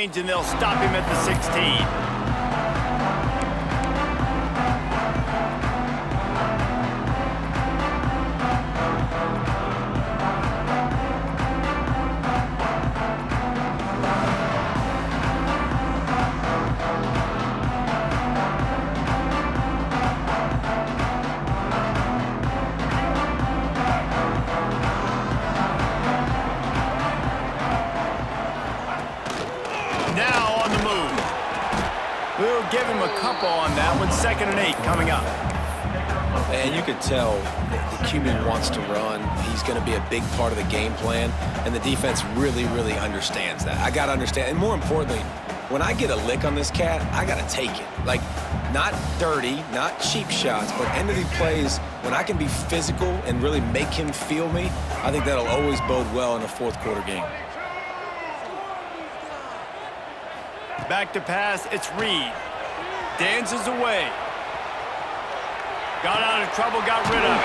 And they'll stop him at the 16. Now on the move. We'll give him a couple on that one. 2nd and 8 coming up. And you could tell the QB wants to run. He's going to be a big part of the game plan, and the defense really, really understands that. I got to understand, and more importantly, when I get a lick on this cat, I got to take it. Like, not dirty, not cheap shots, but end of the plays, when I can be physical and really make him feel me, I think that'll always bode well in a fourth quarter game. Back to pass, it's Reed. Dances away. Got out of trouble, got rid of it.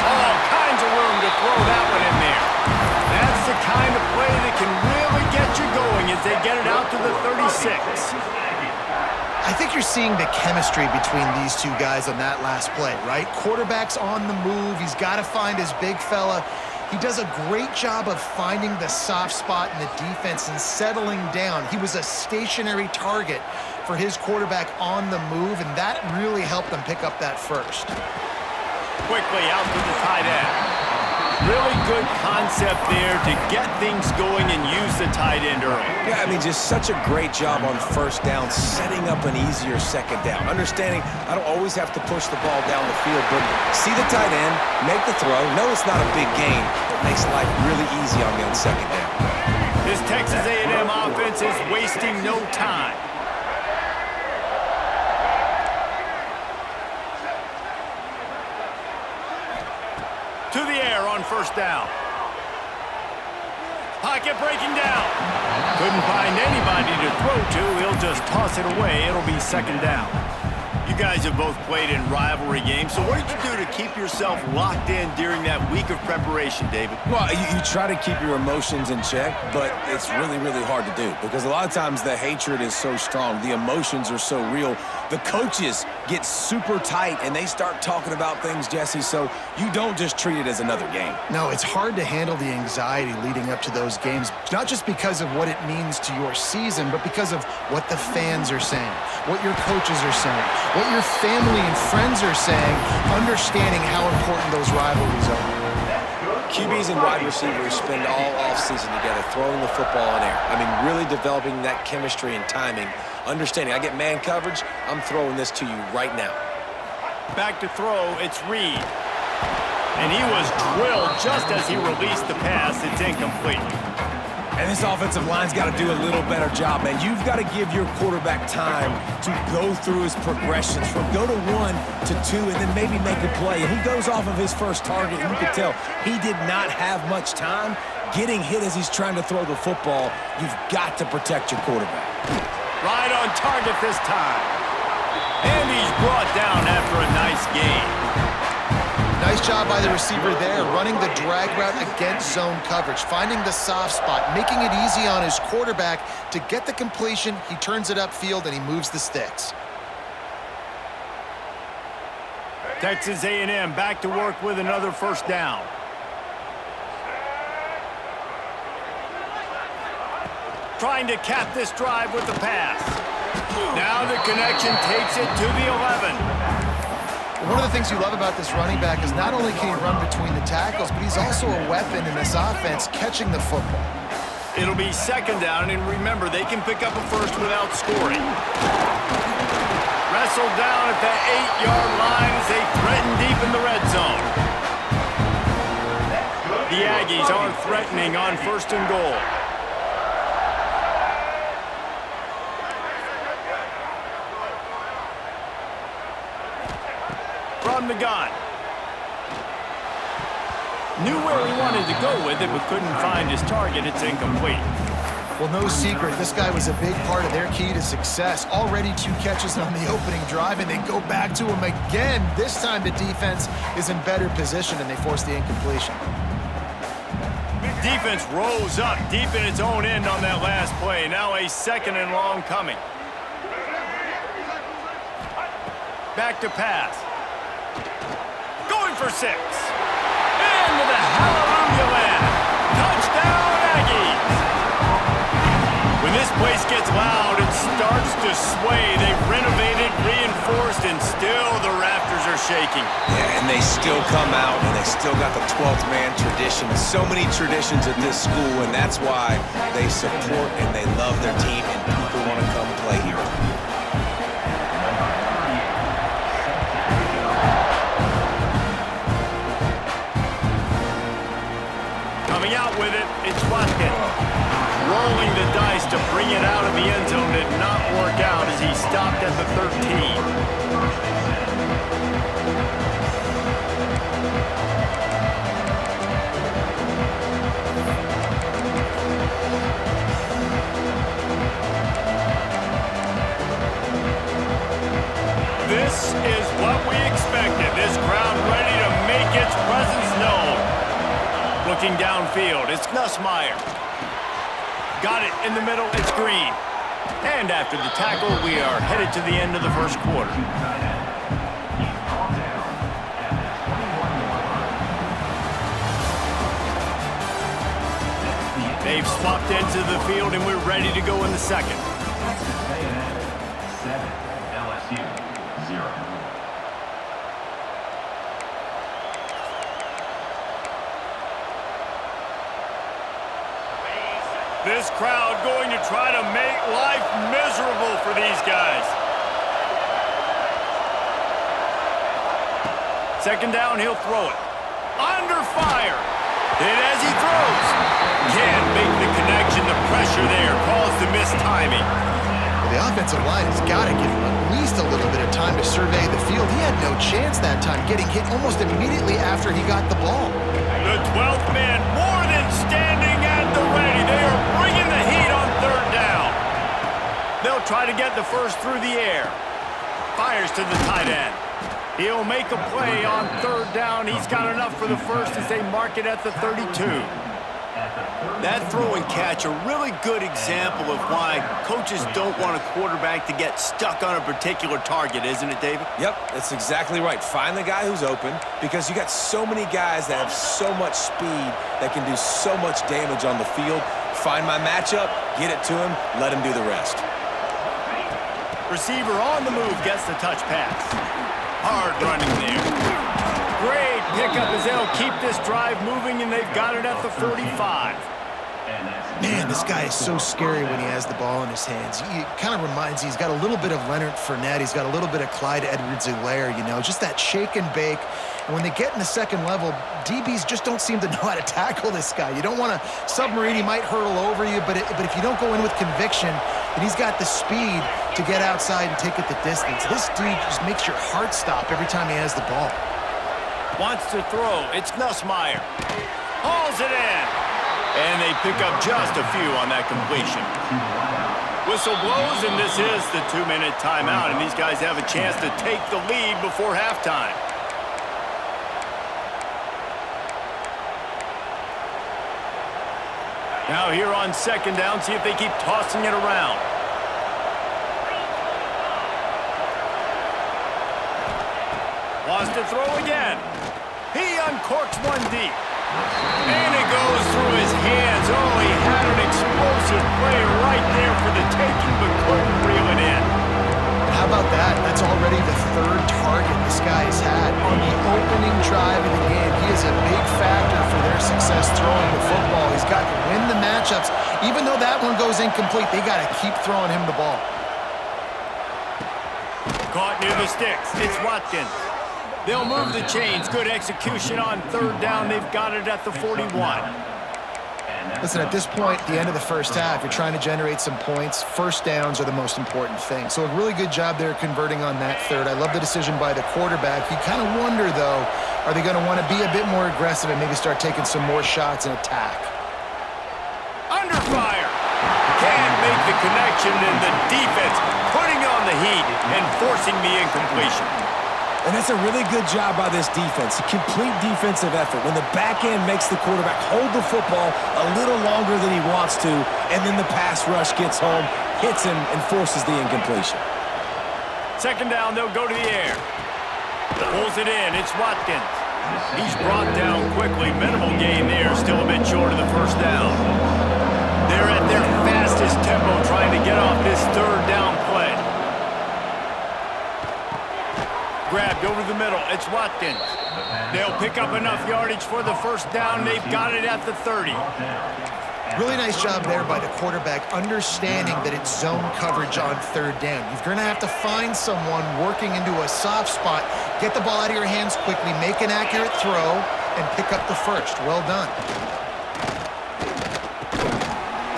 All kinds of room to throw that one in there. That's the kind of play that can really get you going as they get it out to the 36. I think you're seeing the chemistry between these two guys on that last play, right? Quarterback's on the move. He's got to find his big fella. He does a great job of finding the soft spot in the defense and settling down. He was a stationary target for his quarterback on the move, and that really helped them pick up that first. Quickly out to the tight end. Really good concept there to get things going and use the tight end early. Yeah, I mean, just such a great job on first down, setting up an easier second down. Understanding I don't always have to push the ball down the field, but see the tight end, make the throw. No, it's not a big gain. It makes life really easy on me on second down. This Texas A&M offense is wasting no time. To the air on first down. Pocket breaking down. Couldn't find anybody to throw to. He'll just toss it away. It'll be 2nd down. You guys have both played in rivalry games, so what did you do to keep yourself locked in during that week of preparation, David? Well, you try to keep your emotions in check, but it's really, really hard to do because a lot of times the hatred is so strong. The emotions are so real. The coaches get super tight, and they start talking about things, Jesse, so you don't just treat it as another game. No, it's hard to handle the anxiety leading up to those games, not just because of what it means to your season, but because of what the fans are saying, what your coaches are saying, what your family and friends are saying, understanding how important those rivalries are. QBs and wide receivers spend all offseason together throwing the football in air. I mean, really developing that chemistry and timing. Understanding, I get man coverage, I'm throwing this to you right now. Back to throw, it's Reed. And he was drilled just as he released the pass. It's incomplete. And this offensive line's got to do a little better job, man. You've got to give your quarterback time to go through his progressions from go to 1 to 2 and then maybe make a play. And he goes off of his first target, and you can tell he did not have much time getting hit as he's trying to throw the football. You've got to protect your quarterback. Right on target this time. And he's brought down after a nice gain. Nice job by the receiver there, running the drag route against zone coverage, finding the soft spot, making it easy on his quarterback to get the completion. He turns it upfield, and he moves the sticks. Texas A&M back to work with another first down. Trying to cap this drive with the pass. Now the connection takes it to the 11. One of the things you love about this running back is not only can he run between the tackles, but he's also a weapon in this offense catching the football. It'll be 2nd down, and remember, they can pick up a first without scoring. Wrestled down at the 8-yard line as they threaten deep in the red zone. The Aggies are threatening on 1st and goal. From the gun. Knew where he wanted to go with it, but couldn't find his target. It's incomplete. Well, no secret, this guy was a big part of their key to success. Already 2 catches on the opening drive, and they go back to him again. This time the defense is in better position, and they force the incompletion. defense rose up deep in its own end on that last play. Now a 2nd and long coming. Back to pass. Going for 6. Into the hallelujah land. Touchdown, Aggies. When this place gets loud, it starts to sway. They've renovated, reinforced, and still the rafters are shaking. Yeah, and they still come out, and they still got the 12th man tradition. So many traditions at this school, and that's why they support and they love their team, and people want to come play here. Coming out with it, it's Watkins. Rolling the dice to bring it out of the end zone did not work out as he stopped at the 13. This is what we expected. This crowd ready to make its presence known. Looking downfield, it's Nussmeier. Got it in the middle, it's Green. And after the tackle, we are headed to the end of the first quarter. They've swapped into the field, and we're ready to go in the second. Texas A&M 7, LSU 0. This crowd going to try to make life miserable for these guys. 2nd down, he'll throw it. Under fire. Hit as he throws. Can't make the connection. The pressure there caused the missed timing. Well, the offensive line has got to give him at least a little bit of time to survey the field. He had no chance that time, getting hit almost immediately after he got the ball. The 12th man more than standing at the ready. They are bringing the heat on 3rd down. They'll try to get the first through the air. Fires to the tight end. He'll make a play on 3rd down. He's got enough for the first as they mark it at the 32. That throw and catch, a really good example of why coaches don't want a quarterback to get stuck on a particular target, isn't it, David? Yep, that's exactly right. Find the guy who's open, because you got so many guys that have so much speed that can do so much damage on the field. Find my matchup, get it to him, let him do the rest. Receiver on the move gets the touch pass. Hard running there. Great pickup as they'll keep this drive moving, and they've got it at the 45. Man, this guy is so scary when he has the ball in his hands. He kind of reminds me, he's got a little bit of Leonard Fournette. He's got a little bit of Clyde Edwards-Helaire, you know, just that shake and bake. And when they get in the second level, DBs just don't seem to know how to tackle this guy. You don't want to submarine. He might hurtle over you, but if you don't go in with conviction, and he's got the speed to get outside and take it the distance. This dude just makes your heart stop every time he has the ball. Wants to throw. It's Nussmeier. Hauls it in. And they pick up just a few on that completion. Whistle blows, and this is the 2-minute timeout, and these guys have a chance to take the lead before halftime. Now here on 2nd down, see if they keep tossing it around. Wants to throw again. He uncorks one deep. And it goes through his hands. Oh, he had an explosive play right there for the taking, but couldn't reel it in. How about that? That's already the 3rd target this guy has had on the opening drive of the game. He is a big factor for their success throwing the football. He's got to win the matchups. Even though that one goes incomplete, they got to keep throwing him the ball. Caught near the sticks. It's Watkins. They'll move the chains. Good execution on 3rd down. They've got it at the 41. Listen, at this point, the end of the first half, you're trying to generate some points. First downs are the most important thing. So a really good job there converting on that 3rd. I love the decision by the quarterback. You kind of wonder, though, are they going to want to be a bit more aggressive and maybe start taking some more shots and attack? Under fire. Can't make the connection, and the defense putting on the heat and forcing the incompletion. And that's a really good job by this defense, a complete defensive effort. When the back end makes the quarterback hold the football a little longer than he wants to, and then the pass rush gets home, hits him, and forces the incompletion. Second down, they'll go to the air. Pulls it in, it's Watkins. He's brought down quickly. Minimal gain there, still a bit short of the first down. They're at their fastest tempo trying to get off this third down play. Grabbed over the middle. It's Watkins. They'll pick up enough yardage for the first down. They've got it at the 30. Really nice job there by the quarterback, understanding that it's zone coverage on third down. You're going to have to find someone working into a soft spot, get the ball out of your hands quickly, make an accurate throw, and pick up the first. Well done.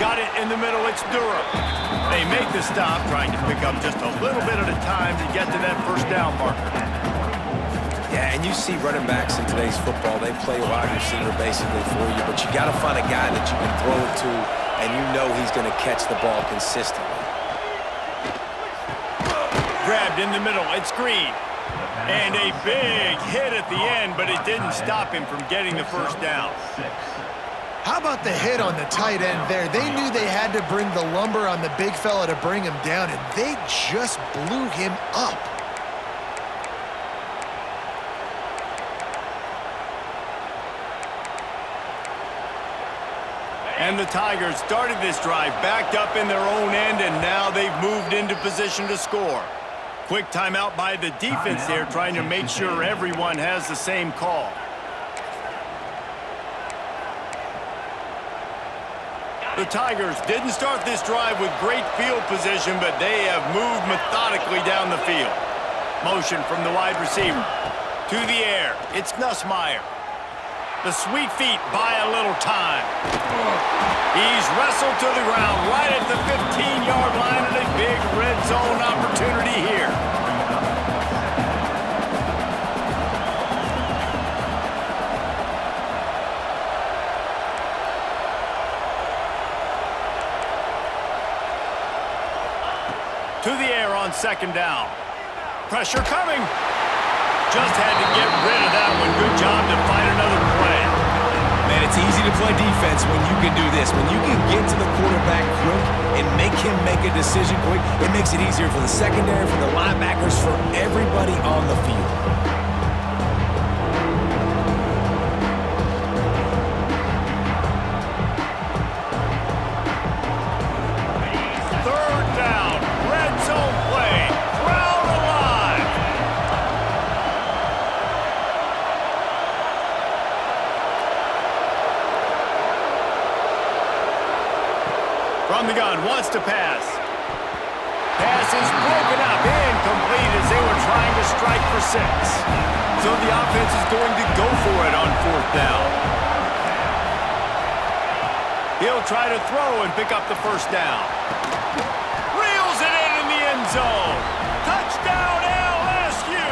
Got it in the middle. It's Durham. They make the stop, trying to pick up just a little bit at a time to get to that first down marker. Yeah, and you see running backs in today's football, they play wide receiver basically for you, but you got to find a guy that you can throw it to, and you know he's going to catch the ball consistently. Grabbed in the middle, it's Green. And a big hit at the end, but it didn't stop him from getting the first down. How about the hit on the tight end there? They knew they had to bring the lumber on the big fella to bring him down, and they just blew him up. And the Tigers started this drive backed up in their own end, and now they've moved into position to score. Quick timeout by the defense there, trying to make sure everyone has the same call. The Tigers didn't start this drive with great field position, but they have moved methodically down the field. Motion from the wide receiver. To the air, it's Nussmeier. The sweet feet buy a little time. He's wrestled to the ground right at the 15-yard line, and a big red zone opportunity here. To the air on second down. Pressure coming. Just had to get rid of that one. Good job to find another play. Man, it's easy to play defense when you can do this. When you can get to the quarterback quick and make him make a decision quick, it makes it easier for the secondary, for the linebackers, for everybody on the field. Third down. Red zone play. Crowd alive. From the gun, wants to pass. Pass is broken up, incomplete as they were trying to strike for 6. So the offense is going to go for it on fourth down. He'll try to throw and pick up the first down. Reels it in the end zone. Touchdown LSU!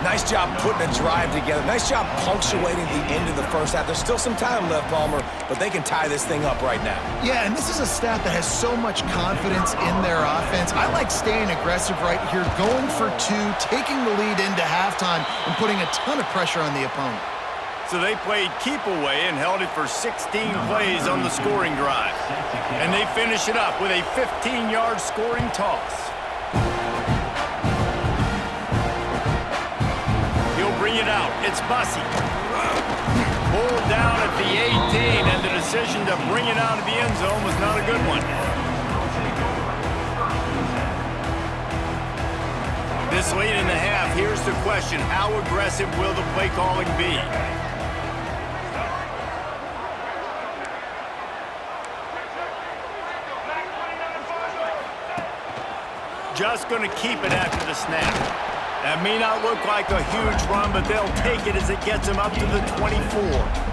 Nice job putting a drive together. Nice job punctuating the end of the first half. There's still some time left, Palmer, but they can tie this thing up right now. Yeah, and this is a staff that has so much confidence in their offense. I like staying aggressive right here, going for 2, taking the lead into halftime, and putting a ton of pressure on the opponent. So they played keep away and held it for 16 plays on the scoring drive. And they finish it up with a 15-yard scoring toss. He'll bring it out. It's Bussey. Pulled down at the 18, and the decision to bring it out of the end zone was not a good one. This late in the half, here's the question. How aggressive will the play calling be? Just going to keep it after the snap. That may not look like a huge run, but they'll take it as it gets them up to the 24.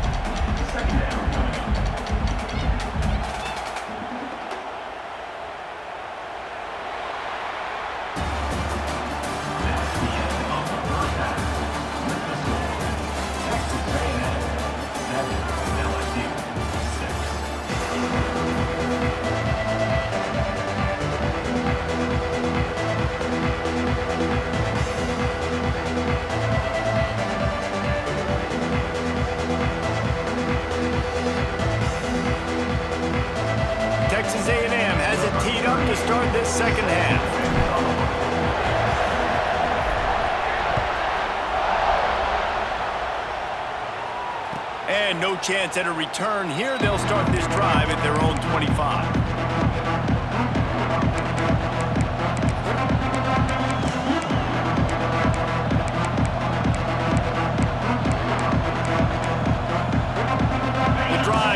start this second half. And no chance at a return here. They'll start this drive at their own 25.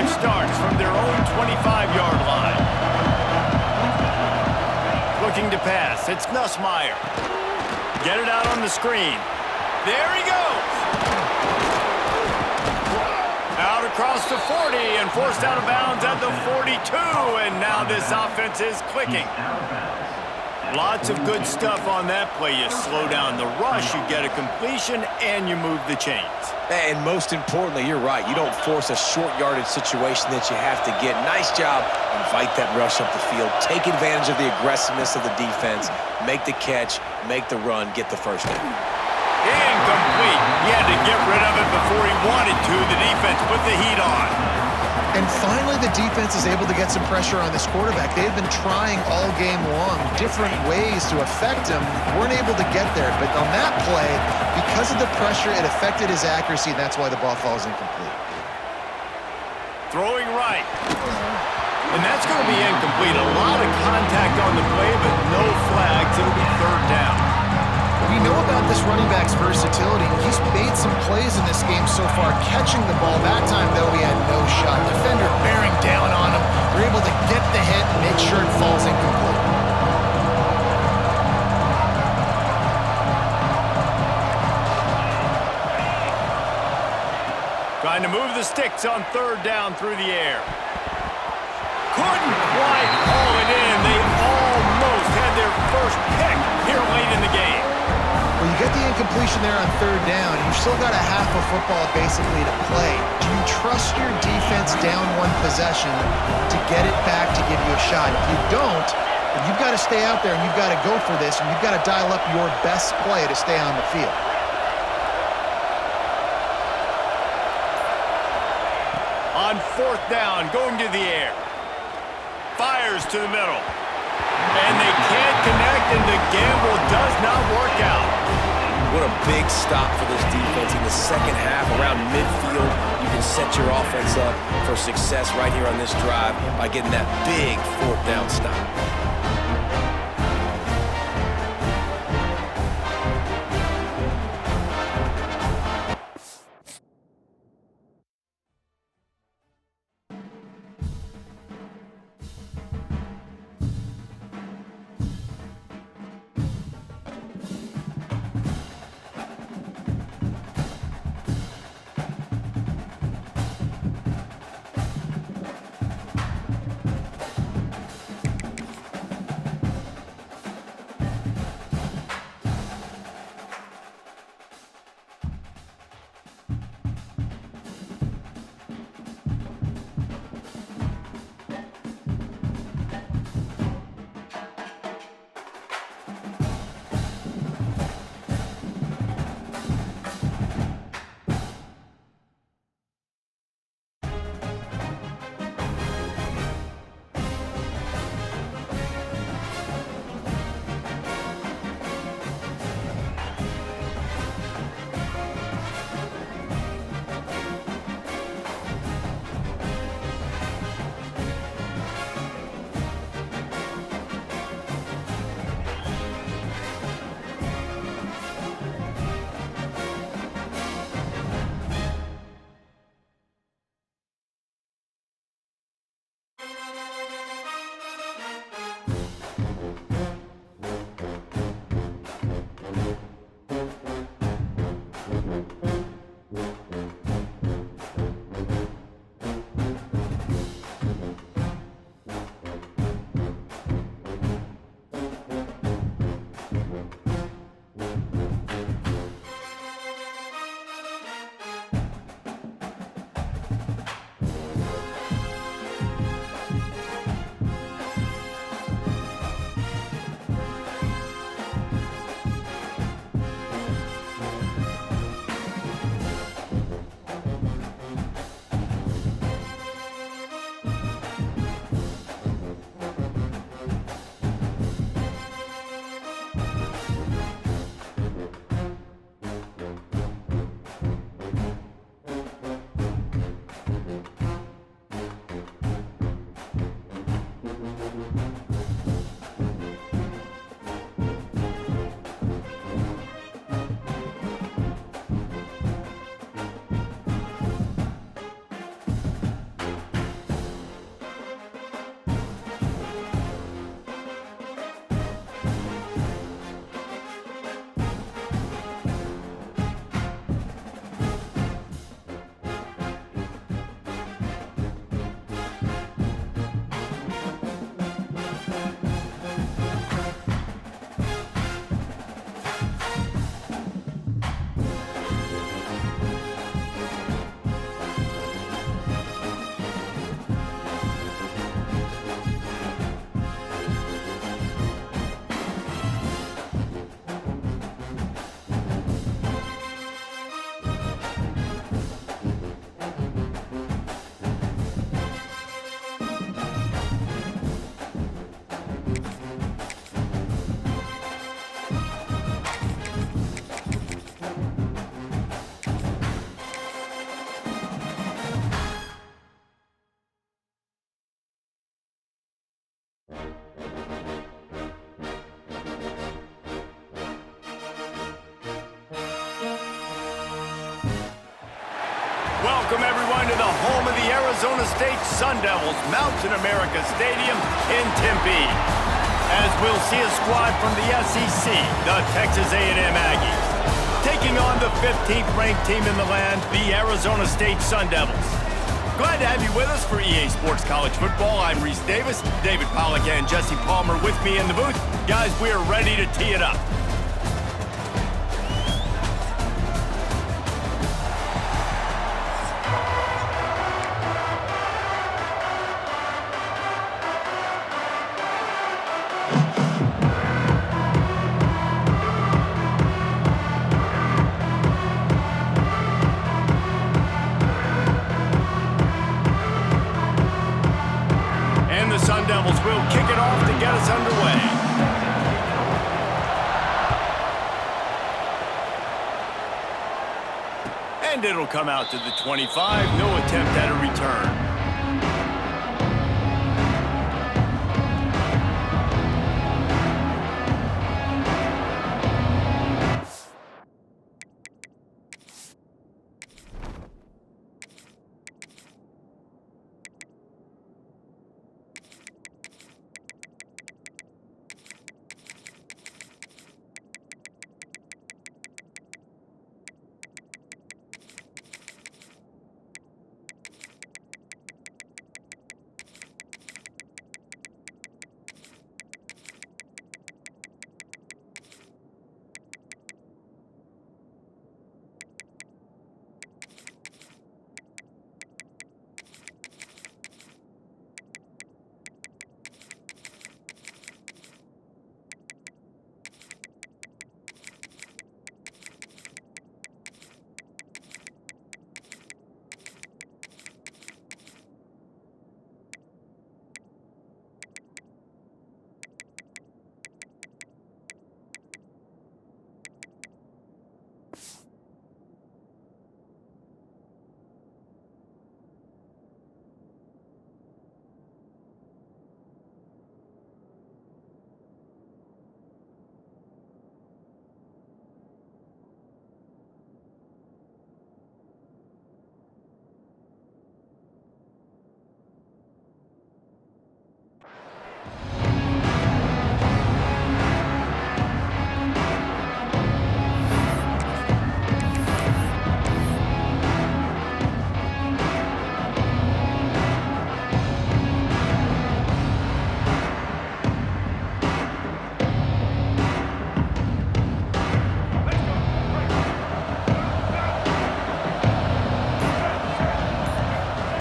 Starts from their own 25-yard line. Looking to pass. It's Nussmeier. Get it out on the screen. There he goes. Out across the 40 and forced out of bounds at the 42. And now this offense is clicking. Lots of good stuff on that play. You slow down the rush, you get a completion, and you move the chains. And most importantly, you're right. You don't force a short yardage situation that you have to get. Nice job. Invite that rush up the field. Take advantage of the aggressiveness of the defense. Make the catch. Make the run. Get the first down. Incomplete. He had to get rid of it before he wanted to. The defense put the heat on. And finally, the defense is able to get some pressure on this quarterback. They've been trying all game long different ways to affect him. Weren't able to get there. But on that play, because of the pressure, it affected his accuracy, and that's why the ball falls incomplete. Throwing right. And that's going to be incomplete. A lot of contact on the play, but no flags. It'll be third down. We know about this running back's versatility. He's made some plays in this game so far, catching the ball. That time, though, he had no shot. Defender bearing down on him. They're able to get the hit and make sure it falls incomplete. Trying to move the sticks on third down through the air. Couldn't quite haul it in. They almost had their first pick here late in the game. Well, you get the incompletion there on third down. You've still got a half of football basically to play. Do you trust your defense down one possession to get it back to give you a shot? If you don't, then you've got to stay out there and you've got to go for this, and you've got to dial up your best play to stay on the field. On fourth down, going to the air. Fires to the middle. And they can't connect, and the gamble does not work out. What a big stop for this defense in the second half. Around midfield, you can set your offense up for success right here on this drive by getting that big fourth down stop. Welcome, everyone, to the home of the Arizona State Sun Devils, Mountain America Stadium in Tempe. As we'll see a squad from the SEC, the Texas A&M Aggies, taking on the 15th ranked team in the land, the Arizona State Sun Devils. Glad to have you with us for EA Sports College Football. I'm Reese Davis, David Pollack and Jesse Palmer with me in the booth. Guys, we are ready to tee it up. Sun Devils will kick it off to get us underway. And it'll come out to the 25. No attempt at a return.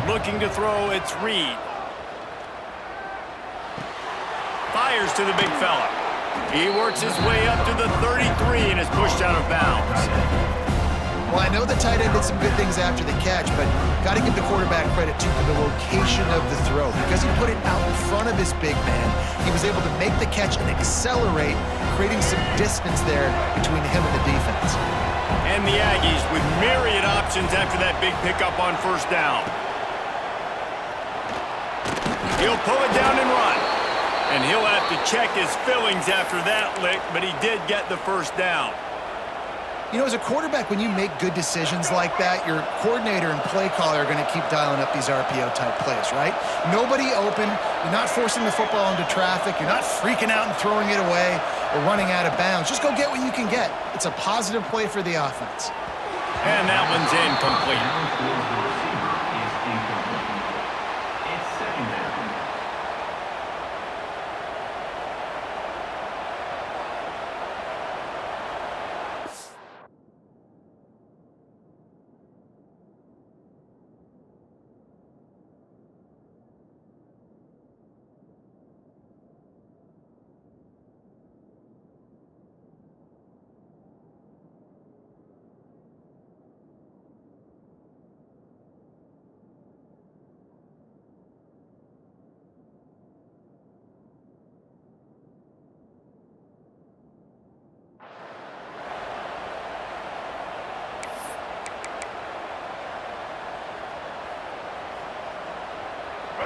Looking to throw, it's Reed. Fires to the big fella. He works his way up to the 33 and is pushed out of bounds. Well, I know the tight end did some good things after the catch, but got to give the quarterback credit, too, for the location of the throw. Because he put it out in front of his big man, he was able to make the catch and accelerate, creating some distance there between him and the defense. And the Aggies with myriad options after that big pickup on first down. He'll pull it down and run. And he'll have to check his fillings after that lick, but he did get the first down. You know, as a quarterback, when you make good decisions like that, your coordinator and play caller are going to keep dialing up these RPO-type plays, right? Nobody open. You're not forcing the football into traffic. You're not freaking out and throwing it away or running out of bounds. Just go get what you can get. It's a positive play for the offense. And that one's incomplete. It's second down.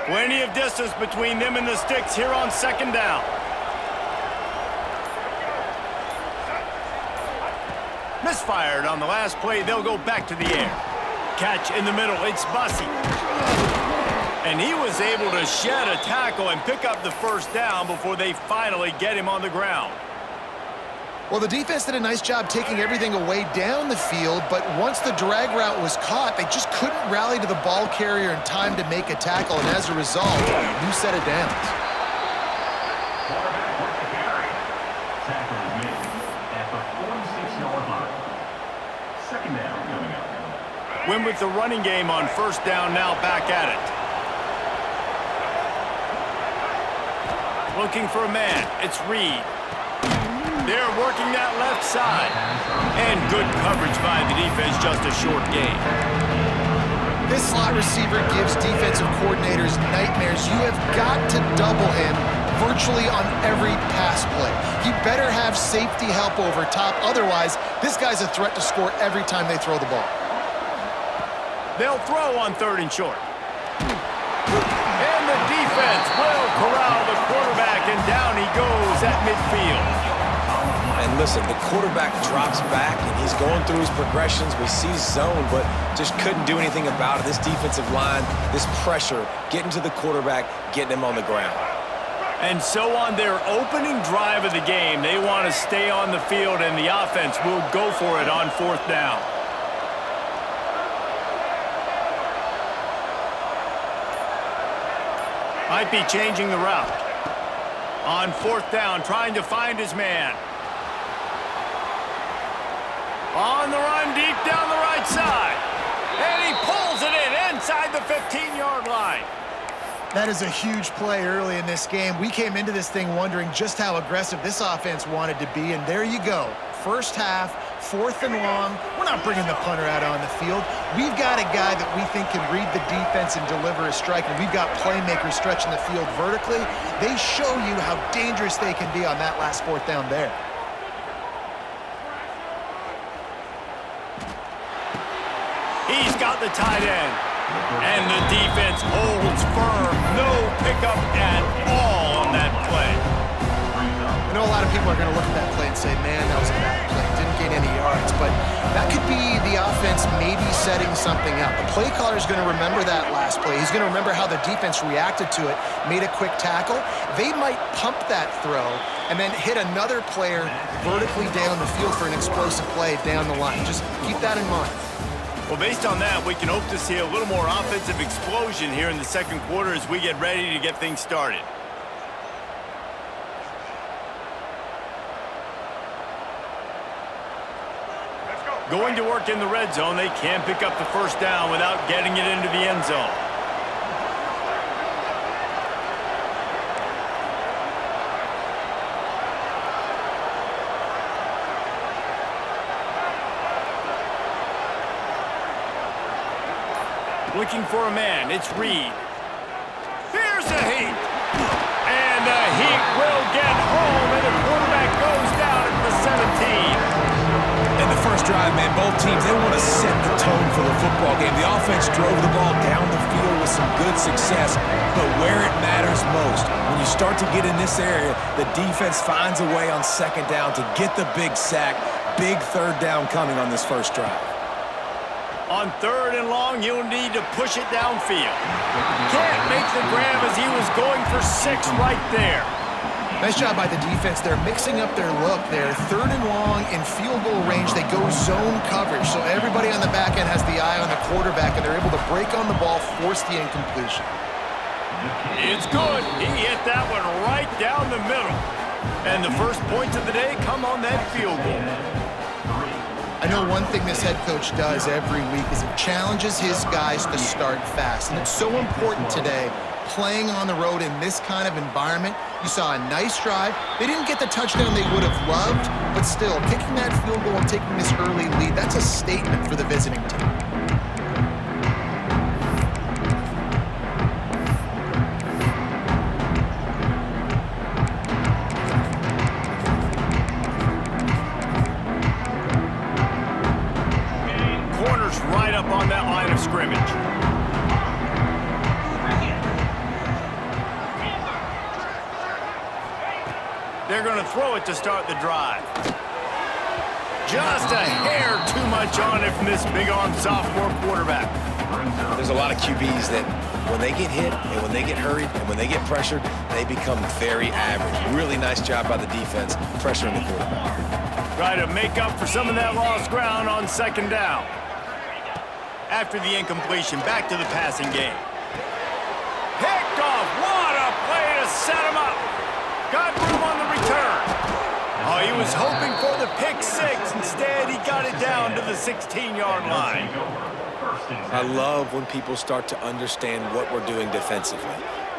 Plenty of distance between them and the sticks here on second down. Misfired on the last play. They'll go back to the air. Catch in the middle. It's Bussy. And he was able to shed a tackle and pick up the first down before they finally get him on the ground. Well, the defense did a nice job taking everything away down the field, but once the drag route was caught, they just couldn't rally to the ball carrier in time to make a tackle, and as a result, new set of downs. Quarterback with the carry. Tackle is made at the 46-yard line. Second down coming up. Win with the running game on first down, now back at it. Looking for a man. It's Reed. They're working that left side. And good coverage by the defense, just a short gain. This slot receiver gives defensive coordinators nightmares. You have got to double him virtually on every pass play. He better have safety help over top. Otherwise, this guy's a threat to score every time they throw the ball. They'll throw on 3rd and short. And the defense will corral the quarterback, and down he goes at midfield. And listen, the quarterback drops back, and he's going through his progressions. We see zone, but just couldn't do anything about it. This defensive line, this pressure, getting to the quarterback, getting him on the ground. And so on their opening drive of the game, they want to stay on the field, and the offense will go for it on 4th down. Might be changing the route. On 4th down, trying to find his man. On the run, deep down the right side. And he pulls it in inside the 15-yard line. That is a huge play early in this game. We came into this thing wondering just how aggressive this offense wanted to be, and there you go. First half, 4th and long. We're not bringing the punter out on the field. We've got a guy that we think can read the defense and deliver a strike, and we've got playmakers stretching the field vertically. They show you how dangerous they can be on that last 4th down there. He's got the tight end. And the defense holds firm. No pickup at all on that play. I know a lot of people are going to look at that play and say, man, that was a bad play. Didn't gain any yards. But that could be the offense maybe setting something up. The play caller is going to remember that last play. He's going to remember how the defense reacted to it, made a quick tackle. They might pump that throw and then hit another player vertically down the field for an explosive play down the line. Just keep that in mind. Well, based on that, we can hope to see a little more offensive explosion here in the second quarter as we get ready to get things started. Going to work in the red zone, they can pick up the first down without getting it into the end zone. Looking for a man, it's Reed. Here's a heat. And the heat will get home, and the quarterback goes down at the 17. In the first drive, man, both teams, they want to set the tone for the football game. The offense drove the ball down the field with some good success, but where it matters most, when you start to get in this area, the defense finds a way on 2nd down to get the big sack. Big 3rd down coming on this first drive. On 3rd and long, you'll need to push it downfield. Can't make the grab as he was going for 6 right there. Nice job by the defense. They're mixing up their look there. 3rd and long in field goal range. They go zone coverage, so everybody on the back end has the eye on the quarterback, and they're able to break on the ball, force the incompletion. It's good. He hit that one right down the middle. And the first points of the day come on that field goal. I know one thing this head coach does every week is he challenges his guys to start fast. And it's so important today, playing on the road in this kind of environment. You saw a nice drive. They didn't get the touchdown they would have loved, but still, kicking that field goal and taking this early lead, that's a statement for the visiting team. Right up on that line of scrimmage. They're going to throw it to start the drive. Just a hair too much on it from this big-armed sophomore quarterback. There's a lot of QBs that when they get hit and when they get hurried and when they get pressured, they become very average. Really nice job by the defense pressuring the quarterback. Try to make up for some of that lost ground on second down. After the incompletion, back to the passing game. Picked off. What a play to set him up. Got room on the return. Oh, he was hoping for the pick six. Instead, he got it down to the 16-yard line. I love when people start to understand what we're doing defensively.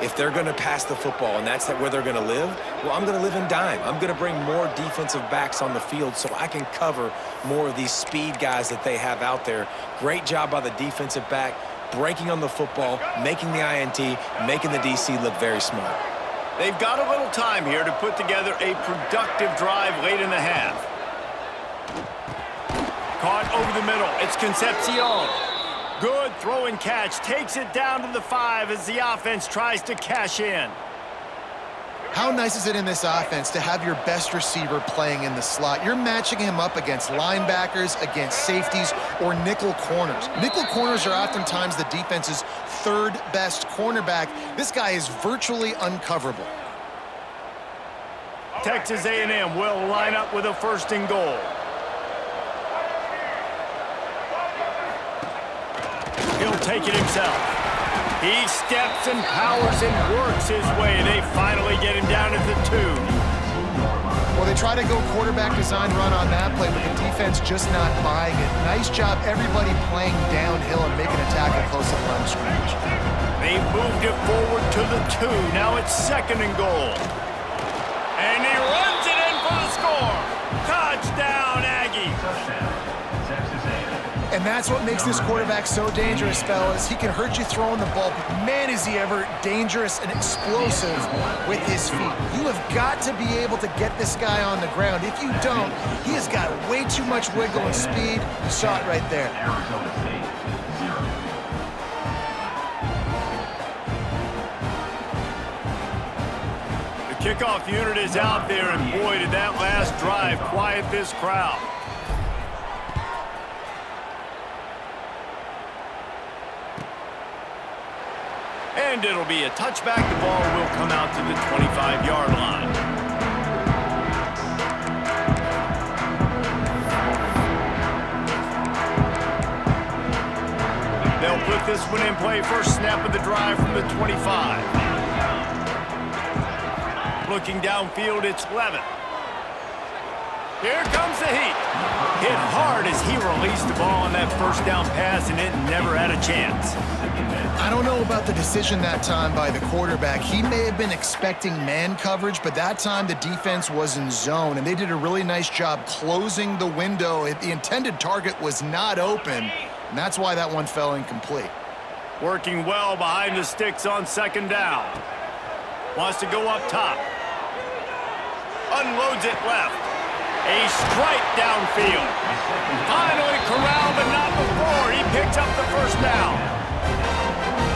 If they're going to pass the football and that's where they're going to live, well, I'm going to live in dime. I'm going to bring more defensive backs on the field so I can cover more of these speed guys that they have out there. Great job by the defensive back, breaking on the football, making the INT, making the DC look very smart. They've got a little time here to put together a productive drive late in the half. Caught over the middle. It's Concepcion. Good throw and catch. Takes it down to the 5 as the offense tries to cash in. How nice is it in this offense to have your best receiver playing in the slot? You're matching him up against linebackers, against safeties, or nickel corners. Nickel corners are oftentimes the defense's third best cornerback. This guy is virtually uncoverable. Texas A&M will line up with a 1st and goal. He'll take it himself. He steps and powers and works his way. They finally get him down at the 2. Well, they try to go quarterback design run on that play, but the defense just not buying it. Nice job, everybody playing downhill and making a tackle close to the line of scrimmage. They moved it forward to the 2. Now it's 2nd and goal. And he runs it in for the score. Touchdown, Aggies. And that's what makes this quarterback so dangerous, fellas. He can hurt you throwing the ball, but man, is he ever dangerous and explosive with his feet. You have got to be able to get this guy on the ground. If you don't, he has got way too much wiggle and speed. You saw it right there. The kickoff unit is out there, and boy, did that last drive quiet this crowd. And it'll be a touchback. The ball will come out to the 25-yard line. They'll put this one in play. First snap of the drive from the 25. Looking downfield, it's Levin. Here comes the heat. Hit hard as he released the ball on that first down pass, and it never had a chance. I don't know about the decision that time by the quarterback. He may have been expecting man coverage, but that time the defense was in zone, and they did a really nice job closing the window. The intended target was not open, and that's why that one fell incomplete. Working well behind the sticks on 2nd down. Wants to go up top. Unloads it left. A strike downfield. Finally corralled, but not before. He picks up the 1st down.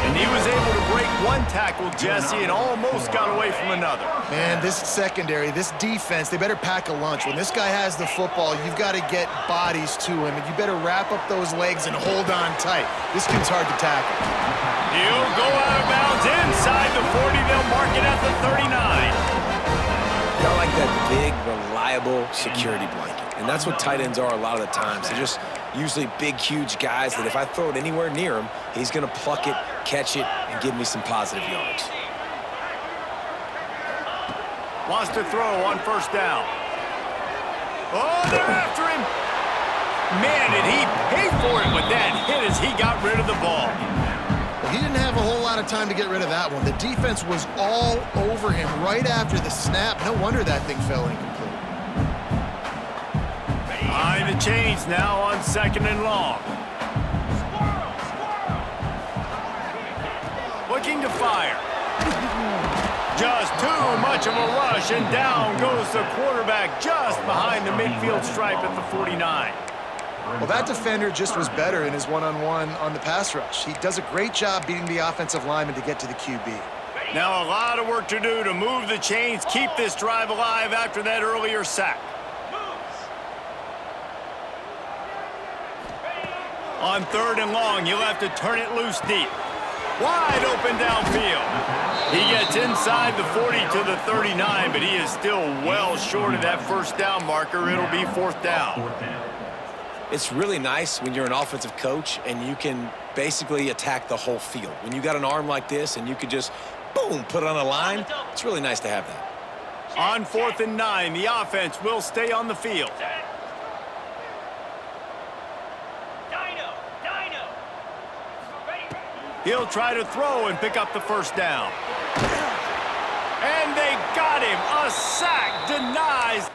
And he was able to break one tackle, Jesse, and almost got away from another. Man, this secondary, this defense, they better pack a lunch. When this guy has the football, you've got to get bodies to him, and you better wrap up those legs and hold on tight. This kid's hard to tackle. He'll go out of bounds inside the 40. They'll mark it at the 39. Got like that big, reliable security blanket. And that's what tight ends are a lot of the times. They're just usually big, huge guys that if I throw it anywhere near him, he's going to pluck it, catch it, and give me some positive yards. Wants to throw on 1st down. Oh, they're after him. Man, did he pay for it with that hit as he got rid of the ball. Well, he didn't have a whole lot of time to get rid of that one. The defense was all over him right after the snap. No wonder that thing fell incomplete. Behind the chains now on 2nd and long. Looking to fire. Just too much of a rush, and down goes the quarterback just behind the midfield stripe at the 49. Well, that defender just was better in his one-on-one on the pass rush. He does a great job beating the offensive lineman to get to the QB. Now a lot of work to do to move the chains, keep this drive alive after that earlier sack. On 3rd and long, he'll have to turn it loose deep. Wide open downfield. He gets inside the 40 to the 39, but he is still well short of that first down marker. It'll be 4th down. It's really nice when you're an offensive coach and you can basically attack the whole field. When you got an arm like this and you can just, boom, put it on a line, it's really nice to have that. On 4th and 9, the offense will stay on the field. He'll try to throw and pick up the first down. And they got him. A sack denies.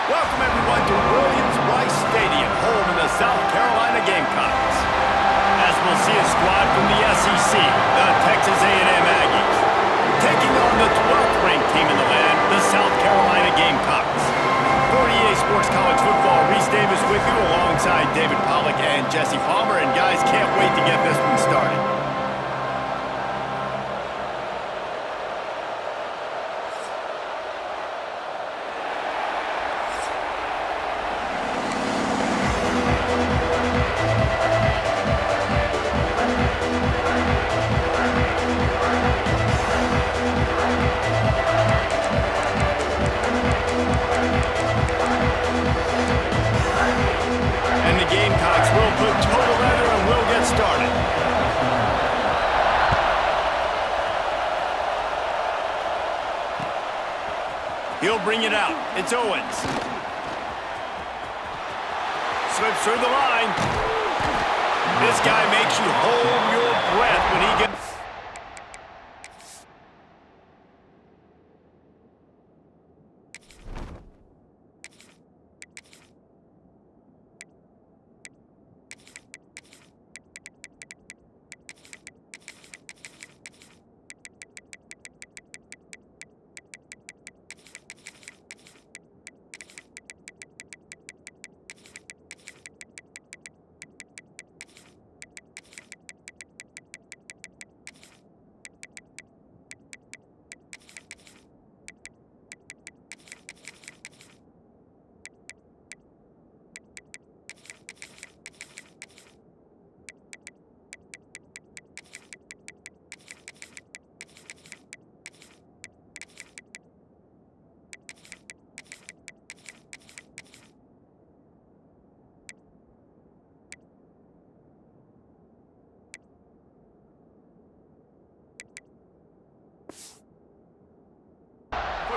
Welcome, everyone, to Williams-Brice Stadium, home of the South Carolina Gamecocks. As we'll see a squad from the SEC, the Texas A&M Aggies, taking on the 12th-ranked team in the land, the South Carolina Gamecocks. For EA Sports College Football, Reese Davis with you alongside David Pollack and Jesse Palmer. And guys, can't wait to get this one started. And the Gamecocks will put total leather and will get started. He'll bring it out. It's Owens. Slips through the line. This guy makes you hold your breath when he gets...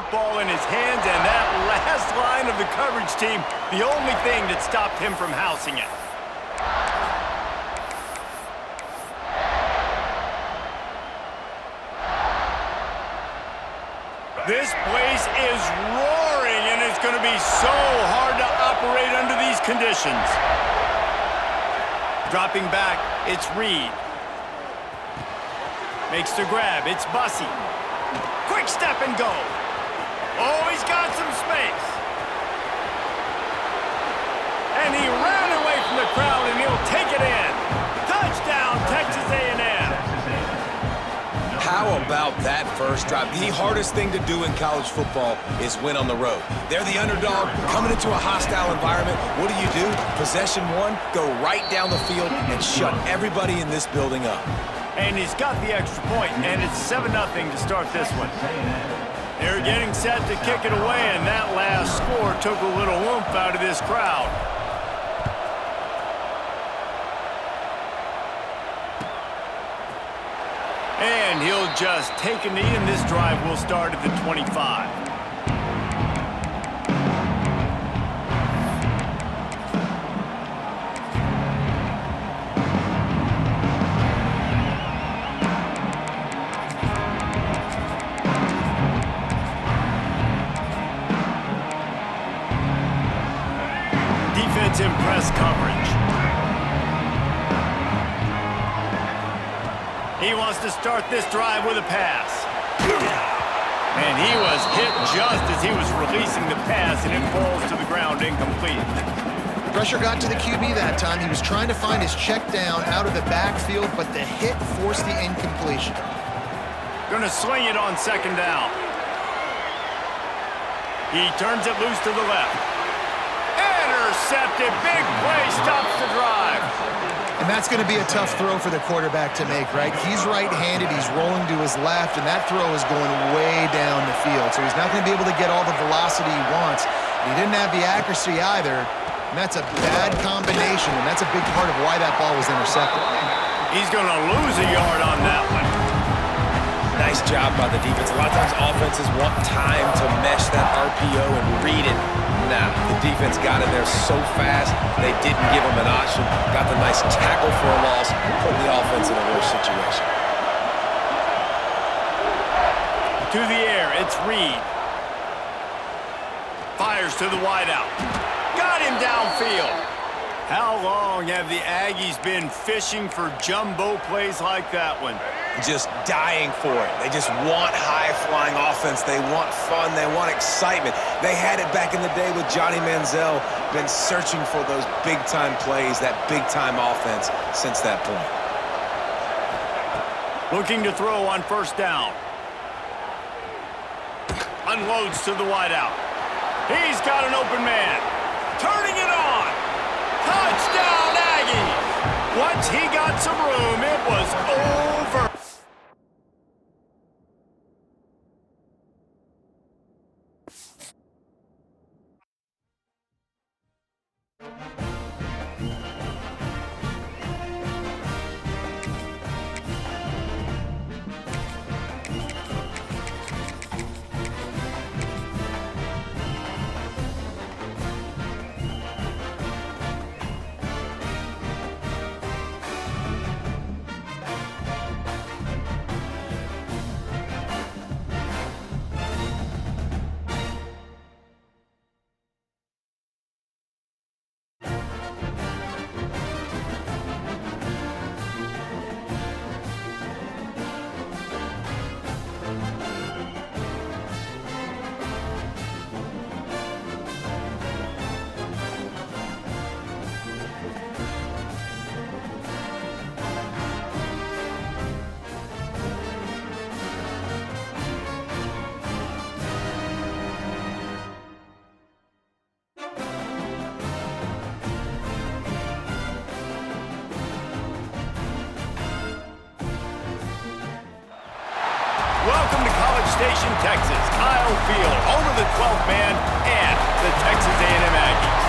Ball in his hands, and that last line of the coverage team, the only thing that stopped him from housing it. This place is roaring, and it's going to be so hard to operate under these conditions. Dropping back, it's Reed. Makes the grab, it's Bussey. Quick step and go. Oh, he's got some space. And he ran away from the crowd, and he'll take it in. Touchdown, Texas A&M. How about that first drive? The hardest thing to do in college football is win on the road. They're the underdog, coming into a hostile environment. What do? Possession one, go right down the field and shut everybody in this building up. And he's got the extra point, and it's 7-0 to start this one. They're getting set to kick it away, and that last score took a little oomph out of this crowd. And he'll just take a knee, and this drive will start at the 25. In press coverage. He wants to start this drive with a pass. And he was hit just as he was releasing the pass, and it falls to the ground incomplete. Pressure got to the QB that time. He was trying to find his check down out of the backfield, but the hit forced the incompletion. Gonna swing it on second down. He turns it loose to the left. Intercepted. Big play stops the drive. And that's going to be a tough throw for the quarterback to make, right? He's right-handed. He's rolling to his left, and that throw is going way down the field. So he's not going to be able to get all the velocity he wants. He didn't have the accuracy either, and that's a bad combination, and that's a big part of why that ball was intercepted. He's going to lose a yard on that one. Nice job by the defense. A lot of times offenses want time to mesh that RPO and read it. Nah, the defense got in there so fast, they didn't give him an option. Got the nice tackle for a loss, put the offense in a worse situation. To the air, it's Reed. Fires to the wideout. Got him downfield. How long have the Aggies been fishing for jumbo plays like that one? Just dying for it. They just want high-flying offense. They want fun. They want excitement. They had it back in the day with Johnny Manziel. Been searching for those big-time plays, that big-time offense since that point. Looking to throw on first down. Unloads to the wideout. He's got an open man. Turning it on. Touchdown, Aggies! Once he got some room, it was over. Welcome to College Station, Texas. Kyle Field, home of the 12th man and the Texas A&M Aggies.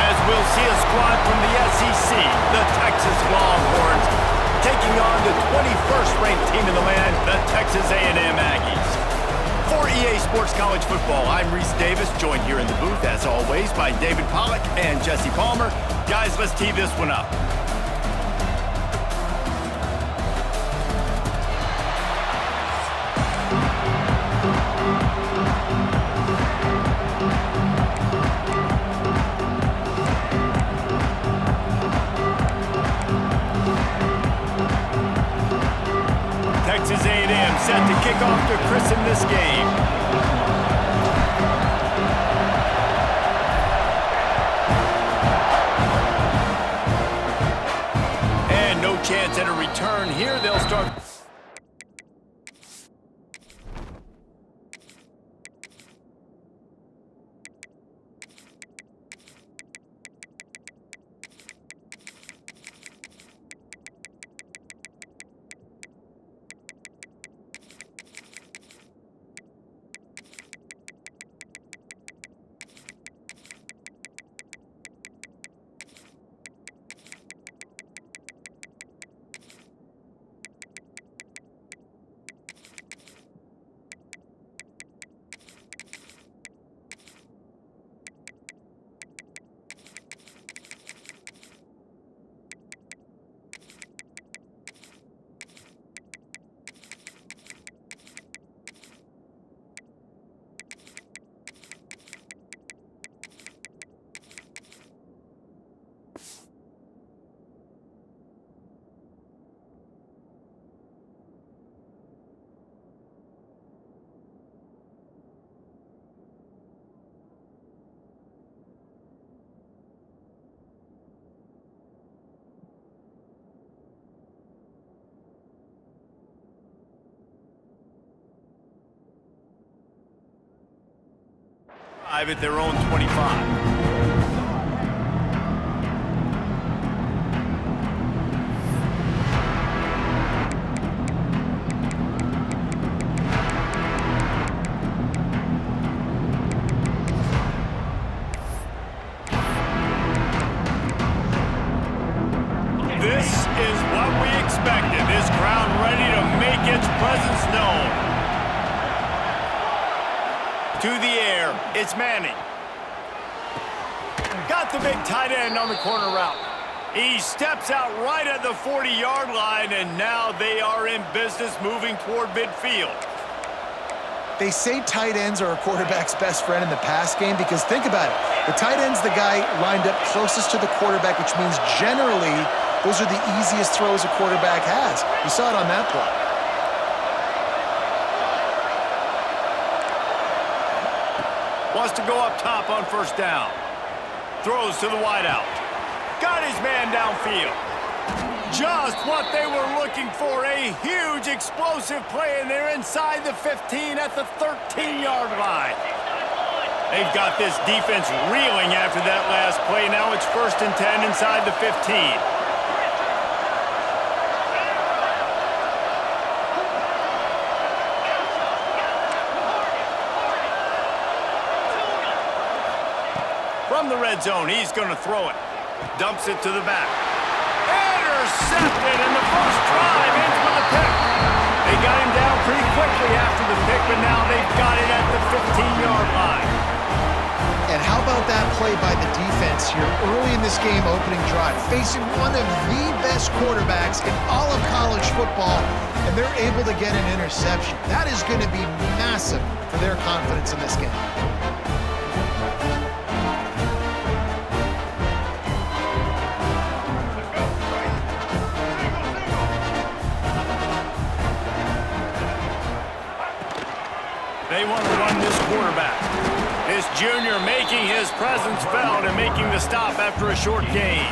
As we'll see a squad from the SEC, the Texas Longhorns, taking on the 21st ranked team in the land, the Texas A&M Aggies. For EA Sports College Football, I'm Reese Davis, joined here in the booth, as always, by David Pollack and Jesse Palmer. Guys, let's tee this one up. Texas A&M set to kick off to christen this game. And no chance at a return here. They'll start. At their own 25. This is what we expected. This crowd ready to make its presence known. To the air, it's Manning. Got the big tight end on the corner route. He steps out right at the 40-yard line, and now they are in business moving toward midfield. They say tight ends are a quarterback's best friend in the pass game because think about it. The tight end's the guy lined up closest to the quarterback, which means generally those are the easiest throws a quarterback has. You saw it on that play. Wants to go up top on first down. Throws to the wideout. Got his man downfield. Just what they were looking for. A huge explosive play, and they're inside the 15 at the 13-yard line. They've got this defense reeling after that last play. Now it's 1st and 10 inside the 15. From the red zone, he's going to throw it. Dumps it to the back. Intercepted, and the first drive ends with a pick. They got him down pretty quickly after the pick, but now they've got it at the 15-yard line. And how about that play by the defense here early in this game opening drive, facing one of the best quarterbacks in all of college football, and they're able to get an interception. That is going to be massive for their confidence in this game. They want to run this quarterback. This junior making his presence felt and making the stop after a short gain.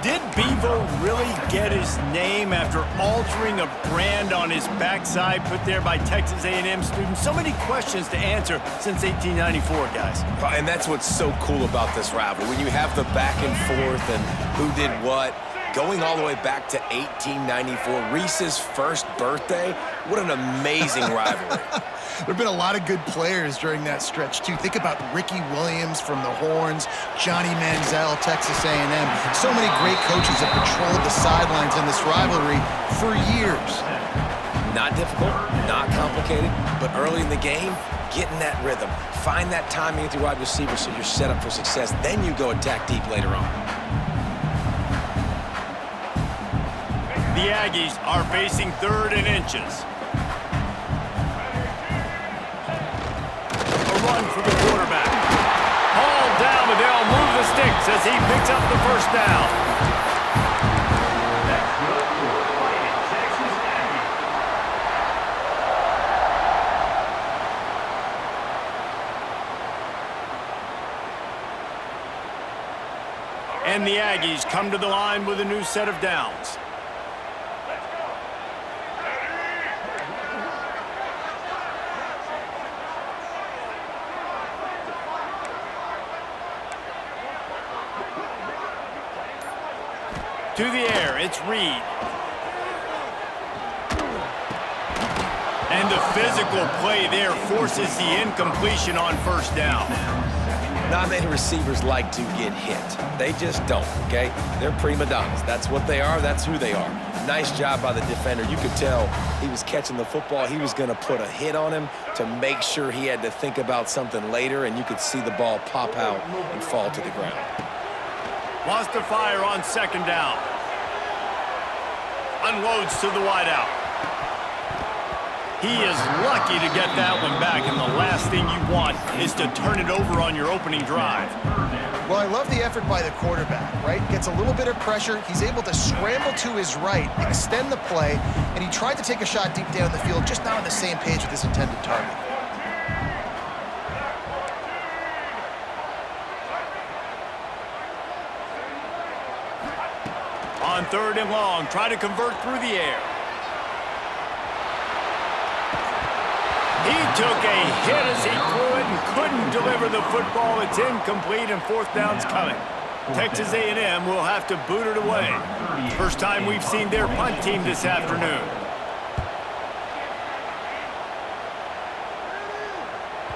Did Bevo really get his name after altering a brand on his backside put there by Texas A&M students? So many questions to answer since 1894, guys. And that's what's so cool about this rivalry. When you have the back and forth and who did what, going all the way back to 1894, Reese's first birthday, what an amazing rivalry. There have been a lot of good players during that stretch, too. Think about Ricky Williams from the Horns, Johnny Manziel, Texas A&M. So many great coaches have patrolled the sidelines in this rivalry for years. Not difficult, not complicated, but early in the game, get in that rhythm. Find that timing with your wide receiver so you're set up for success. Then you go attack deep later on. The Aggies are facing 3rd and inches. Run for the quarterback. Hauled down, but they'll move the sticks as he picks up the first down. That's good for Fighting Texas Aggies. And the Aggies come to the line with a new set of downs. To the air, it's Reed. And the physical play there forces the incompletion on first down. Not many receivers like to get hit. They just don't, okay? They're prima donnas. That's what they are. That's who they are. Nice job by the defender. You could tell he was catching the football. He was going to put a hit on him to make sure he had to think about something later, and you could see the ball pop out and fall to the ground. Wants to fire on second down. Unloads to the wideout. He is lucky to get that one back, and the last thing you want is to turn it over on your opening drive. Well, I love the effort by the quarterback, right? Gets a little bit of pressure. He's able to scramble to his right, extend the play, and he tried to take a shot deep down the field, just not on the same page with his intended target. On 3rd and long, try to convert through the air. He took a hit as he threw it and couldn't deliver the football. It's incomplete and fourth down's coming. Texas A&M will have to boot it away. First time we've seen their punt team this afternoon.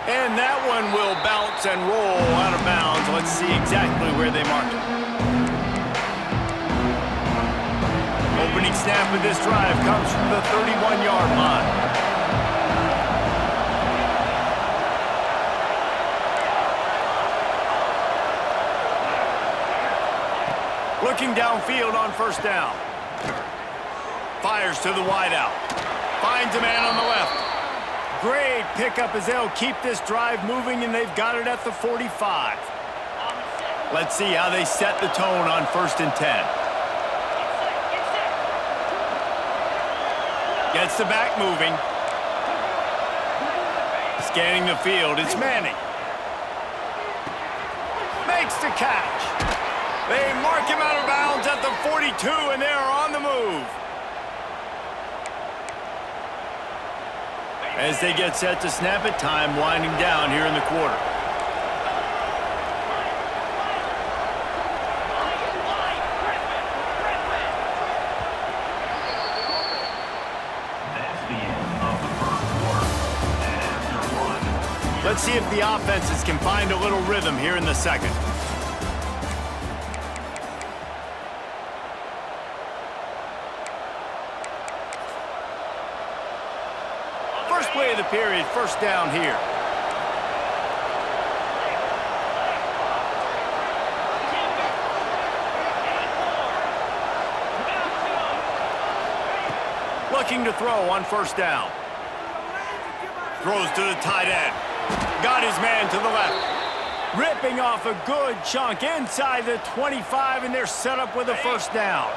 And that one will bounce and roll out of bounds. Let's see exactly where they mark it. Opening snap of this drive comes from the 31-yard line. Looking downfield on first down. Fires to the wideout. Finds a man on the left. Great pickup as they'll keep this drive moving, and they've got it at the 45. Let's see how they set the tone on 1st and 10. Gets the back moving. Scanning the field, it's Manning. Makes the catch. They mark him out of bounds at the 42, and they are on the move. As they get set to snap it, time winding down here in the quarter. That's the end of the first quarter. And after one. Let's see if the offenses can find a little rhythm here in the second. First play of the period, first down here. Looking to throw on first down. Throws to the tight end. Got his man to the left. Ripping off a good chunk inside the 25, and they're set up with a first down.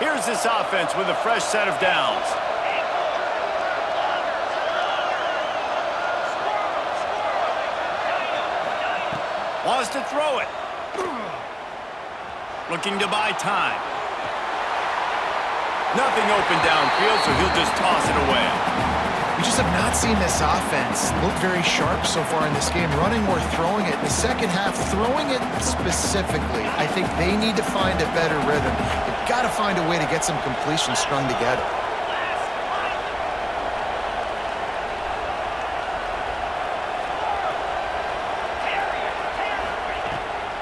Here's this offense with a fresh set of downs. Wants to throw it. Looking to buy time. Nothing open downfield, so he'll just toss it away. We just have not seen this offense look very sharp so far in this game, running or throwing it. In the second half, throwing it specifically, I think they need to find a better rhythm. They've got to find a way to get some completions strung together.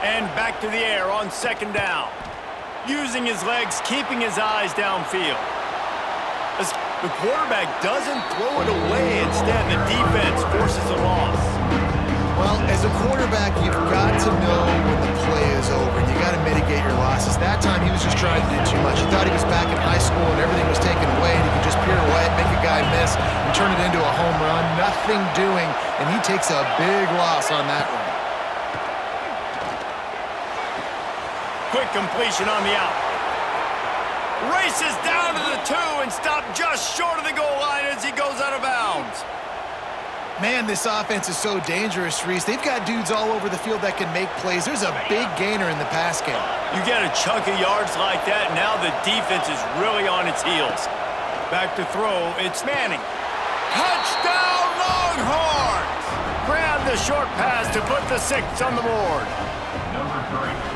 And back to the air on second down. Using his legs, keeping his eyes downfield. As the quarterback doesn't throw it away. Instead, the defense forces a loss. Well, as a quarterback, you've got to know when the play is over, and you got to mitigate your losses. That time, he was just trying to do too much. He thought he was back in high school and everything was taken away, and he could just pirouette, make a guy miss, and turn it into a home run. Nothing doing, and he takes a big loss on that one. Quick completion on the out. Races down to the 2 and stopped just short of the goal line as he goes out of bounds. Man, this offense is so dangerous, Reese. They've got dudes all over the field that can make plays. There's a big gainer in the pass game. You get a chunk of yards like that, now the defense is really on its heels. Back to throw, it's Manning. Touchdown, Longhorns! Grab the short pass to put the 6 on the board.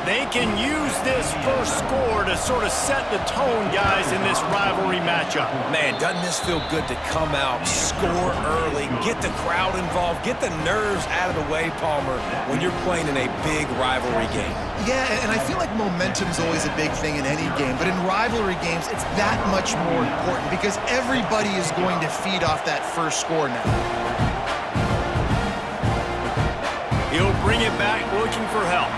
They can use this first score to sort of set the tone, guys, in this rivalry matchup. Man, doesn't this feel good to come out, score early, get the crowd involved, get the nerves out of the way, Palmer, when you're playing in a big rivalry game. Yeah, and I feel like momentum is always a big thing in any game, but in rivalry games, it's that much more important because everybody is going to feed off that first score now. He'll bring it back looking for help.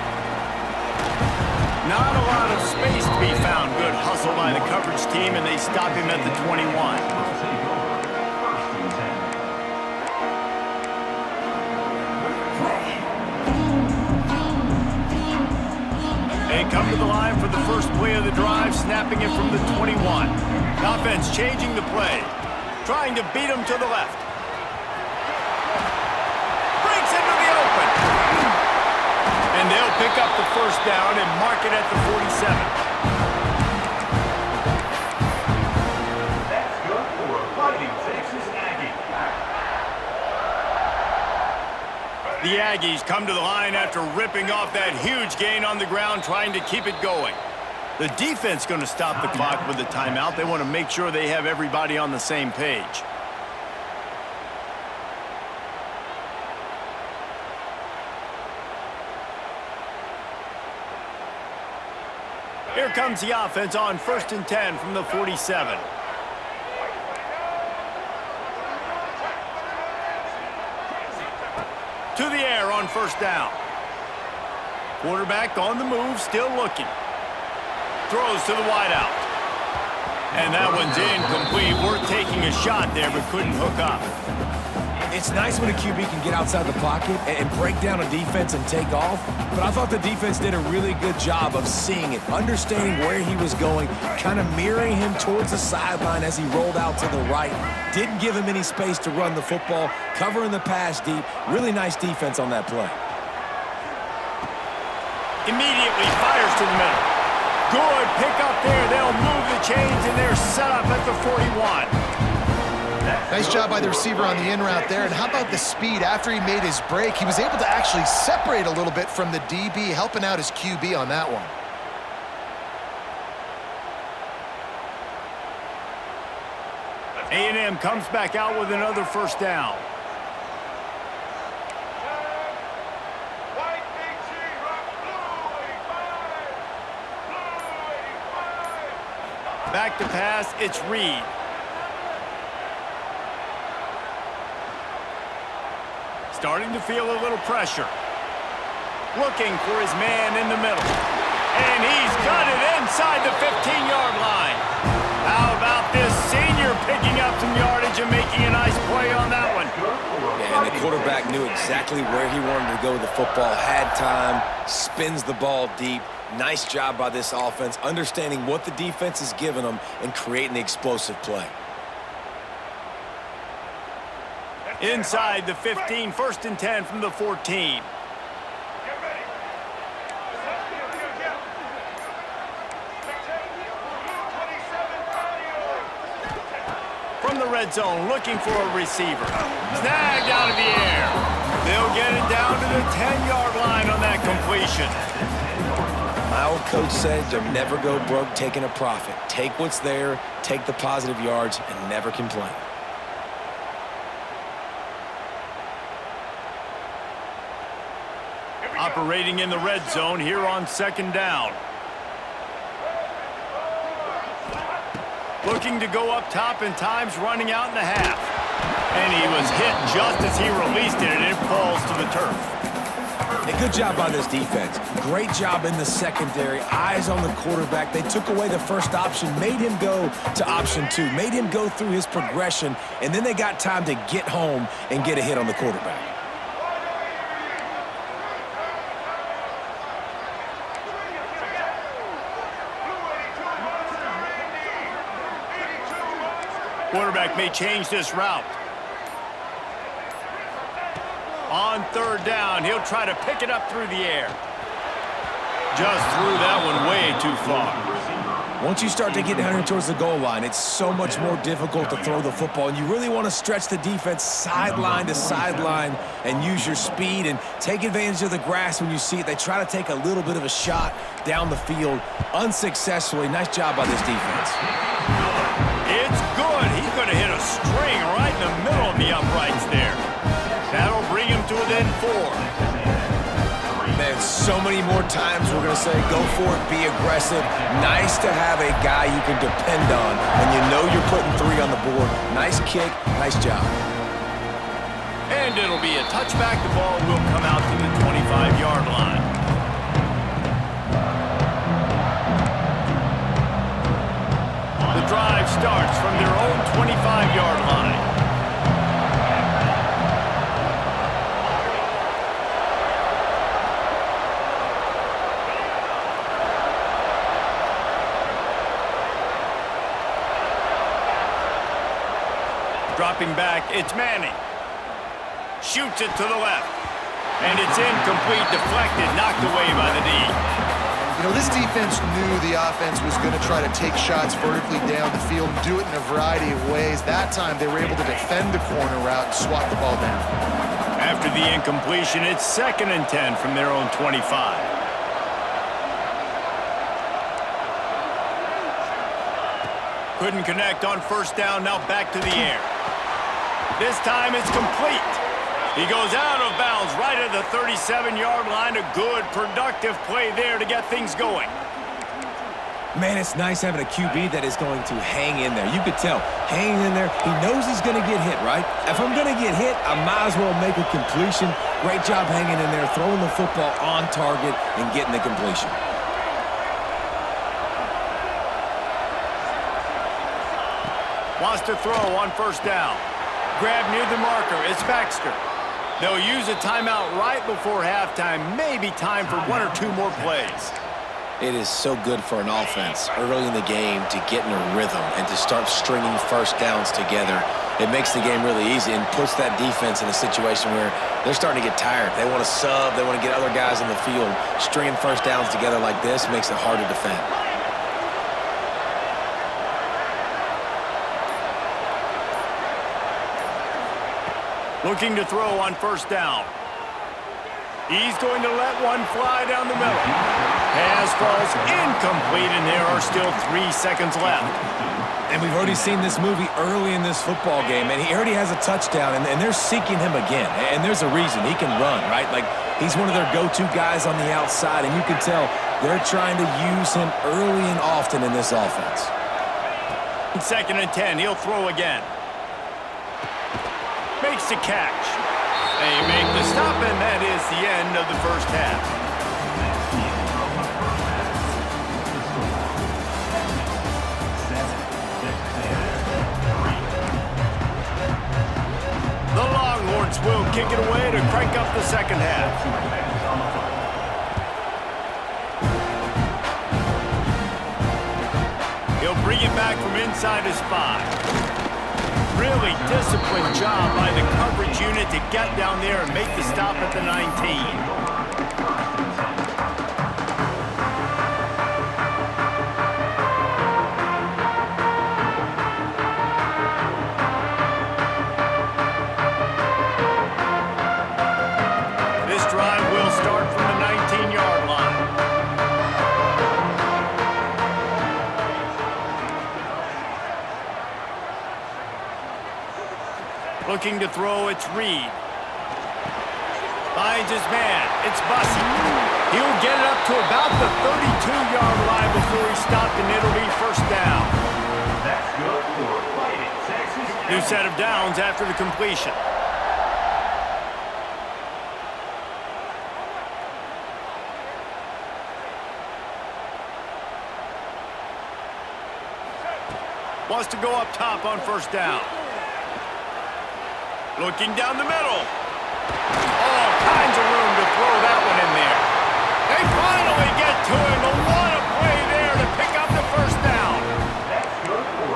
Not a lot of space to be found. Good hustle by the coverage team, and they stop him at the 21. They come to the line for the first play of the drive, snapping it from the 21. Offense changing the play, trying to beat him to the left. Breaks into the open. And they'll pick up the first down and mark it at the 47. That's good for a Fighting Texas Aggie. The Aggies come to the line after ripping off that huge gain on the ground, trying to keep it going. The defense going to stop the clock with a timeout. They want to make sure they have everybody on the same page. Here comes the offense on 1st and 10 from the 47. To the air on 1st down. Quarterback on the move, still looking. Throws to the wideout. And that one's incomplete. Worth taking a shot there, but couldn't hook up. It's nice when a QB can get outside the pocket and break down a defense and take off, but I thought the defense did a really good job of seeing it, understanding where he was going, kind of mirroring him towards the sideline as he rolled out to the right. Didn't give him any space to run the football, covering the pass deep. Really nice defense on that play. Immediately fires to the middle. Good pick up there. They'll move the chains, and they're set up at the 41. Nice job by the receiver on the in route there. And how about the speed? After he made his break, he was able to actually separate a little bit from the DB, helping out his QB on that one. A&M comes back out with another 1st down. Back to pass, it's Reed. Starting to feel a little pressure. Looking for his man in the middle. And he's got it inside the 15-yard line. How about this senior picking up some yardage and making a nice play on that one? Yeah, and the quarterback knew exactly where he wanted to go with the football, had time, spins the ball deep. Nice job by this offense, understanding what the defense is giving them and creating the explosive play. Inside the 15, 1st and 10 from the 14. From the red zone, looking for a receiver. Snagged out of the air. They'll get it down to the 10-yard line on that completion. My old coach said you'll never go broke taking a profit. Take what's there, take the positive yards, and never complain. Operating in the red zone here on 2nd down. Looking to go up top, and time's running out in the half. And he was hit just as he released it, and it falls to the turf. A good job by this defense. Great job in the secondary. Eyes on the quarterback. They took away the first option, made him go to option 2, made him go through his progression, and then they got time to get home and get a hit on the quarterback. Quarterback may change this route. On 3rd down, he'll try to pick it up through the air. Just threw that one way too far. Once you start to get down towards the goal line, it's so much more difficult to throw the football, and you really want to stretch the defense sideline to sideline and use your speed and take advantage of the grass when you see it. They try to take a little bit of a shot down the field unsuccessfully. Nice job by this defense. It's good. He's going to hit a string right in the middle of the uprights there. That'll bring him to within 4. Man, so many more times we're going to say, go for it, be aggressive. Nice to have a guy you can depend on, and you know you're putting 3 on the board. Nice kick, nice job. And it'll be a touchback. The ball will come out to the 25-yard line. The drive starts from their own 25-yard line. Dropping back, it's Manning. Shoots it to the left. And it's incomplete, deflected, knocked away by the D. You know, this defense knew the offense was going to try to take shots vertically down the field and do it in a variety of ways. That time, they were able to defend the corner route and swat the ball down. After After the incompletion, it's 2nd and 10 from their own 25. Couldn't connect on 1st down, now back to the air. This time it's complete. He goes out of bounds right at the 37-yard line. A good, productive play there to get things going. Man, it's nice having a QB that is going to hang in there. You could tell, hanging in there, he knows he's going to get hit, right? If I'm going to get hit, I might as well make a completion. Great job hanging in there, throwing the football on target and getting the completion. Wants to throw on 1st down. Grab near the marker. It's Baxter. They'll use a timeout right before halftime. Maybe time for 1 or 2 more plays. It is so good for an offense early in the game to get in a rhythm and to start stringing 1st downs together. It makes the game really easy and puts that defense in a situation where they're starting to get tired. They want to sub. They want to get other guys in the field. Stringing 1st downs together like this makes it hard to defend. Looking to throw on 1st down. He's going to let one fly down the middle. Pass falls incomplete, and there are still 3 seconds left. And we've already seen this movie early in this football game, and he already has a touchdown, and they're seeking him again. And there's a reason. He can run, right? Like, he's one of their go-to guys on the outside, and you can tell they're trying to use him early and often in this offense. 2nd and 10, he'll throw again. Makes the catch. They make the stop, and that is the end of the 1st half. The Longhorns will kick it away to crank up the 2nd half. He'll bring it back from inside his 5. Really disciplined job by the coverage unit to get down there and make the stop at the 19. This drive will start from the 19-yard line. Looking to throw, it's Reed. Finds his man, it's Bussey. He'll get it up to about the 32-yard line before he's stopped, and it'll be 1st down. That's good for Fighting Texas. New set of downs after the completion. Wants to go up top on 1st down. Looking down the middle. All kinds of room to throw that one in there. They finally get to him. But what a play there to pick up the 1st down.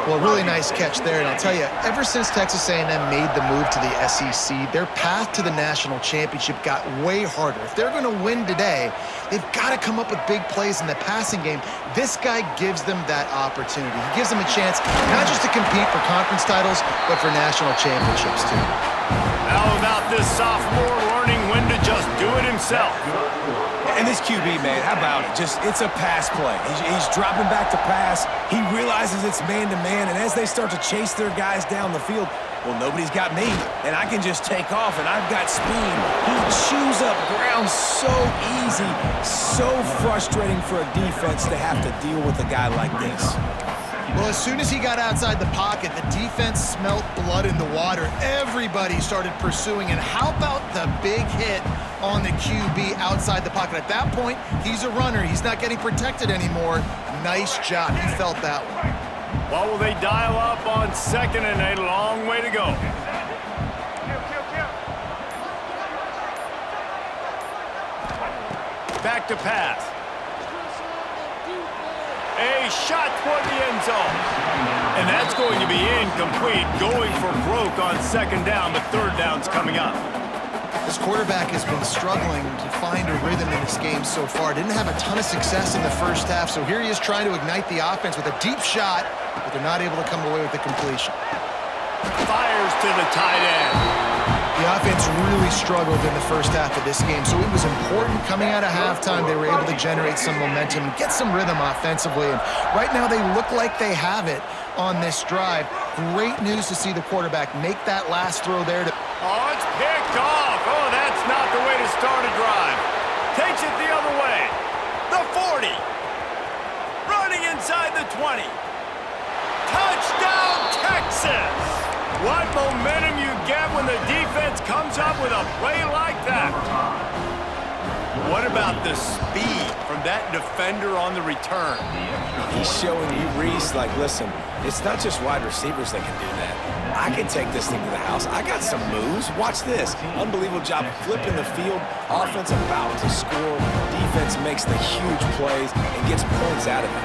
Well, really nice catch there, and I'll tell you, ever since Texas A&M made the move to the SEC, their path to the national championship got way harder. If they're going to win today, they've got to come up with big plays in the passing game. This guy gives them that opportunity. He gives them a chance not just to compete for conference titles, but for national championships, too. How about this sophomore learning when to just do it himself? And this QB, man, how about it? It's a pass play. He's dropping back to pass. He realizes it's man-to-man, and as they start to chase their guys down the field, well, nobody's got me, and I can just take off, and I've got speed. He chews up ground so easy, so frustrating for a defense to have to deal with a guy like this. Well, as soon as he got outside the pocket, the defense smelt blood in the water. Everybody started pursuing, and how about the big hit on the QB outside the pocket? At that point, he's a runner. He's not getting protected anymore. Nice job. He felt that one. What will they dial up on 2nd and 8? A long way to go. Back to pass. A shot toward the end zone. And that's going to be incomplete. Going for broke on 2nd down, but 3rd down's coming up. This quarterback has been struggling to find a rhythm in this game so far. Didn't have a ton of success in the 1st half, so here he is trying to ignite the offense with a deep shot, but they're not able to come away with the completion. Fires to the tight end. The offense really struggled in the first half of this game, so it was important coming out of halftime. They were able to generate some momentum, get some rhythm offensively, and right now they look like they have it on this drive. Great news to see the quarterback make that last throw there. Oh, it's picked off. Oh, that's not the way to start a drive. Takes it the other way. The 40. Running inside the 20. Touchdown, Texas! What momentum you get when the defense comes up with a play like that. What about the speed from that defender on the return? He's showing you, Reese, like, listen, it's not just wide receivers that can do that. I can take this thing to the house. I got some moves. Watch this. Unbelievable job flipping the field. Offense about to score. Defense makes the huge plays and gets points out of it.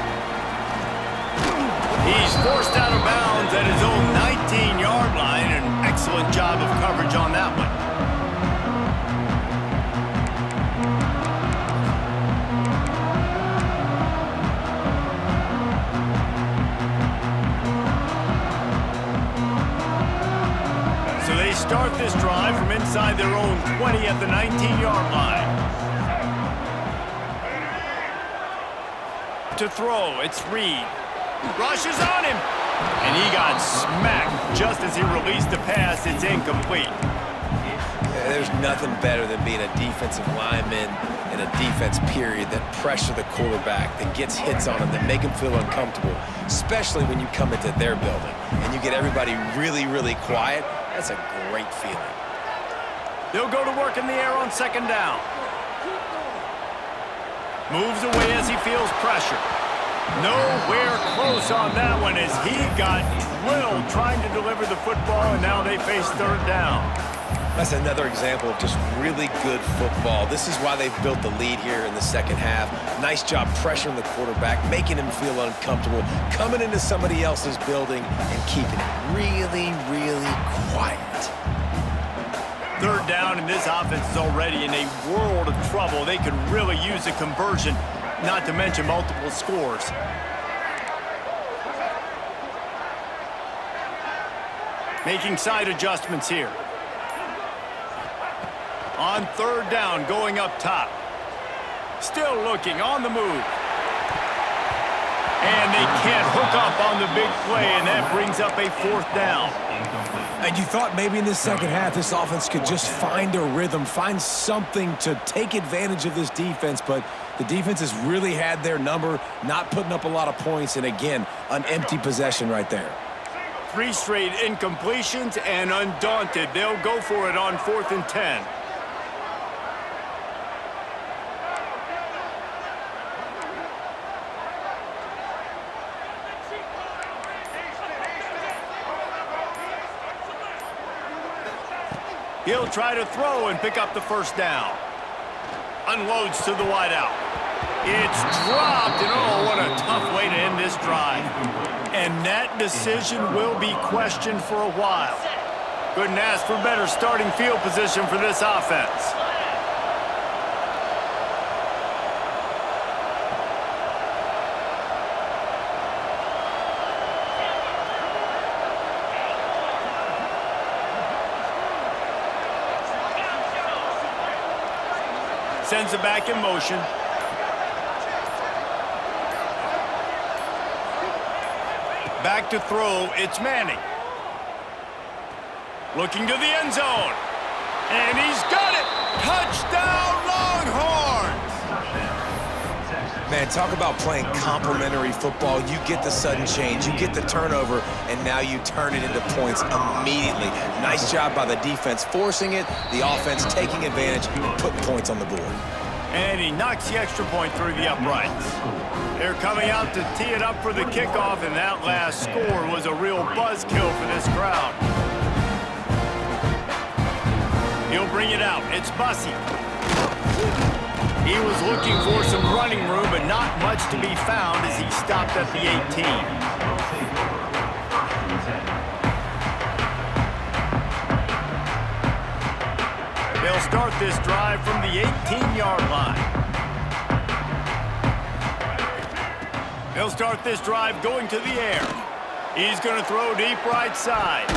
He's forced out of bounds at his own 19-yard line. An excellent job of coverage on that one. So they start this drive from inside their own 20 at the 19-yard line. To throw, it's Reed. Rushes on him, and he got smacked just as he released the pass. It's incomplete. There's nothing better than being a defensive lineman in a defense period that pressure the quarterback, that gets hits on him, that make him feel uncomfortable, especially when you come into their building and you get everybody really, really quiet. That's a great feeling. They'll go to work in the air on second down. Moves away as he feels pressure. Nowhere close on that one as he got drilled trying to deliver the football, and now they face third down. That's another example of just really good football. This is why they've built the lead here in the second half. Nice job pressuring the quarterback, making him feel uncomfortable, coming into somebody else's building and keeping it really, really quiet. Third down, and this offense is already in a world of trouble. They could really use a conversion, not to mention multiple scores. Making side adjustments here. On third down, going up top. Still looking, on the move. And they can't hook up on the big play, and that brings up a fourth down. And you thought maybe in this second half this offense could just find a rhythm, find something to take advantage of this defense, but the defense has really had their number, not putting up a lot of points, and again, an empty possession right there. 3 straight incompletions, and undaunted, they'll go for it on 4th and 10. He'll try to throw and pick up the first down. Unloads to the wideout. It's dropped, and oh, what a tough way to end this drive. And that decision will be questioned for a while. Couldn't ask for better starting field position for this offense. Sends it back in motion. Back to throw, it's Manning. Looking to the end zone. And he's got it! Touchdown, Longhorns! Man, talk about playing complementary football. You get the sudden change, you get the turnover, and now you turn it into points immediately. Nice job by the defense forcing it, the offense taking advantage, putting points on the board. And he knocks the extra point through the uprights. They're coming out to tee it up for the kickoff, and that last score was a real buzzkill for this crowd. He'll bring it out. It's Bussey. He was looking for some running room, but not much to be found as he stopped at the 18. They'll start this drive from the 18-yard line. They'll start this drive going to the air. He's going to throw deep right side.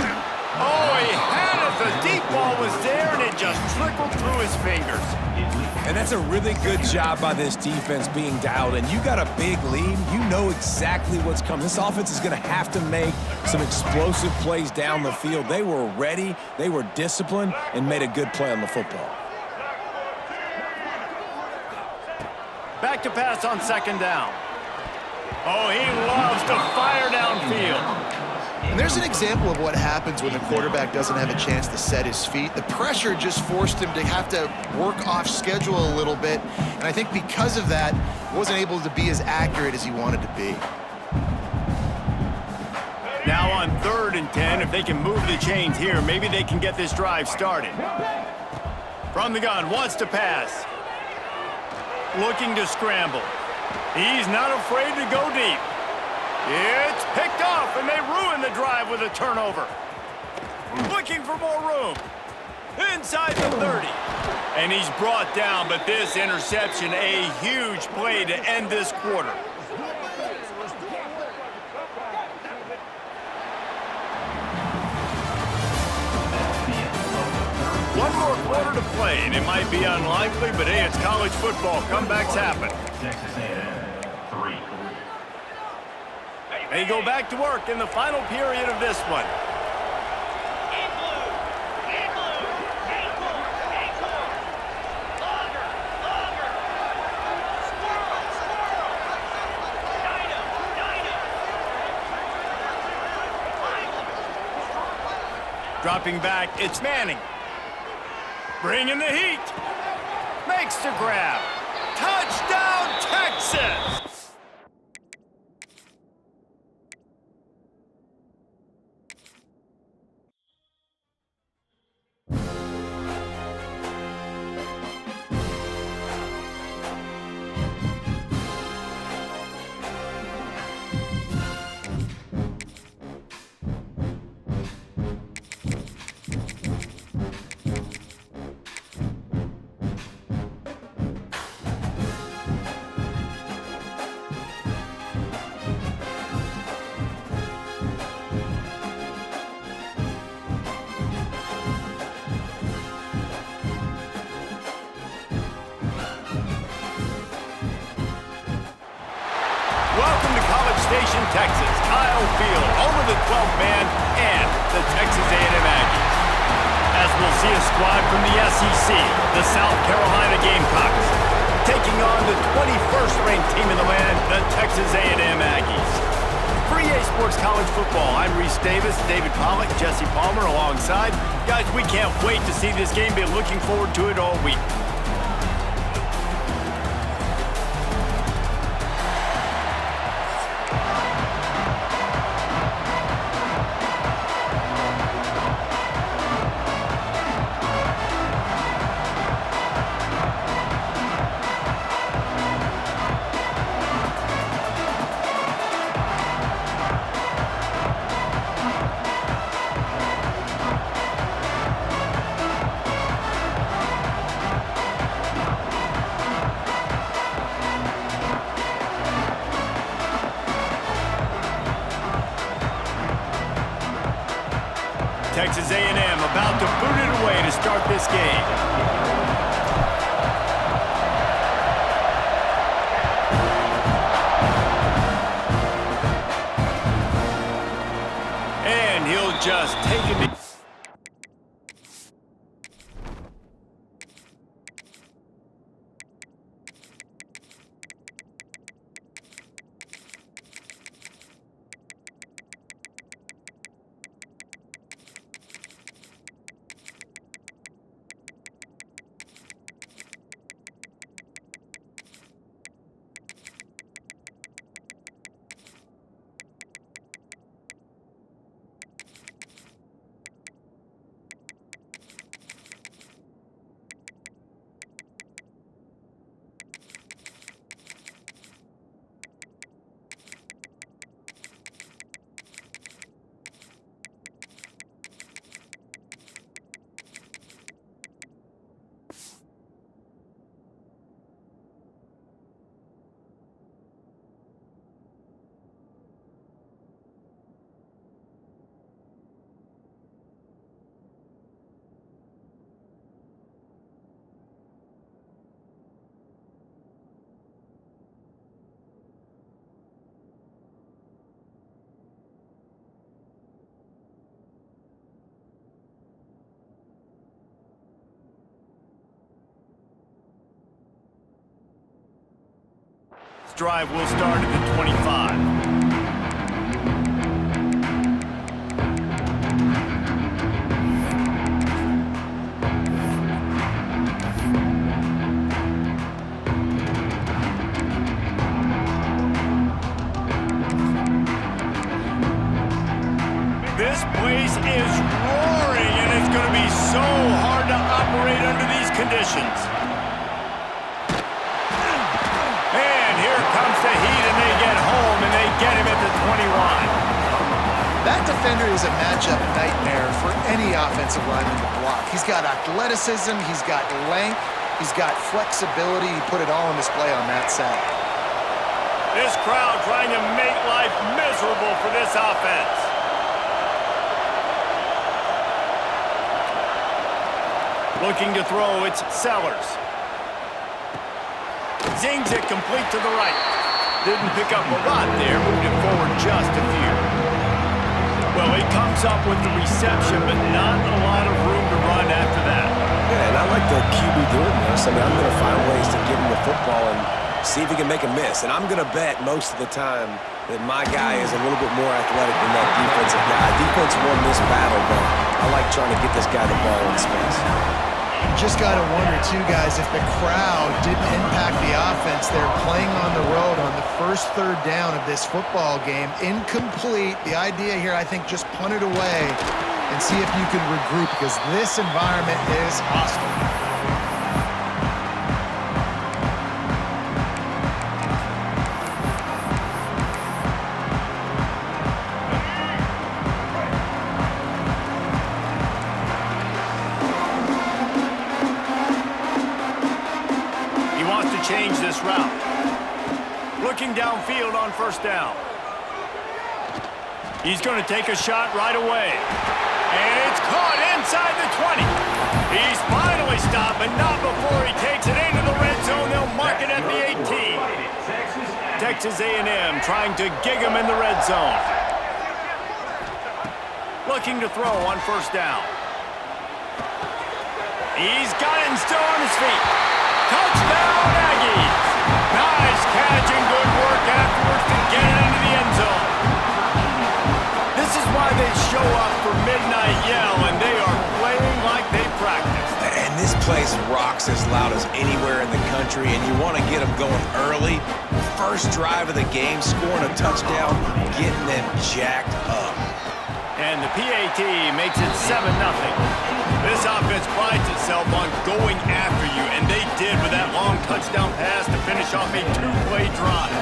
Oh, he had it. The deep ball was there, and it just trickled through his fingers. And that's a really good job by this defense being dialed in. You got a big lead. You know exactly what's coming. This offense is going to have to make some explosive plays down the field. They were ready, they were disciplined, and made a good play on the football. Back to pass on second down. Oh, he loves to fire downfield. And there's an example of what happens when the quarterback doesn't have a chance to set his feet. The pressure just forced him to have to work off schedule a little bit. And I think because of that, wasn't able to be as accurate as he wanted to be. Now on 3rd and 10, if they can move the chains here, maybe they can get this drive started. From the gun, wants to pass. Looking to scramble. He's not afraid to go deep. It's picked off, and they ruin the drive with a turnover. Looking for more room. Inside the 30. And he's brought down, but this interception, a huge play to end this quarter. One more quarter to play, and it might be unlikely, but hey, it's college football. Comebacks happen. Texas A&M 3. They go back to work in the final period of this one. In blue. In blue. Ankle. Ankle. Longer. Longer. Squirrel. Squirrel. Dino. Dino. Dropping back, it's Manning. Bringing the heat. Makes the grab. Touchdown, Texas! Welcome to College Station, Texas. Kyle Field, home of the 12th man and the Texas A&M Aggies. As we'll see a squad from the SEC, the South Carolina Gamecocks, taking on the 21st ranked team in the land, the Texas A&M Aggies. For EA Sports College Football, I'm Reese Davis, David Pollock, Jesse Palmer alongside. Guys, we can't wait to see this game. Been looking forward to it all week. Texas A&M about to boot it away to start this game. And he'll just take it. next drive will start at the 25. This place is roaring, and it's going to be so hard to operate under these conditions. And here comes the heat, and they get home, and they get him at the 21. That defender is a matchup nightmare for any offensive lineman to block. He's got athleticism, he's got length, he's got flexibility. He put it all on display on that side. This crowd trying to make life miserable for this offense. Looking to throw, it's Sellers. Zings it complete to the right. Didn't pick up a lot there, moved it forward just a few. Well, he comes up with the reception, but not a lot of room to run after that. Yeah, and I like the QB doing this. I mean, I'm going to find ways to give him the football and see if he can make a miss. And I'm going to bet most of the time that my guy is a little bit more athletic than that defensive guy. Defense won this battle, but I like trying to get this guy the ball in space. You just got to wonder, too, guys, if the crowd didn't impact the offense. They're playing on the road on the first third down of this football game. Incomplete. The idea here, I think, just punt it away and see if you can regroup, because this environment is hostile. Change this route. Looking downfield on first down. He's going to take a shot right away. And it's caught inside the 20. He's finally stopped, but not before he takes it into the red zone. They'll mark it at the 18. Texas A&M trying to gig him in the red zone. Looking to throw on first down. He's got it and still on his feet. Touchdown, Aggies! Nice catch and good work afterwards to get it into the end zone. This is why they show up for Midnight Yell, and they are playing like they practice. And this place rocks as loud as anywhere in the country, and you want to get them going early. First drive of the game, scoring a touchdown, getting them jacked up. And the PAT makes it 7-0. This offense prides itself on going after you, and they did with that long touchdown pass to finish off a two-play drive.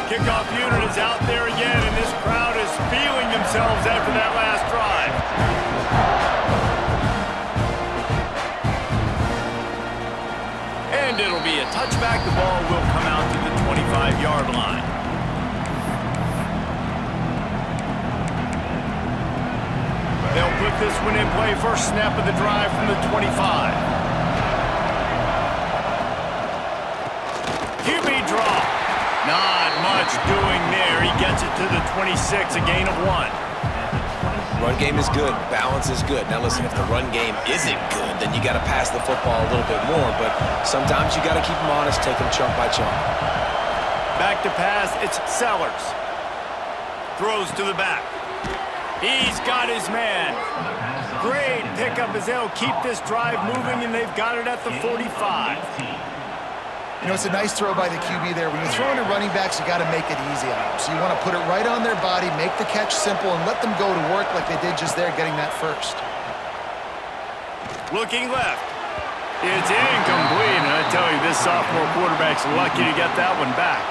Kickoff unit is out there again, and this crowd is feeling themselves after that last drive. And it'll be a touchback. The ball will come out to the 25-yard line. They'll put this one in play. First snap of the drive from the 25. QB draw. Not much doing there. He gets it to the 26, a gain of 1. Run game is good. Balance is good. Now listen, if the run game isn't good, then you got to pass the football a little bit more. But sometimes you got to keep them honest, take them chunk by chunk. Back to pass. It's Sellers. Throws to the back. He's got his man. Great pickup as they'll keep this drive moving, and they've got it at the 45. You know, it's a nice throw by the QB there. When you're throwing to running backs, you got to make it easy on them. So you want to put it right on their body, make the catch simple, and let them go to work like they did just there, getting that first. Looking left. It's incomplete, and I tell you, this sophomore quarterback's lucky to get that one back.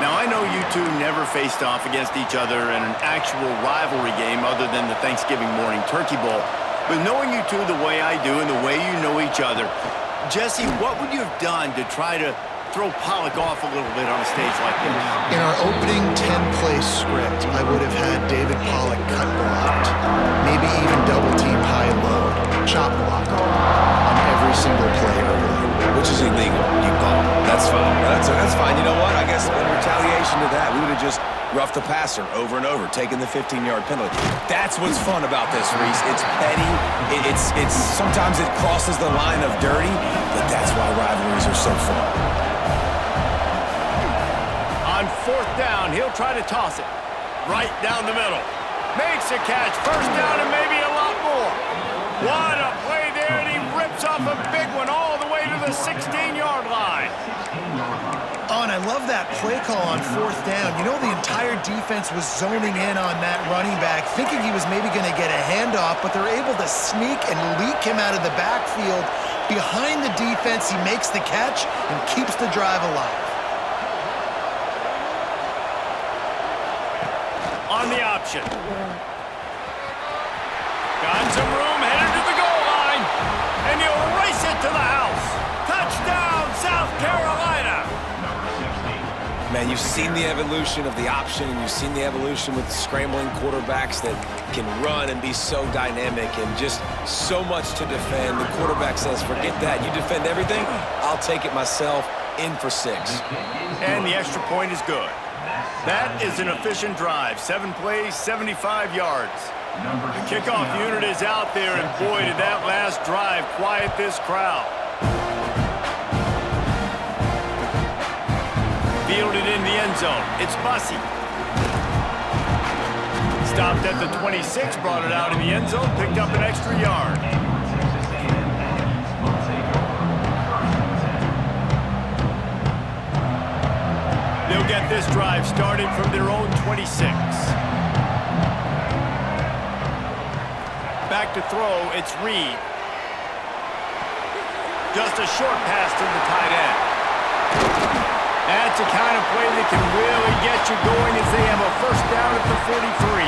Now, I know you two never faced off against each other in an actual rivalry game other than the Thanksgiving morning Turkey Bowl. But knowing you two the way I do and the way you know each other, Jesse, what would you have done to try to throw Pollock off a little bit on a stage like this? In our opening 10-play script, I would have had David Pollock cut blocked, maybe even double-team high load, chop block on every single play early. Which is illegal. You call. That's fine. That's fine. You know what? I guess in retaliation to that, we would have just roughed the passer over and over, taking the 15-yard penalty. That's what's fun about this, Reese. It's petty. It's sometimes it crosses the line of dirty, but that's why rivalries are so fun. 4th down. He'll try to toss it. Right down the middle. Makes a catch. 1st down and maybe a lot more. What a play there, and he rips off a big one all the way to the 16-yard line. Oh, and I love that play call on 4th down. You know, the entire defense was zoning in on that running back, thinking he was maybe going to get a handoff, but they're able to sneak and leak him out of the backfield. Behind the defense, he makes the catch and keeps the drive alive. On the option. Got some room, headed to the goal line, and he'll race it to the house. Touchdown, South Carolina. Man, you've seen the evolution of the option, and you've seen the evolution with scrambling quarterbacks that can run and be so dynamic and just so much to defend. The quarterback says, forget that. You defend everything, I'll take it myself. In for 6. And the extra point is good. That is an efficient drive. 7 plays, 75 yards. The kickoff unit is out there, and boy, did that last drive quiet this crowd. Fielded in the end zone. It's Bussey. Stopped at the 26, brought it out in the end zone, picked up an extra yard. They'll get this drive started from their own 26. Back to throw, it's Reed. Just a short pass to the tight end. That's a kind of play that can really get you going as they have a 1st down at the 43.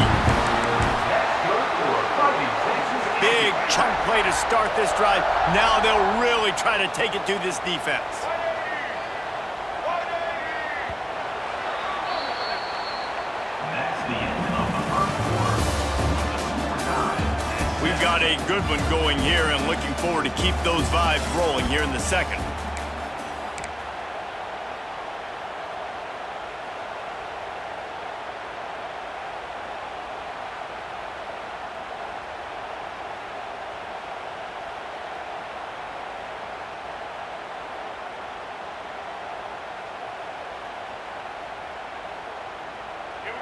Big chunk play to start this drive. Now they'll really try to take it to this defense. We've got a good one going here, and looking forward to keep those vibes rolling here in the 2nd.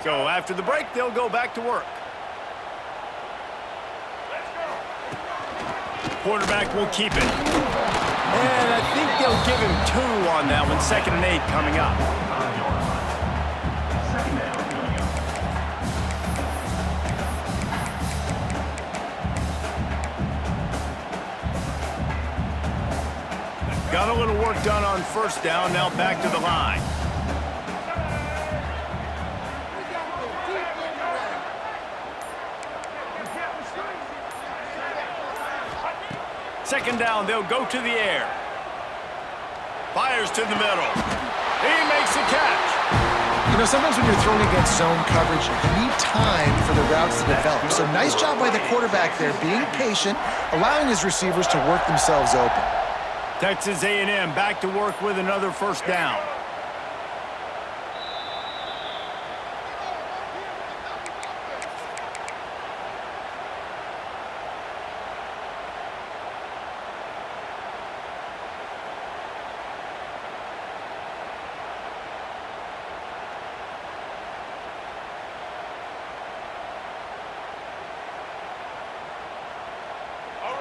So after the break, they'll go back to work. Quarterback will keep it. And I think they'll give him 2 on that one. 2nd and 8 coming up. Got a little work done on 1st down. Now back to the line. Second down, they'll go to the air. Fires to the middle. He makes a catch. You know, sometimes when you're throwing against zone coverage, you need time for the routes to develop. So nice job by the quarterback there, being patient, allowing his receivers to work themselves open. Texas A&M back to work with another 1st down.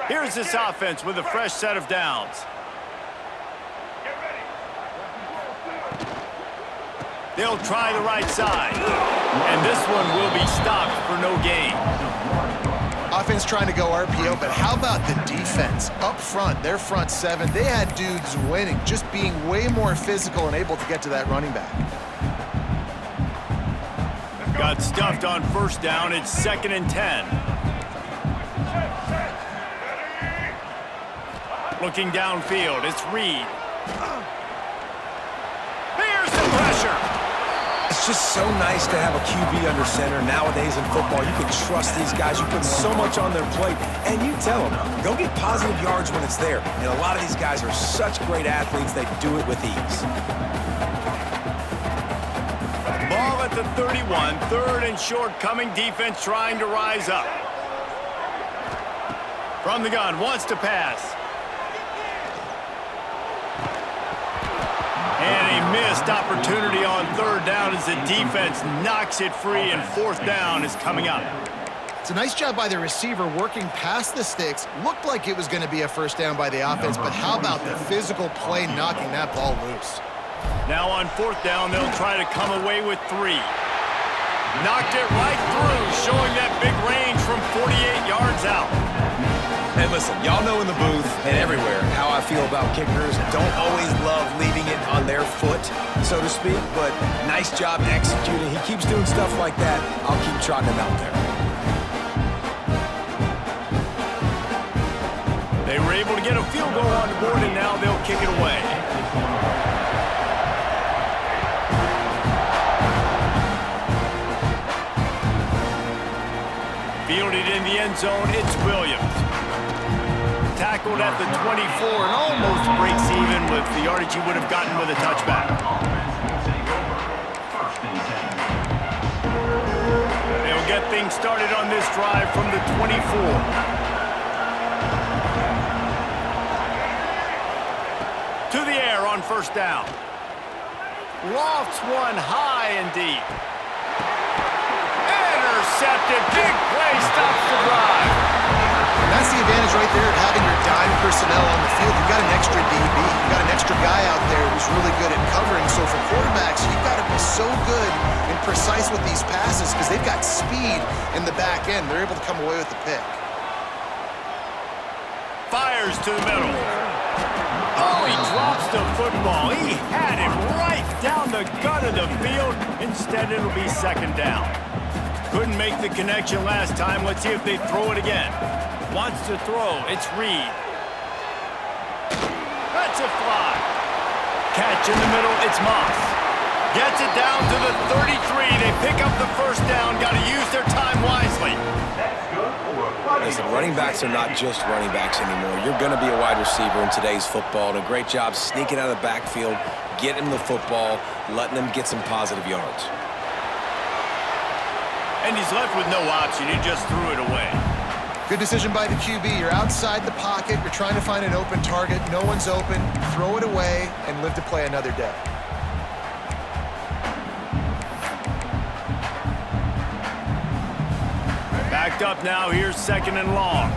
Here's this offense with a fresh set of downs. They'll try the right side. And this one will be stopped for no gain. Offense trying to go RPO, but how about the defense? Up front, their front 7, they had dudes winning, just being way more physical and able to get to that running back. Got stuffed on 1st down. It's 2nd and 10. Looking downfield, it's Reed. Here's the pressure. It's just so nice to have a QB under center. Nowadays in football, you can trust these guys. You put so much on their plate, and you tell them, go get positive yards when it's there. And a lot of these guys are such great athletes, they do it with ease. Ball at the 31, 3rd and short, coming defense trying to rise up. From the gun, wants to pass. And a missed opportunity on 3rd down as the the defense knocks it free, and fourth down is coming up. It's a nice job by the receiver working past the sticks. Looked like it was going to be a first down by the offense, but how about the physical play knocking that ball loose? Now on fourth down, they'll try to come away with 3. Knocked it right through, showing that big range from 48 yards out. And listen, y'all know in the booth and everywhere how I feel about kickers. Don't always love leaving it on their foot, so to speak, but nice job executing. He keeps doing stuff like that. I'll keep trotting him out there. They were able to get a field goal on the board, and now they'll kick it away. Fielded in the end zone, it's Williams. Tackled at the 24 and almost breaks even with the yardage he would have gotten with a touchback. They'll get things started on this drive from the 24. To the air on first down. Lofts one high and deep. Intercepted. Big play stops the drive. That's the advantage right there of having your dime personnel on the field. You've got an extra DB. You've got an extra guy out there who's really good at covering. So for quarterbacks, you've got to be so good and precise with these passes because they've got speed in the back end. They're able to come away with the pick. Fires to the middle. Oh, he drops the football. He had him right down the gut of the field. Instead, it'll be second down. Couldn't make the connection last time. Let's see if they throw it again. Wants to throw. It's Reed. That's a fly. Catch in the middle. It's Moss. Gets it down to the 33. They pick up the first down. Got to use their time wisely. Listen, running backs are not just running backs anymore. You're going to be a wide receiver in today's football. And a great job sneaking out of the backfield, getting the football, letting them get some positive yards. And he's left with no option. He just threw it away. Good decision by the QB. You're outside the pocket. You're trying to find an open target. No one's open. Throw it away and live to play another day. Backed up now. Here's second and long.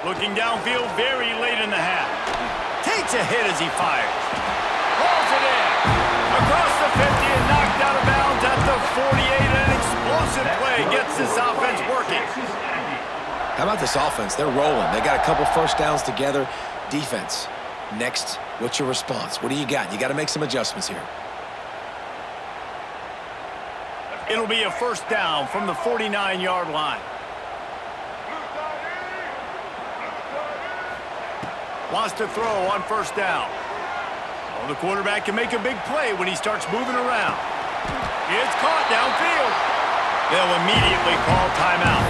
Looking downfield very late in the half. Takes a hit as he fires. Rolls it in. Across the 50 and knocked out of bounds at the 48. An explosive play gets this offense working. How about this offense? They're rolling. They got a couple first downs together. Defense. Next, what's your response? What do you got? You got to make some adjustments here. It'll be a first down from the 49-yard line. Wants to throw on first down. Well, the quarterback can make a big play when he starts moving around. It's caught downfield. They'll immediately call timeout.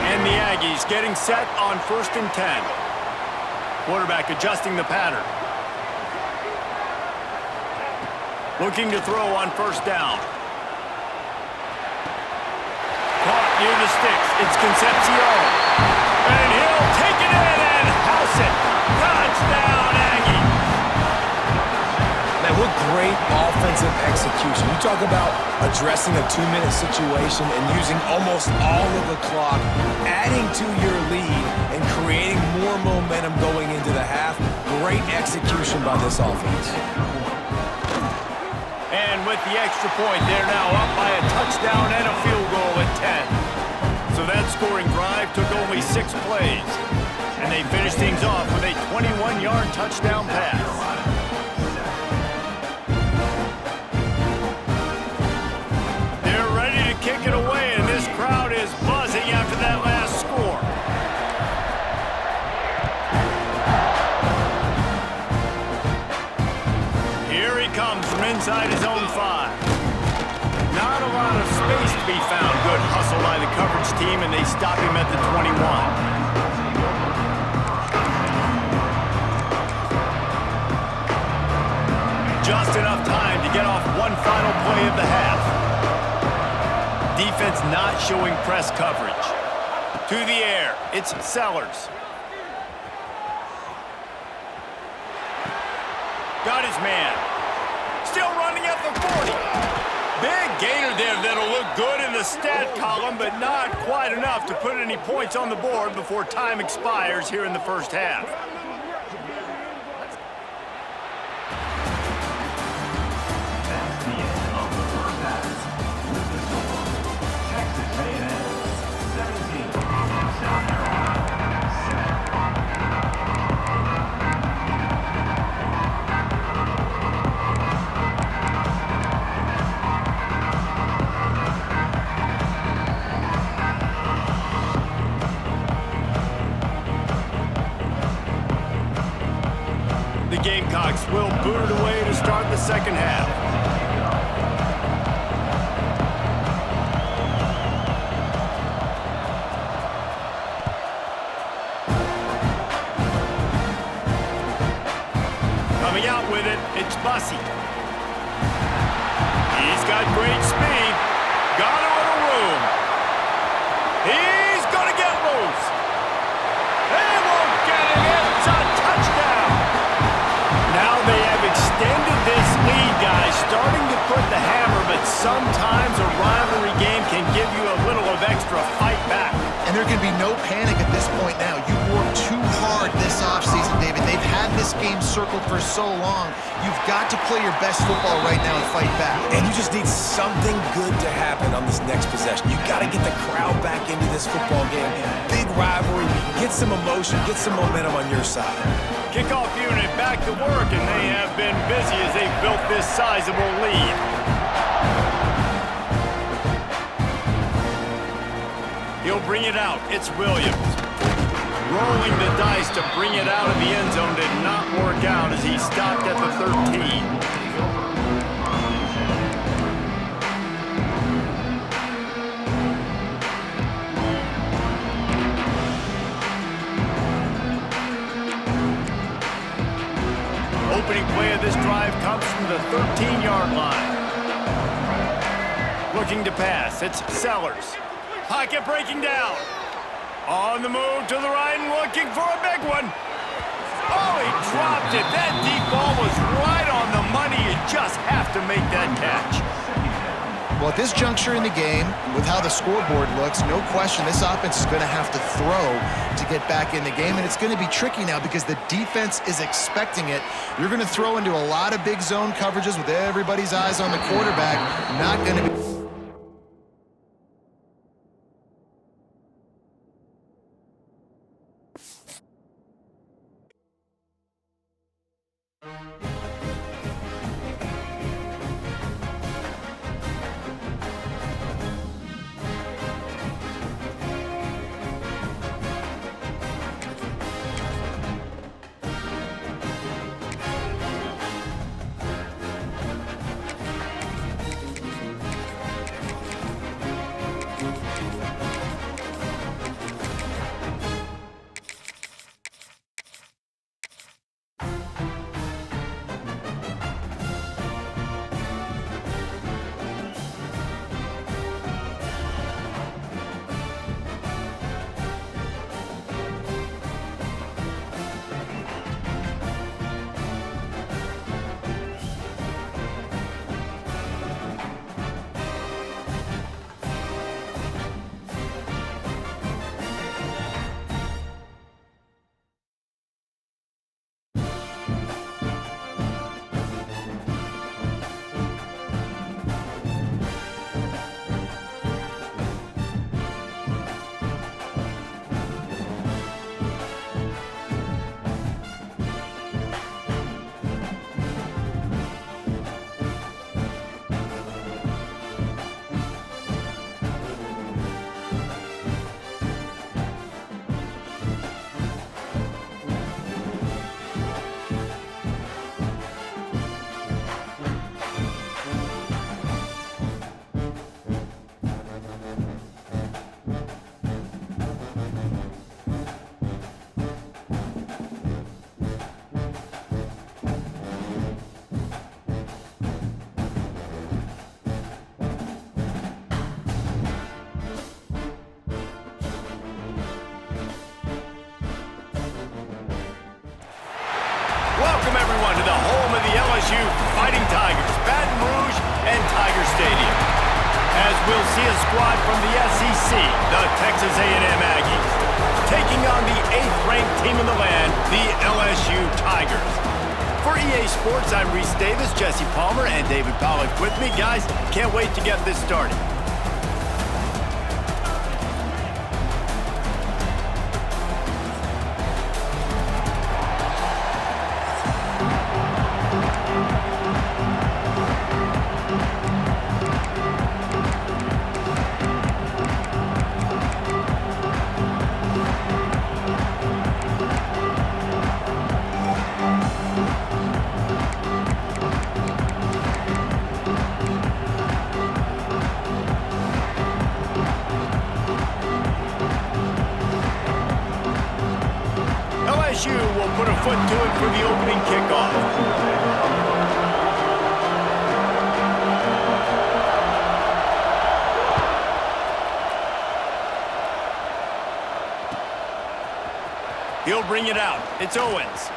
And the Aggies getting set on 1st and 10. Quarterback adjusting the pattern. Looking to throw on first down. Caught near the sticks. It's Concepcion. And he'll take it in and house it. Touchdown, Aggie. Man, what great offensive execution. You talk about addressing a 2-minute situation and using almost all of the clock, adding to your lead and creating more momentum going into the half. Great execution by this offense. And with the extra point, they're now up by a touchdown and a field goal at 10. So that scoring drive took only 6 plays. And they finished things off with a 21-yard touchdown pass. They're ready to kick it away, and this crowd is buzzing after that last score. Here he comes from inside his own 5. Not a lot of space to be found. Good hustle by the coverage team, and they stop him at the 21. Just enough time to get off one final play of the half. Defense not showing press coverage. To the air, it's Sellers. Got his man. Still running at the 40. Big gainer there that'll look good in the stat column, but not quite enough to put any points on the board before time expires here in the first half. That's the end of the first half. With the score, Texas A&M 17, South Carolina 7. The Gamecocks will boot it away to start the second half. Coming out with it, it's Bussey. He's got great speed. Got a little room. He's gonna get loose. They won't get it in. It's a touchdown. Now they have extended this lead, guys, starting to put the hammer, but sometimes a rivalry game can give you a little of extra fight back. And there can be no panic at this point now. You worked too hard this offseason, David. They've had this game circled for so long. You've got to play your best football right now and fight back. And you just need something good to happen on this next possession. You got to get the crowd back into this football game. Big rivalry. Get some emotion. Get some momentum on your side. Kickoff unit back to work, and they have been busy as they've built this sizable lead. He'll bring it out. It's Williams. Rolling the dice to bring it out of the end zone did not work out as he stopped at the 13. Opening play of this drive comes from the 13-yard line. Looking to pass, it's Sellers. Pocket breaking down. On the move to the right and looking for a big one. Oh, he dropped it. That deep ball was right on the money. You just have to make that catch. Well, at this juncture in the game, with how the scoreboard looks, no question this offense is going to have to throw to get back in the game, and it's going to be tricky now because the defense is expecting it. You're going to throw into a lot of big zone coverages with everybody's eyes on the quarterback. Not going to be... LSU Fighting Tigers, Baton Rouge, and Tiger Stadium. As we'll see a squad from the SEC, the Texas A&M Aggies, taking on the 8th-ranked team in the land, the LSU Tigers. For EA Sports, I'm Reese Davis, Jesse Palmer, and David Pollack with me. Guys, can't wait to get this started. LSU will put a foot to it for the opening kickoff. He'll bring it out. It's Owens.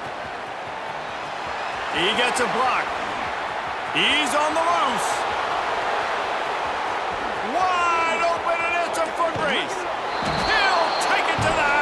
He gets a block. He's on the loose. Wide open, and it's a foot race. He'll take it to the house.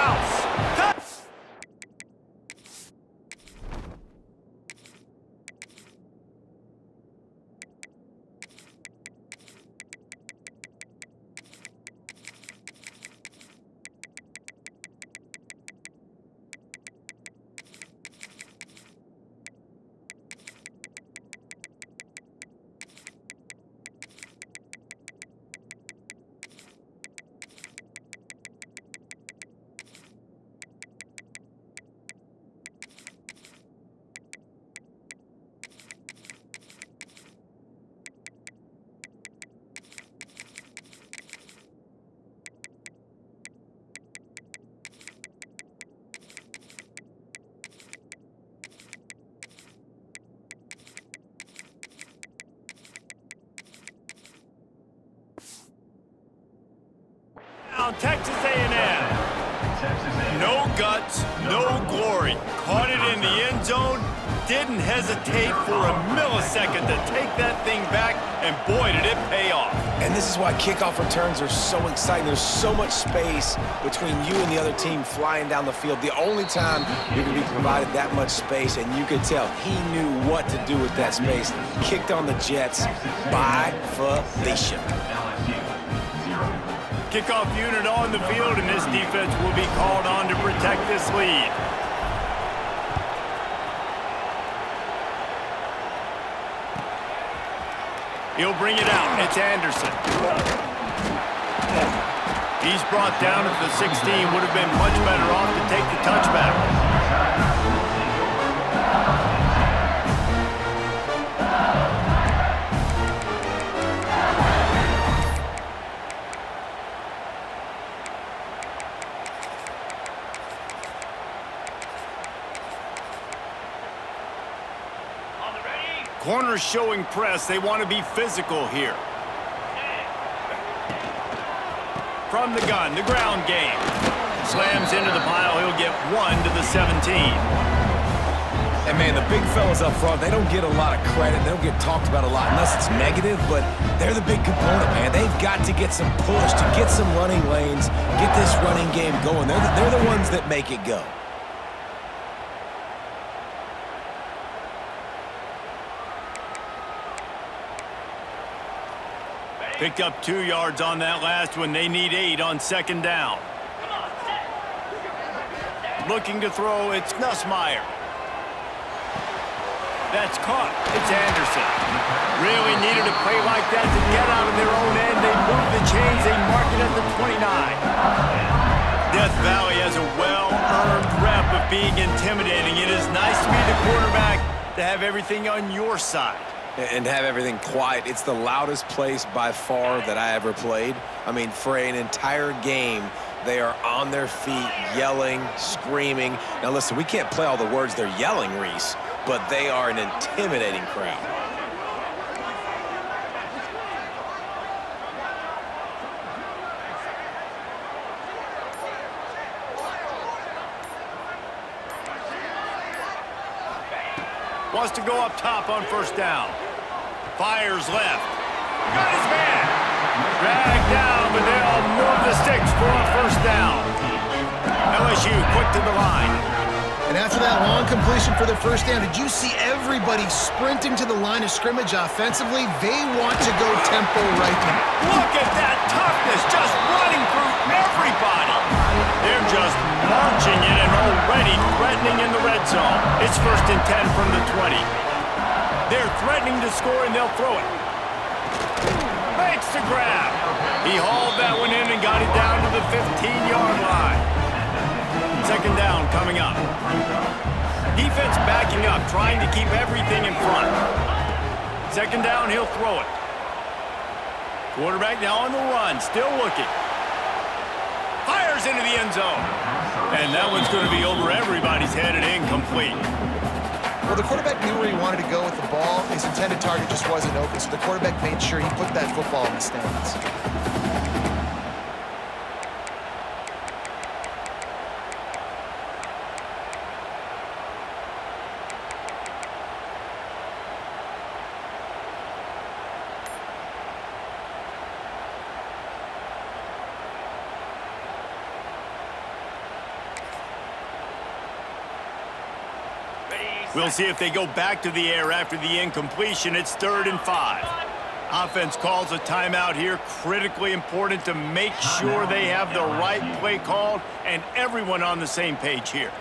Texas A&M. No guts, no glory. Caught it in the end zone. Didn't hesitate for a millisecond to take that thing back, and boy, did it pay off. And this is why kickoff returns are so exciting. There's so much space between you and the other team flying down the field. The only time you're going to be provided that much space, and you could tell he knew what to do with that space. Kicked on the Jets by Felicia. Kickoff unit on the field, and this defense will be called on to protect this lead. He'll bring it out. It's Anderson. He's brought down at the 16. Would have been much better off to take the touchback. Corners showing press. They want to be physical here. From the gun, the ground game. Slams into the pile. He'll get 1 to the 17. And, man, the big fellas up front, they don't get a lot of credit. They don't get talked about a lot unless it's negative, but they're the big component, man. They've got to get some push, to get some running lanes, get this running game going. They're the ones that make it go. Picked up 2 yards on that last one. They need 8 on second down. Looking to throw, it's Nussmeier. That's caught. It's Anderson. Really needed a play like that to get out of their own end. They move the chains. They mark it at the 29. Death Valley has a well-earned rep of being intimidating. It is nice to be the quarterback, to have everything on your side. And have everything quiet. It's the loudest place by far that I ever played. I mean, for an entire game, they are on their feet, yelling, screaming. Now, listen, we can't play all the words they're yelling, Reese, but they are an intimidating crowd. Wants to go up top on first down. Fires left. Got his man. Dragged down, but they'll move the sticks for a first down. LSU quick to the line. And after that long completion for the first down, did you see everybody sprinting to the line of scrimmage offensively? They want to go tempo right now. Look at that toughness, just running through everybody. They're just marching in and already threatening in the red zone. It's 1st and 10 from the 20. They're threatening to score, and they'll throw it. Makes the grab. He hauled that one in and got it down to the 15-yard line. 2nd down coming up. Defense backing up, trying to keep everything in front. 2nd down, he'll throw it. Quarterback now on the run, still looking. Fires into the end zone. And that one's going to be over everybody's head and incomplete. Well, the quarterback knew where he wanted to go with the ball. His intended target just wasn't open, so the quarterback made sure he put that football in the stands. We'll see if they go back to the air after the incompletion. It's 3rd and 5. Offense calls a timeout here. Critically important to make sure they have the right play called and everyone on the same page here.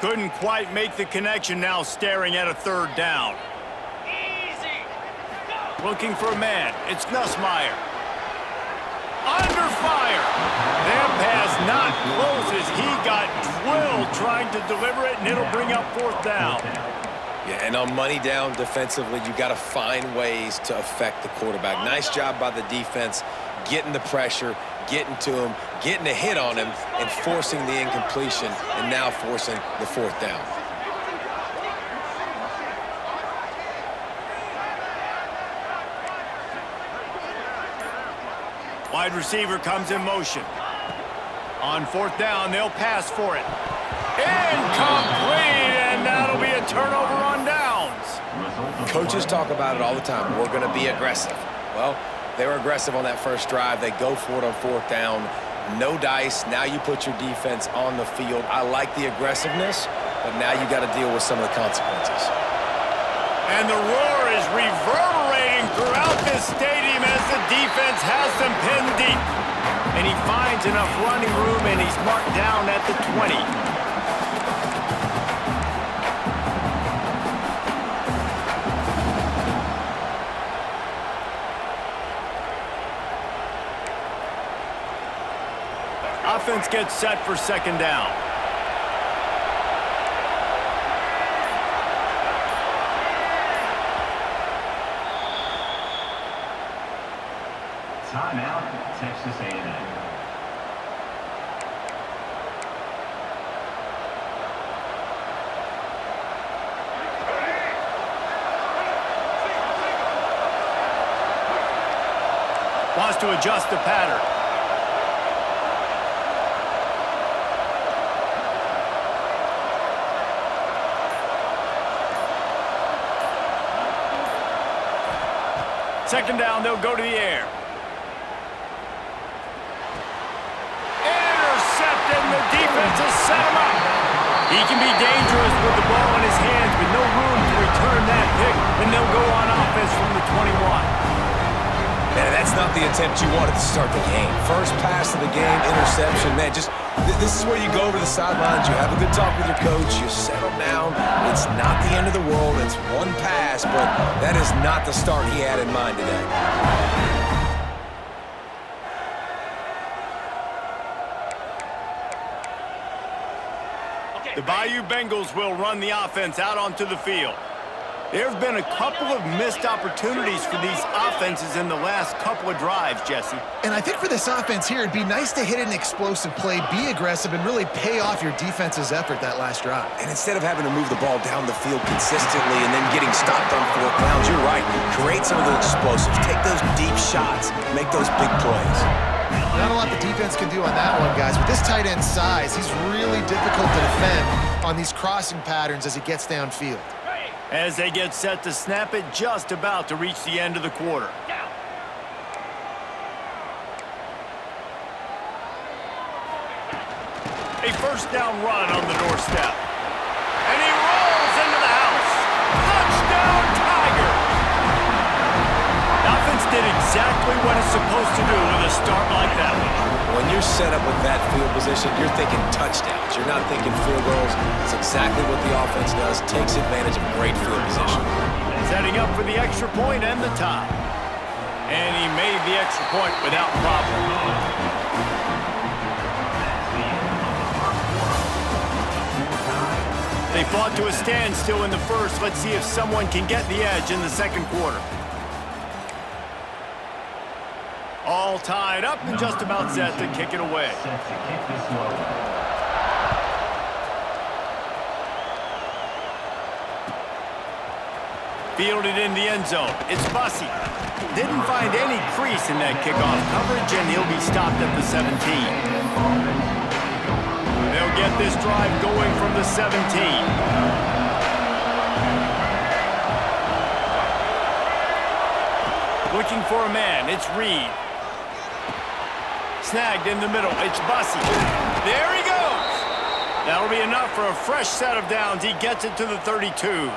Couldn't quite make the connection, now staring at a 3rd down. Looking for a man. It's Nussmeier. Under fire. That pass not close as he got drilled trying to deliver it, and it'll bring up 4th down. Yeah, and on money down defensively, you got to find ways to affect the quarterback. Nice job by the defense, getting the pressure, getting to him, getting a hit on him, and forcing the incompletion, and now forcing the 4th down. Wide receiver comes in motion. On 4th down, they'll pass for it. Incomplete, and that'll be a turnover on downs. Coaches talk about it all the time. We're going to be aggressive. Well, they were aggressive on that first drive. They go for it on 4th down. No dice. Now you put your defense on the field. I like the aggressiveness, but now you got to deal with some of the consequences. And the roar is reverberating throughout this stadium as the defense has them pinned deep. And he finds enough running room, and he's marked down at the 20. Offense gets set for 2nd down. Timeout, Texas A&M. Wants to adjust the pattern. Second down, they'll go to the air. Intercepted, and the defense has set him up. He can be dangerous with the ball in his hands, but no room to return that pick, and they'll go on offense from the 21. Man, that's not the attempt you wanted to start the game. First pass of the game, interception. Man, just this is where you go over the sidelines. You have a good talk with your coach. You settle down. It's not the end of the world. It's one pass, but that is not the start he had in mind today. The Bayou Bengals will run the offense out onto the field. There have been a couple of missed opportunities for these offenses in the last couple of drives, Jesse. And I think for this offense here, it'd be nice to hit an explosive play, be aggressive, and really pay off your defense's effort that last drive. And instead of having to move the ball down the field consistently and then getting stopped on 4 downs, you're right. Create some of those explosives. Take those deep shots. Make those big plays. Not a lot the defense can do on that one, guys. With this tight end size, he's really difficult to defend on these crossing patterns as he gets downfield. As they get set to snap it, just about to reach the end of the quarter. A first down run on the doorstep. And he rolls into the house. Touchdown, Tiger! The offense did exactly what it's supposed to do with a start like that one. When you're set up with that field position, you're thinking touchdowns. You're not thinking field goals. It's exactly what the offense does. Takes advantage of great field position. Setting up for the extra point and the tie. And he made the extra point without problem. They fought to a standstill in the first. Let's see if someone can get the edge in the second quarter. All tied up and just about set to kick it away. Set to kick this one. Fielded in the end zone. It's Bussey. Didn't find any crease in that kickoff coverage, and he'll be stopped at the 17. They'll get this drive going from the 17. Looking for a man. It's Reed. Snagged in the middle. It's Bussey. There he goes. That'll be enough for a fresh set of downs. He gets it to the 32.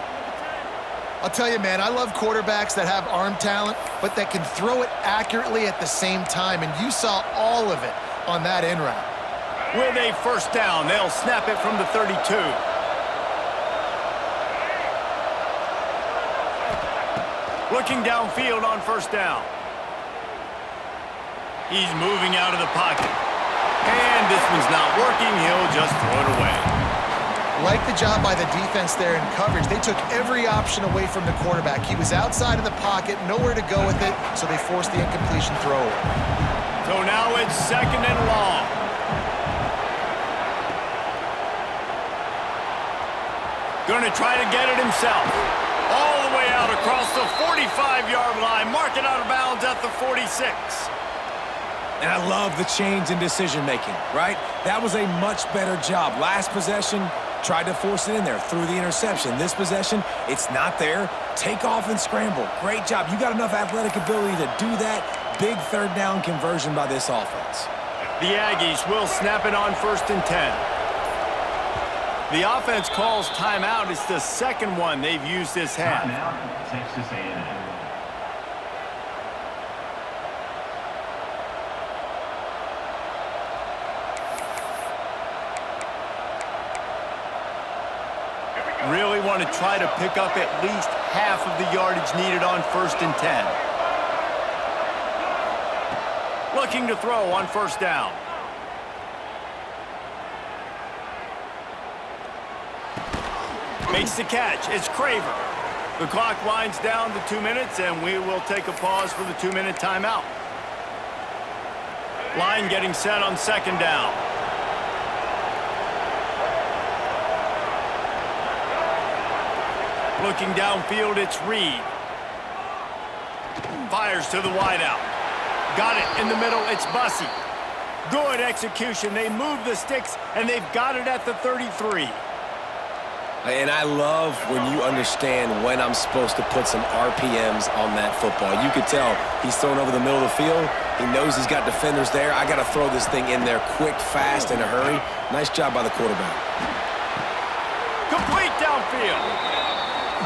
I'll tell you, man, I love quarterbacks that have arm talent, but that can throw it accurately at the same time, and you saw all of it on that in route. With a first down, they'll snap it from the 32. Looking downfield on first down. He's moving out of the pocket. And this one's not working. He'll just throw it away. Like the job by the defense there in coverage. They took every option away from the quarterback. He was outside of the pocket, nowhere to go with it, so they forced the incompletion throw. So now it's second and long. Going to try to get it himself. All the way out across the 45-yard line. Mark it out of bounds at the 46. And I love the change in decision-making, right? That was a much better job. Last possession, tried to force it in there, threw the interception. This possession, it's not there. Take off and scramble. Great job. You got enough athletic ability to do that. Big third down conversion by this offense. The Aggies will snap it on first and 10. The offense calls timeout. It's the second one they've used this half. Timeout, Texas A&M. Really want to try to pick up at least half of the yardage needed on first and 10. Looking to throw on first down. Makes the catch. It's Craver. The clock winds down to 2 minutes, and we will take a pause for the 2-minute timeout. Line getting set on second down. Looking downfield, it's Reed. Fires to the wideout. Got it in the middle, it's Bussey. Good execution. They move the sticks, and they've got it at the 33. And I love when you understand when I'm supposed to put some RPMs on that football. You could tell he's thrown over the middle of the field. He knows he's got defenders there. I got to throw this thing in there quick, fast, in a hurry. Nice job by the quarterback. Complete downfield.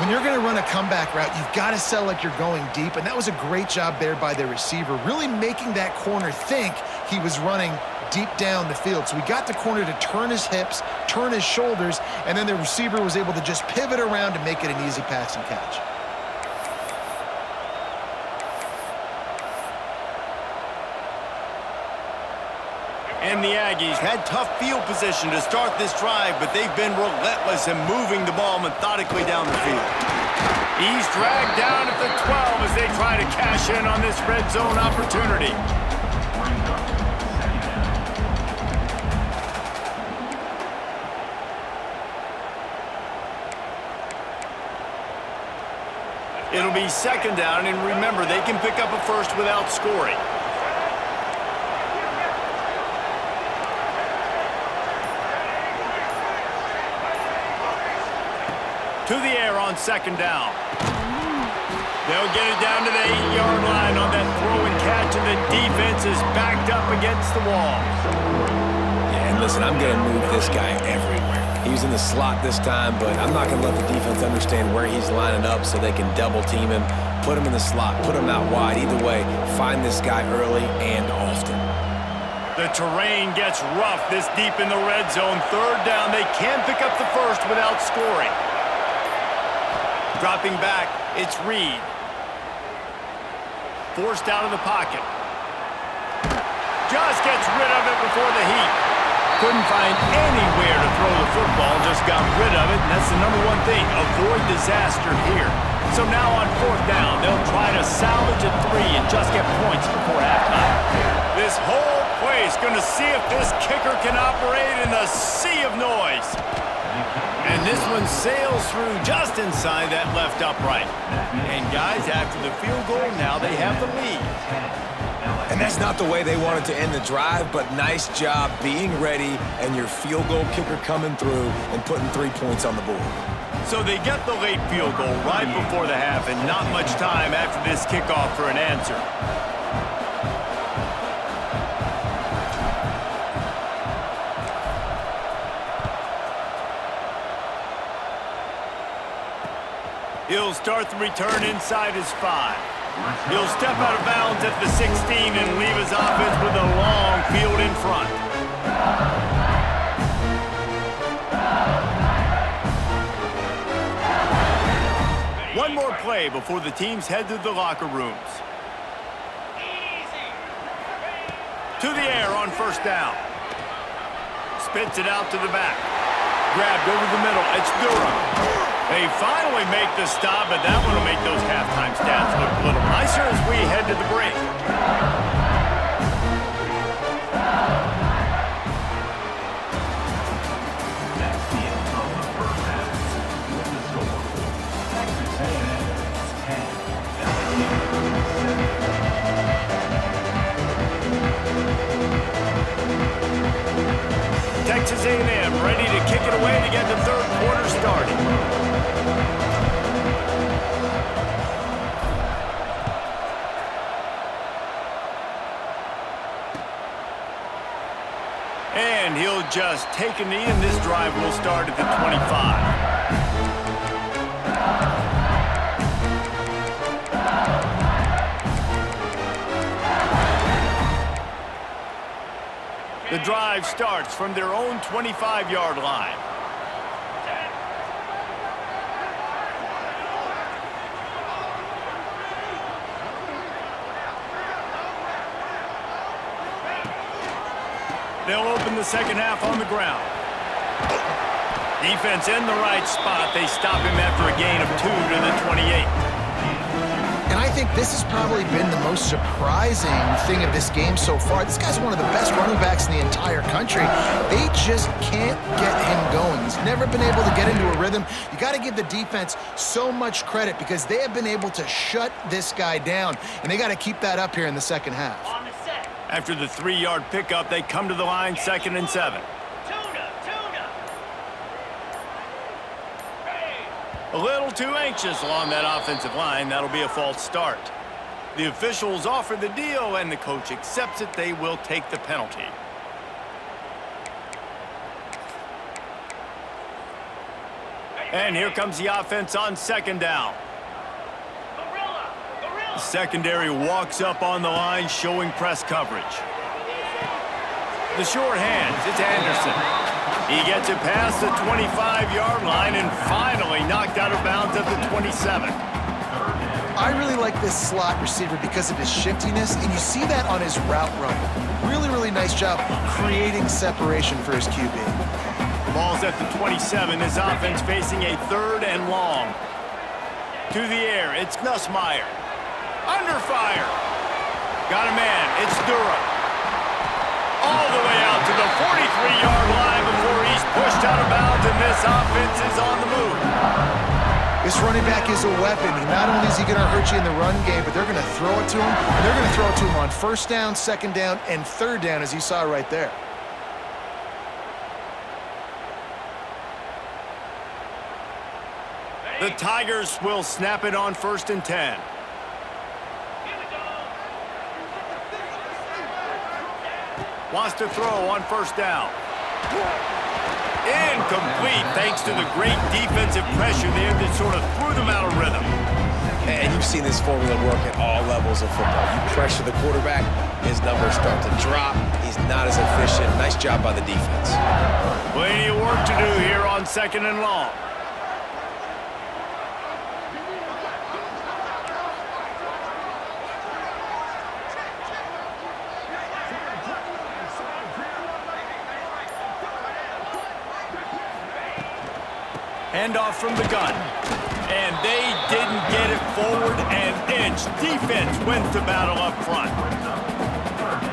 When you're going to run a comeback route, you've got to sell like you're going deep, and that was a great job there by the receiver, really making that corner think he was running deep down the field. So he got the corner to turn his hips, turn his shoulders, and then the receiver was able to just pivot around and make it an easy pass and catch. And the Aggies had tough field position to start this drive, but they've been relentless in moving the ball methodically down the field. He's dragged down at the 12 as they try to cash in on this red zone opportunity. It'll be second down, and remember, they can pick up a first without scoring. To the air on second down. They'll get it down to the 8-yard line on that throw and catch, and the defense is backed up against the wall. Yeah, and listen, I'm going to move this guy everywhere. He was in the slot this time, but I'm not going to let the defense understand where he's lining up so they can double team him, put him in the slot, put him out wide. Either way, find this guy early and often. The terrain gets rough this deep in the red zone. Third down, they can pick up the first without scoring. Dropping back, it's Reed. Forced out of the pocket. Just gets rid of it before the heat. Couldn't find anywhere to throw the football, just got rid of it, and that's the number one thing. Avoid disaster here. So now on fourth down, they'll try to salvage a 3 and just get points before halftime. This whole place going to see if this kicker can operate in the sea of noise. And this one sails through just inside that left upright. And guys, after the field goal, now they have the lead. And that's not the way they wanted to end the drive, but nice job being ready and your field goal kicker coming through and putting 3 points on the board. So they get the late field goal right before the half, and not much time after this kickoff for an answer. He'll start the return inside his 5. He'll step out of bounds at the 16 and leave his offense with a long field in front. One more play before the teams head to the locker rooms. To the air on first down. Spits it out to the back. Grabbed over the middle. It's Durham. They finally make the stop, but that one will make those halftime stats look a little nicer as we head to the break. That's the end of the first half with the score. Texas A&M 10, LSU 7. Texas A&M ready to kick it away to get the third quarter started. And he'll just take a knee, and this drive will start at the 25. The drive starts from their own 25-yard line. They'll open the second half on the ground. Defense in the right spot. They stop him after a gain of 2 to the 28. And I think this has probably been the most surprising thing of this game so far. This guy's one of the best running backs in the entire country. They just can't get him going. He's never been able to get into a rhythm. You got to give the defense so much credit because they have been able to shut this guy down, and they got to keep that up here in the second half. After the 3-yard pickup, they come to the line, 2nd and 7. A little too anxious along that offensive line. That'll be a false start. The officials offer the deal, and the coach accepts it. They will take the penalty. And here comes the offense on second down. The secondary walks up on the line, showing press coverage. The short hands, it's Anderson. He gets it past the 25-yard line and finally knocked out of bounds at the 27. I really like this slot receiver because of his shiftiness, and you see that on his route run. Really, really nice job creating separation for his QB. Ball's at the 27. His offense facing a 3rd and long. To the air, it's Nussmeier. Under fire. Got a man, it's Dura. All the way out to the 43-yard line before he's pushed out of bounds, and this offense is on the move. This running back is a weapon. Not only is he going to hurt you in the run game, but they're going to throw it to him, and they're going to throw it to him on first down, second down, and third down, as you saw right there. The Tigers will snap it on 1st and 10. Wants to throw on first down. Incomplete, thanks to the great defensive pressure there that sort of threw them out of rhythm. And you've seen this formula work at all levels of football. You pressure the quarterback, his numbers start to drop. He's not as efficient. Nice job by the defense. Plenty of work to do here on 2nd and long. Handoff from the gun. And they didn't get it forward an inch. Defense wins the battle up front.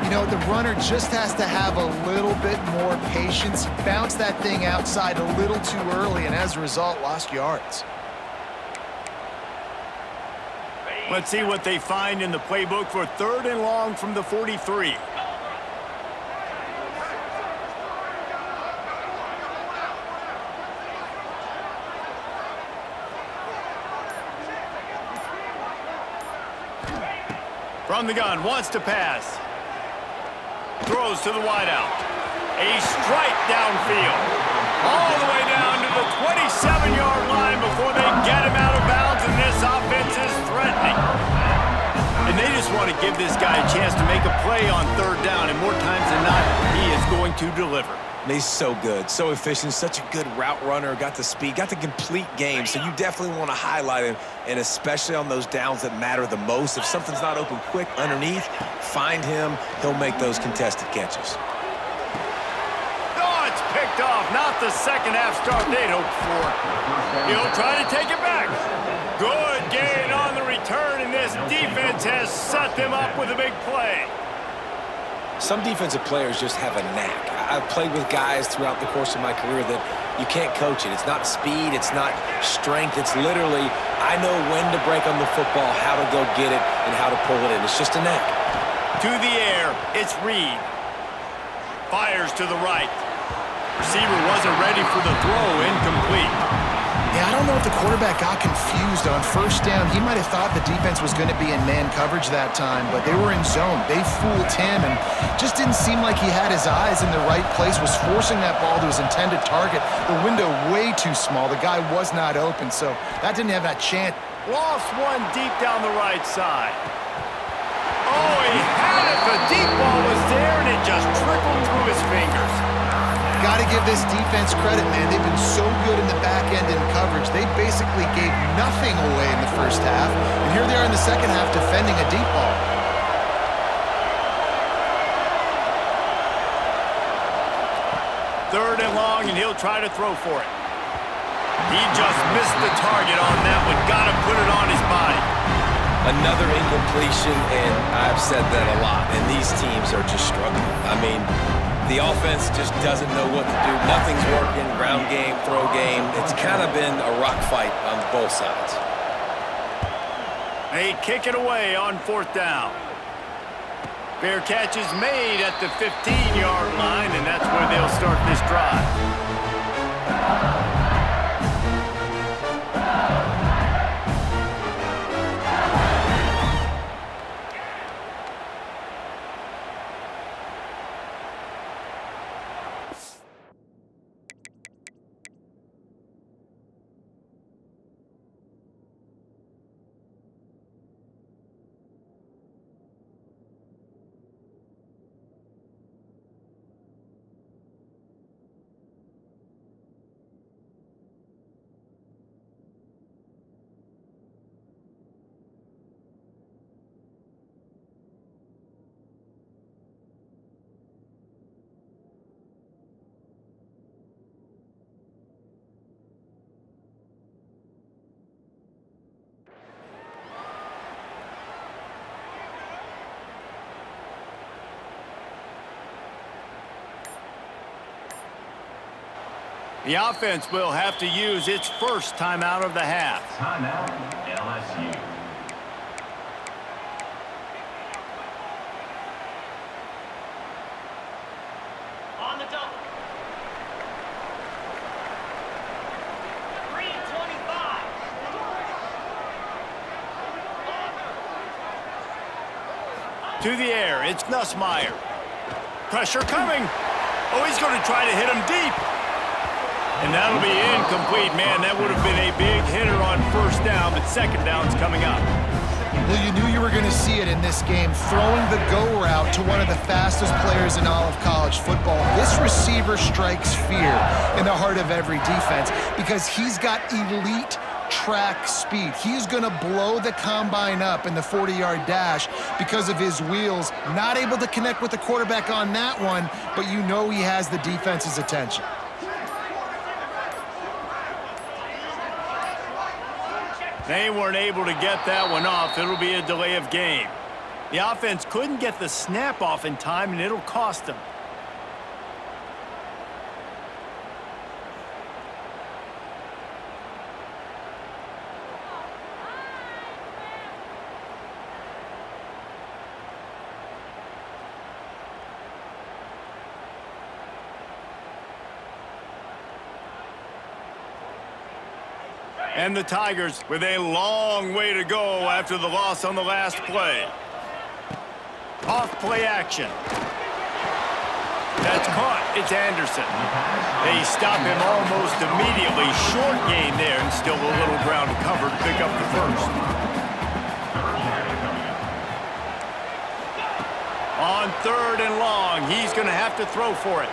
You know, the runner just has to have a little bit more patience. Bounce that thing outside a little too early, and as a result, lost yards. Let's see what they find in the playbook for 3rd and long from the 43. From the gun, wants to pass. Throws to the wideout. A strike downfield. All the way down to the 27-yard line before they get him out of bounds, and this offense is threatening. And they just want to give this guy a chance to make a play on 3rd down, and more times than not, he is going to deliver. He's so good, so efficient, such a good route runner, got the speed, got the complete game, so you definitely want to highlight him, and especially on those downs that matter the most. If something's not open quick underneath, find him, he'll make those contested catches. Oh, it's picked off, not the second half start they'd hoped for. He'll try to take it back. Good gain on the return, and this defense has set them up with a big play. Some defensive players just have a knack. I've played with guys throughout the course of my career that you can't coach it. It's not speed, it's not strength. It's literally, I know when to break on the football, how to go get it, and how to pull it in. It's just a knack. To the air, it's Reed. Fires to the right. Receiver wasn't ready for the throw, incomplete. Yeah, I don't know if the quarterback got confused on first down. He might have thought the defense was going to be in man coverage that time, but they were in zone. They fooled him and just didn't seem like he had his eyes in the right place, was forcing that ball to his intended target. The window way too small. The guy was not open, so that didn't have that chance. Lost one deep down the right side. Oh, he had it. The deep ball was there, and it just trickled through his fingers. Got to give this defense credit, man. They've been so good in the back end in coverage. They basically gave nothing away in the first half. And here they are in the second half defending a deep ball. Third and long, and he'll try to throw for it. He just missed the target on that one. Got to put it on his body. Another incompletion, and I've said that a lot, and these teams are just struggling. I mean, the offense just doesn't know what to do. Nothing's working, ground game, throw game. It's kind of been a rock fight on both sides. They kick it away on 4th down. Fair catch is made at the 15-yard line, and that's where they'll start this drive. The offense will have to use its first timeout of the half. Timeout, LSU. On the double. 3:25. To the air, it's Nussmeier. Pressure coming. Oh, he's going to try to hit him deep. And that'll be incomplete, man. That would have been a big hitter on first down, but second down's coming up. Well, you knew you were going to see it in this game, throwing the go route to one of the fastest players in all of college football. This receiver strikes fear in the heart of every defense because he's got elite track speed. He's going to blow the combine up in the 40-yard dash because of his wheels. Not able to connect with the quarterback on that one, but you know he has the defense's attention. They weren't able to get that one off. It'll be a delay of game. The offense couldn't get the snap off in time, and it'll cost them. And the Tigers with a long way to go after the loss on the last play. Off play action. That's caught. It's Anderson. They stop him almost immediately. Short gain there and still a little ground to cover to pick up the first. On 3rd and long, he's going to have to throw for it.